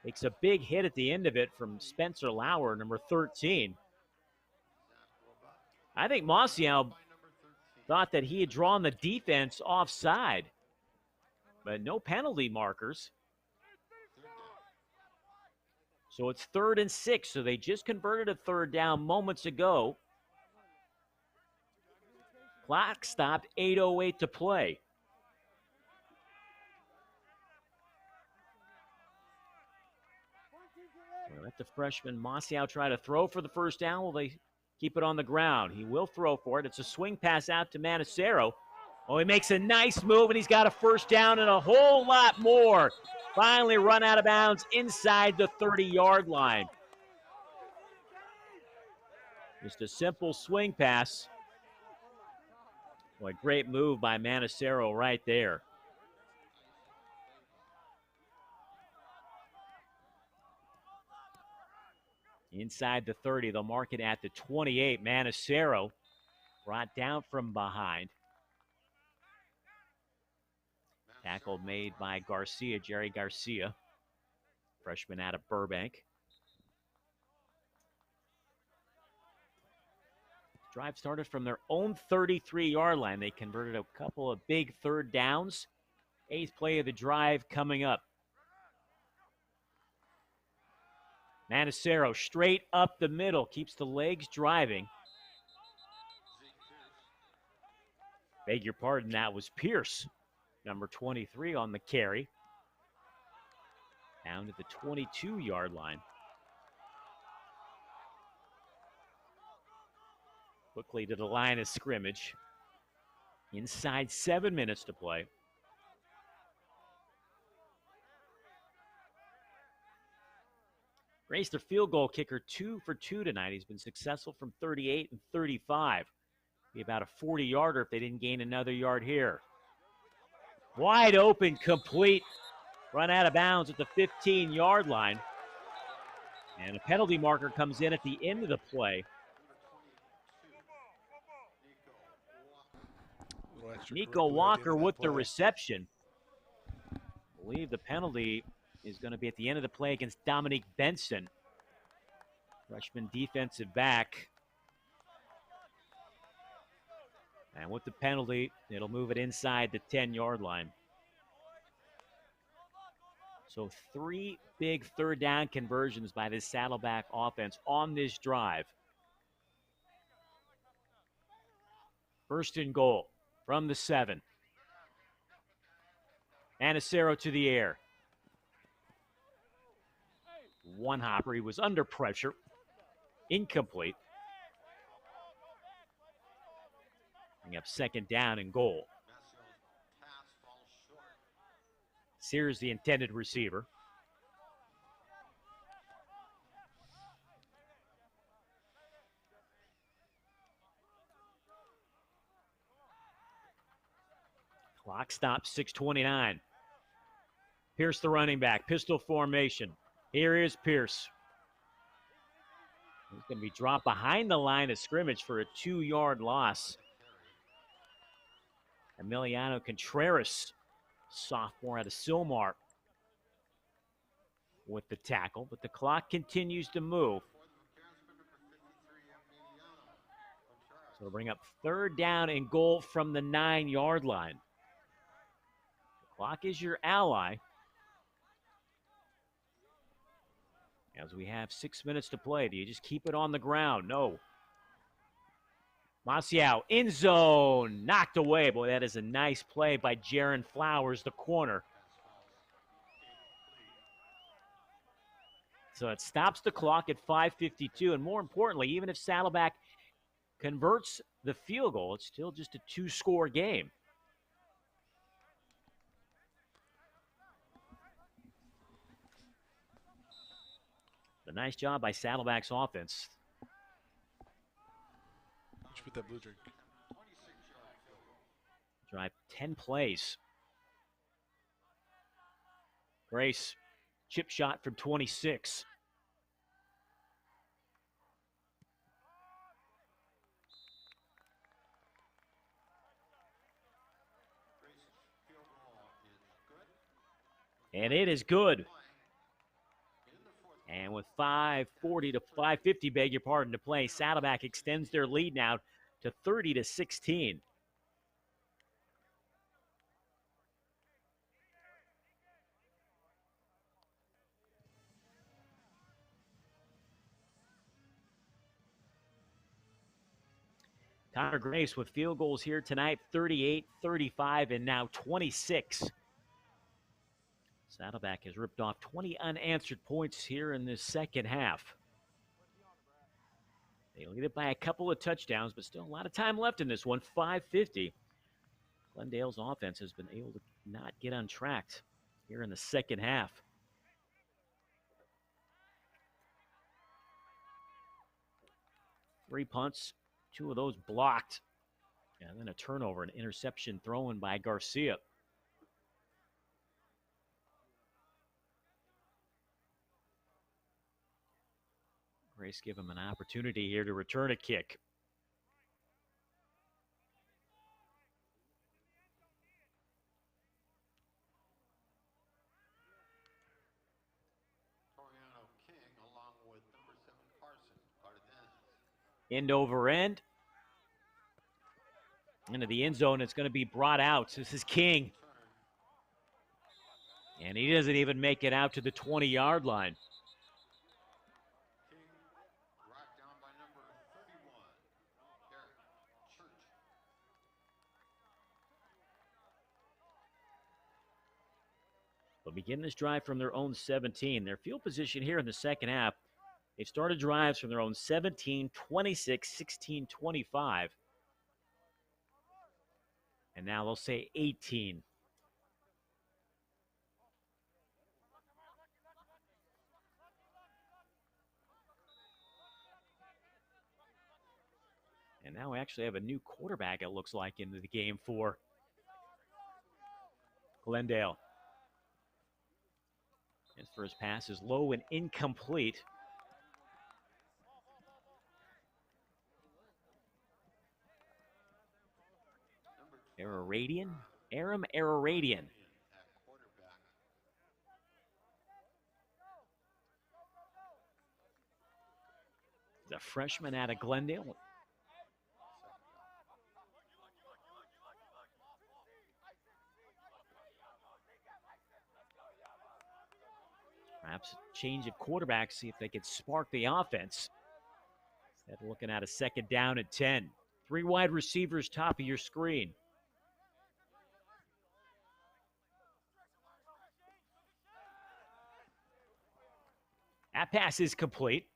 Takes a big hit at the end of it from Spencer Lauer, number 13. I think Masiao thought that he had drawn the defense offside, but no penalty markers. So it's 3rd and 6. So they just converted a 3rd down moments ago. Clock stopped, 8:08 to play. So let the freshman Masiao try to throw for the 1st down. Will they keep it on the ground? He will throw for it. It's a swing pass out to Manacero. Oh, he makes a nice move, and he's got a 1st down and a whole lot more. Finally run out of bounds inside the 30-yard line. Just a simple swing pass. Boy, great move by Manacero right there. Inside the 30, they'll mark it at the 28. Manacero brought down from behind. Tackle made by Garcia, Jerry Garcia, freshman out of Burbank. Drive started from their own 33-yard line. They converted a couple of big 3rd downs. 8th play of the drive coming up. Manacero straight up the middle, keeps the legs driving. Beg your pardon, that was Pierce, number 23 on the carry. Down to the 22-yard line. Quickly to the line of scrimmage. Inside 7 minutes to play. Grace, their field goal kicker, 2 for 2 tonight. He's been successful from 38 and 35. Be about a 40-yarder if they didn't gain another yard here. Wide open, complete. Run out of bounds at the 15-yard line. And a penalty marker comes in at the end of the play. Nico Walker with the reception. I believe the penalty is going to be at the end of the play against Dominique Benson, freshman defensive back. And with the penalty, it'll move it inside the 10-yard line. So 3 big 3rd down conversions by this Saddleback offense on this drive. 1st and goal from the 7. Manacero to the air. One hopper, he was under pressure. Incomplete. Bring up 2nd down and goal. Sears, the intended receiver. Clock stops, 6:29. Pierce, the running back, pistol formation. Here is Pierce. He's going to be dropped behind the line of scrimmage for a 2-yard loss. Emiliano Contreras, sophomore out of Silmar, with the tackle, but the clock continues to move. So it'll bring up 3rd down and goal from the 9-yard line. The clock is your ally. As we have 6 minutes to play, do you just keep it on the ground? No. Masiao, in zone, knocked away. Boy, that is a nice play by Jaron Flowers, the corner. So it stops the clock at 5:52, and more importantly, even if Saddleback converts the field goal, it's still just a 2-score game. A nice job by Saddleback's offense. With that blue drink. Drive 10 plays. Grace, chip shot from 26. And it is good. And with 5:40 to 5:50, beg your pardon, to play, Saddleback extends their lead now to 30-16. Connor Grace with field goals here tonight, 38, 35, and now 26. Saddleback has ripped off 20 unanswered points here in this second half. They lead it by a couple of touchdowns, but still a lot of time left in this one, 5:50. Glendale's offense has been able to not get on track here in the second half. Three punts, two of those blocked. And then a turnover, an interception thrown by Garcia. Grace give him an opportunity here to return a kick. End over end. Into the end zone, it's going to be brought out. This is King. And he doesn't even make it out to the 20-yard line. Brought down by number 31, Eric Church. They'll begin this drive from their own 17. Their field position here in the second half, they've started drives from their own 17, 26, 16, 25. And now they'll say 18. And now we actually have a new quarterback, it looks like, into the game for Glendale. His first pass is low and incomplete. Aram Araradian. The freshman out of Glendale. Perhaps a change of quarterback, see if they could spark the offense. Instead, looking at a second down at 10. Three wide receivers top of your screen. That pass is complete.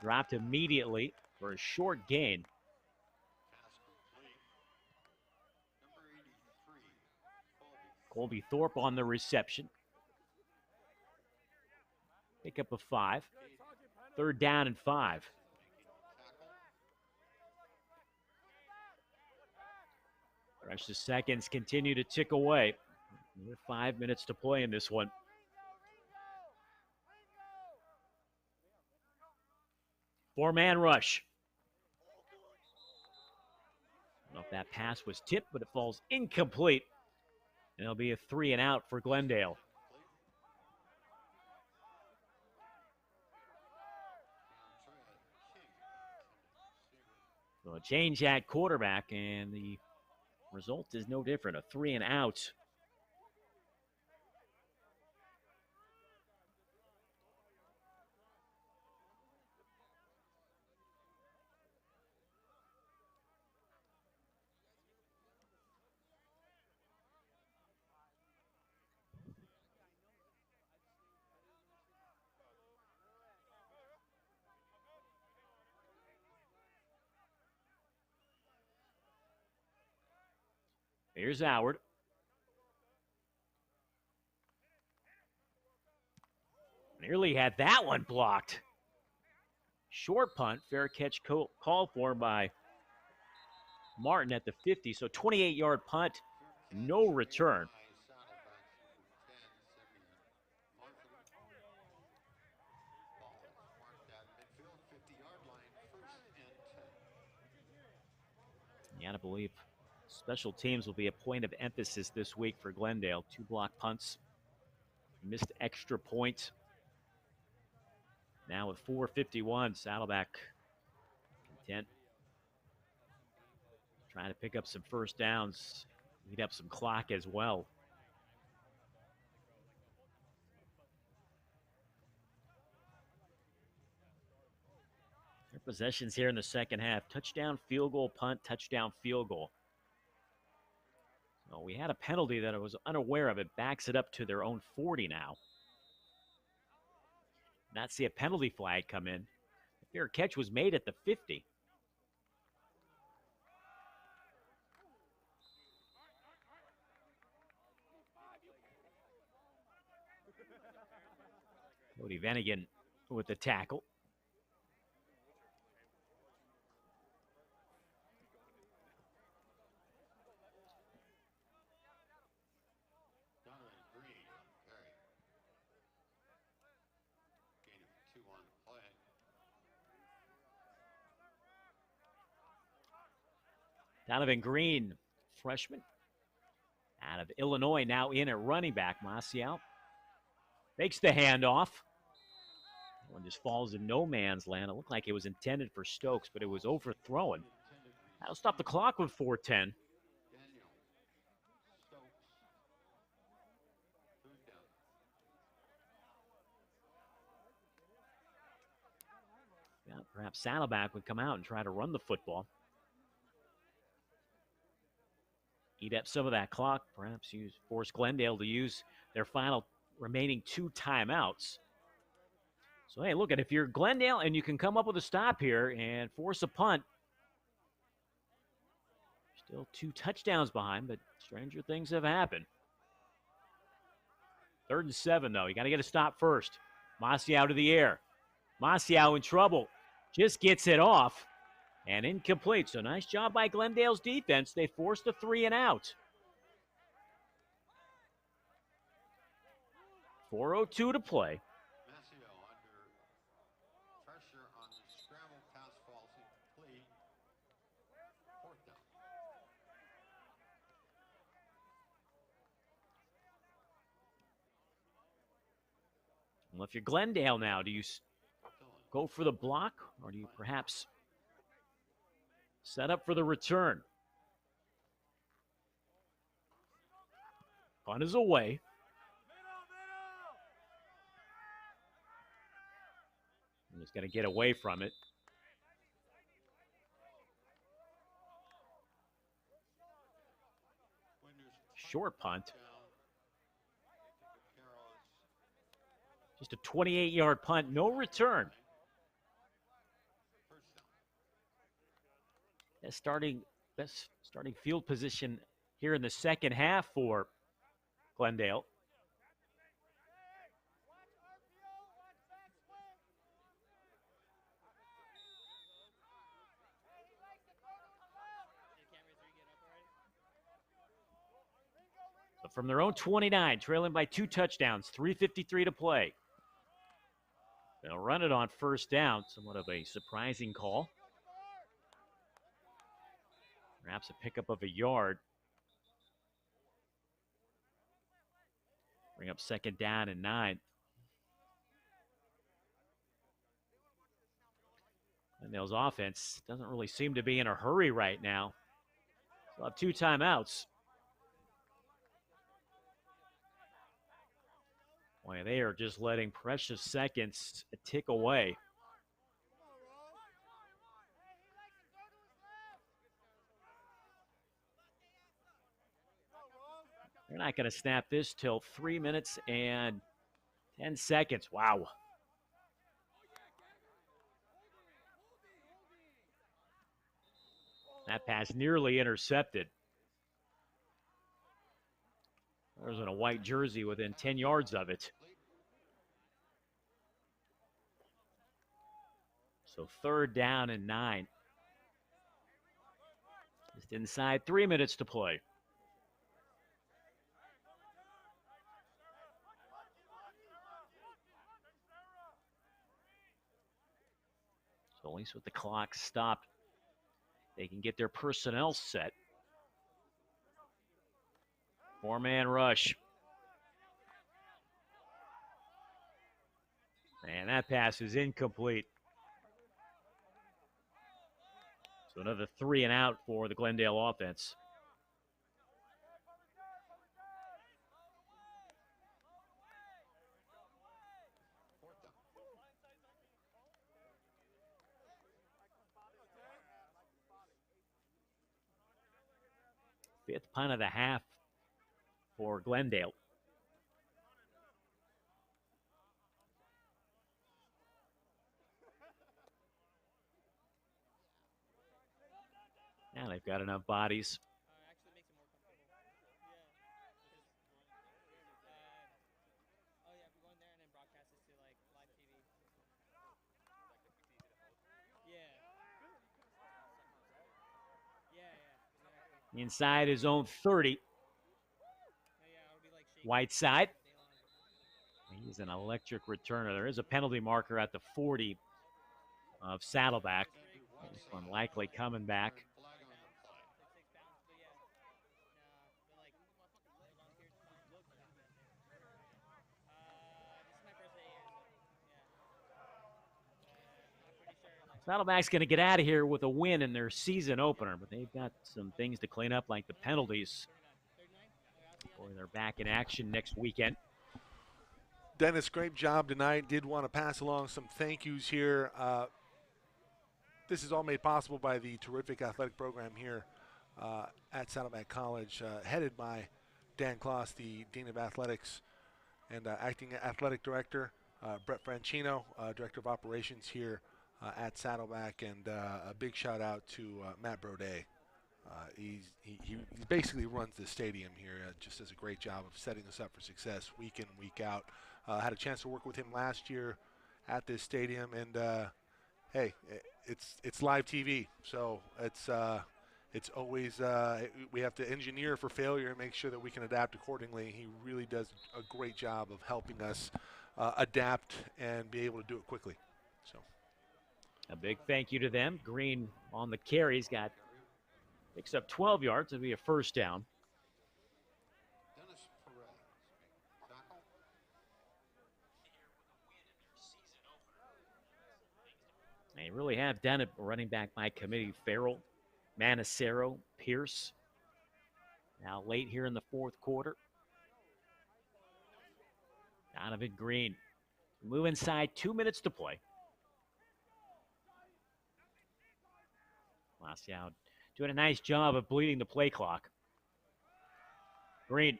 Dropped immediately for a short gain. Colby Thorpe on the reception. Pick up a 5. Third down and 5. Precious seconds continue to tick away. Another 5 minutes to play in this one. Four-man rush. I don't know if that pass was tipped, but it falls incomplete. And it'll be a 3 and out for Glendale. So a change at quarterback, and the result is no different, a 3 and out. Here's Howard. Nearly had that one blocked. Short punt, fair catch called for by Martin at the 50. So 28-yard punt, no return. You got to believe special teams will be a point of emphasis this week for Glendale. 2 block punts, missed extra points. Now with 4:51, Saddleback content. Trying to pick up some first downs, eat up some clock as well. Their possessions here in the second half. Touchdown, field goal, punt, touchdown, field goal. So we had a penalty that I was unaware of. It backs it up to their own 40 now. Not see a penalty flag come in. The fair catch was made at the 50. Cody Vanagan with the tackle. Donovan Green, freshman out of Illinois, now in at running back. Marcial makes the handoff. One just falls in no man's land. It looked like it was intended for Stokes, but it was overthrown. That'll stop the clock with 4:10. Yeah, perhaps Saddleback would come out and try to run the football. Eat up some of that clock, perhaps force Glendale to use their final remaining 2 timeouts. So, hey, look, if you're Glendale and you can come up with a stop here and force a punt, still 2 touchdowns behind, but stranger things have happened. 3rd and 7, though. You got to get a stop first. Marcial to the air. Marcial in trouble. Just gets it off. And incomplete. So nice job by Glendale's defense. They forced a 3 and out. 4:02 to play. Massio under pressure on the scramble pass falls incomplete. 4th down. Well, if you're Glendale now, do you go for the block or do you perhaps set up for the return? Punt is away. And he's going to get away from it. Short punt. Just a 28-yard punt, no return. Best starting field position here in the second half for Glendale. So from their own 29, trailing by 2 touchdowns, 3:53 to play. They'll run it on 1st down, somewhat of a surprising call. Perhaps a pickup of a yard. Bring up 2nd down and 9. Glendale's offense doesn't really seem to be in a hurry right now. They'll have 2 timeouts. Boy, they are just letting precious seconds tick away. They're not going to snap this till 3 minutes and 10 seconds. Wow. That pass nearly intercepted. There's in a white jersey within 10 yards of it. So 3rd down and 9. This Just inside 3 minutes to play. So at least with the clock stopped, they can get their personnel set. 4-man rush. And that pass is incomplete. So another 3 and out for the Glendale offense. Fifth punt of the half for Glendale. Now they've got enough bodies. Actually makes it more comfortable. Yeah. Oh yeah, we're going there and then broadcast it to like live TV. Yeah. Yeah, exactly. Inside his own 30. Yeah, it'll be like shaking Whiteside. day long. He's an electric returner. There is a penalty marker at the 40 of Saddleback. This one likely coming back. Flag on the play. Like 6 pounds, but yeah. Nah, but like volunteers to come. This is my first day here, so yeah. I'm pretty sure like Saddleback's going to get out of here with a win in their season opener, but they've got some things to clean up, like the penalties. 39. Boy, they're back in action next weekend. Dennis, great job tonight. Did want to pass along some thank yous here. This is all made possible by the terrific athletic program here at Saddleback College, headed by Dan Kloss, the Dean of Athletics and Acting Athletic Director, Brett Franchino, Director of Operations here at Saddleback, and a big shout out to Matt Brodet. He basically runs the stadium here, just does a great job of setting us up for success week in, week out. Had a chance to work with him last year at this stadium, and hey, it's live TV, so it's always we have to engineer for failure and make sure that we can adapt accordingly. He really does a great job of helping us adapt and be able to do it quickly. So A big thank you to them. Green on the carries picks up 12 yards. It'll be a first down. Dennis Perez. Tackle. They really have done it running back by committee. Farrell, Manacero, Pierce. Now late here in the fourth quarter. Donovan Green. Move inside, 2 minutes to play. Lassiao doing a nice job of bleeding the play clock. Green.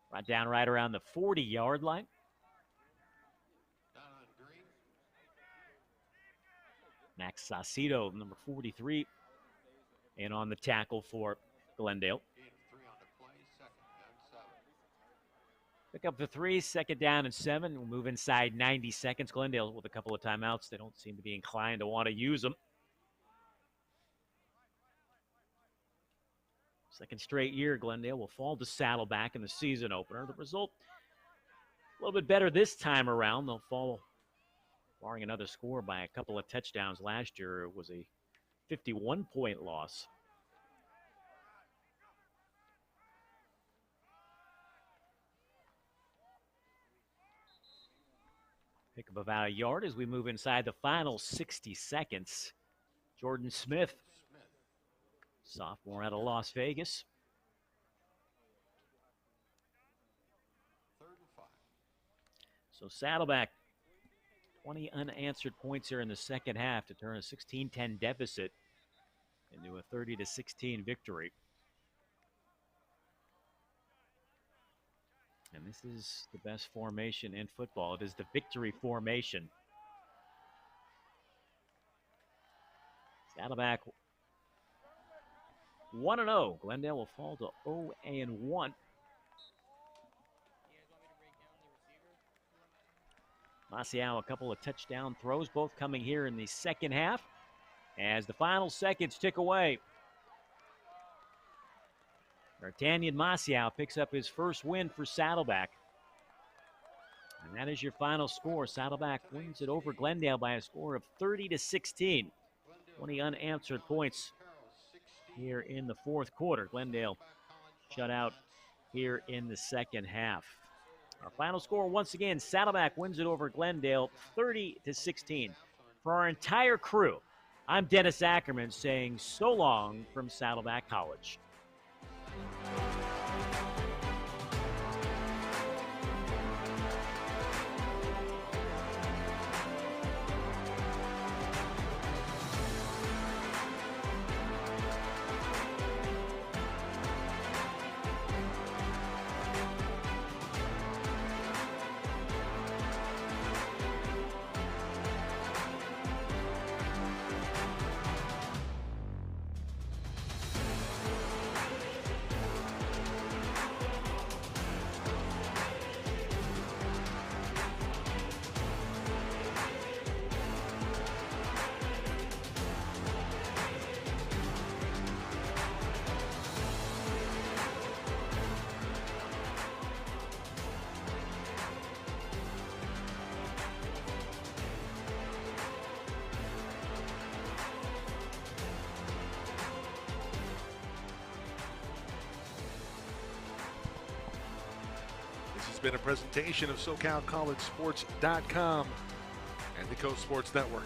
Brought down right around the 40-yard line. Down on Green. Max Saucedo, number 43, and on the tackle for Glendale. Gain of 3 on the play. Second and 7. Pick up the 3, second down and 7. We'll move inside 90 seconds. Glendale with a couple of timeouts. They don't seem to be inclined to want to use them. Second straight year, Glendale will fall to Saddleback in the season opener. The result, a little bit better this time around. They'll fall, barring another score, by a couple of touchdowns last year. It was a 51-point loss. Pick up about a yard as we move inside the final 60 seconds. Jordan Smith, sophomore out of Las Vegas. 3rd and 5. So Saddleback, 20 unanswered points here in the second half to turn a 16-10 deficit into a 30-16 victory. And this is the best formation in football. It is the victory formation. Saddleback 1-0. Glendale will fall to 0-1. You guys want me to break down the receiver? Lassiao, a couple of touchdown throws, both coming here in the second half. as the final seconds tick away. D'Artagnan Maciel picks up his first win for Saddleback. And that is your final score. Saddleback wins it over Glendale by a score of 30-16. 20 unanswered points here in the fourth quarter. Glendale shut out here in the second half. Our final score, once again, Saddleback wins it over Glendale 30-16. For our entire crew, I'm Dennis Ackerman saying so long from Saddleback College. This has been a presentation of SoCalCollegeSports.com and the Coast Sports Network.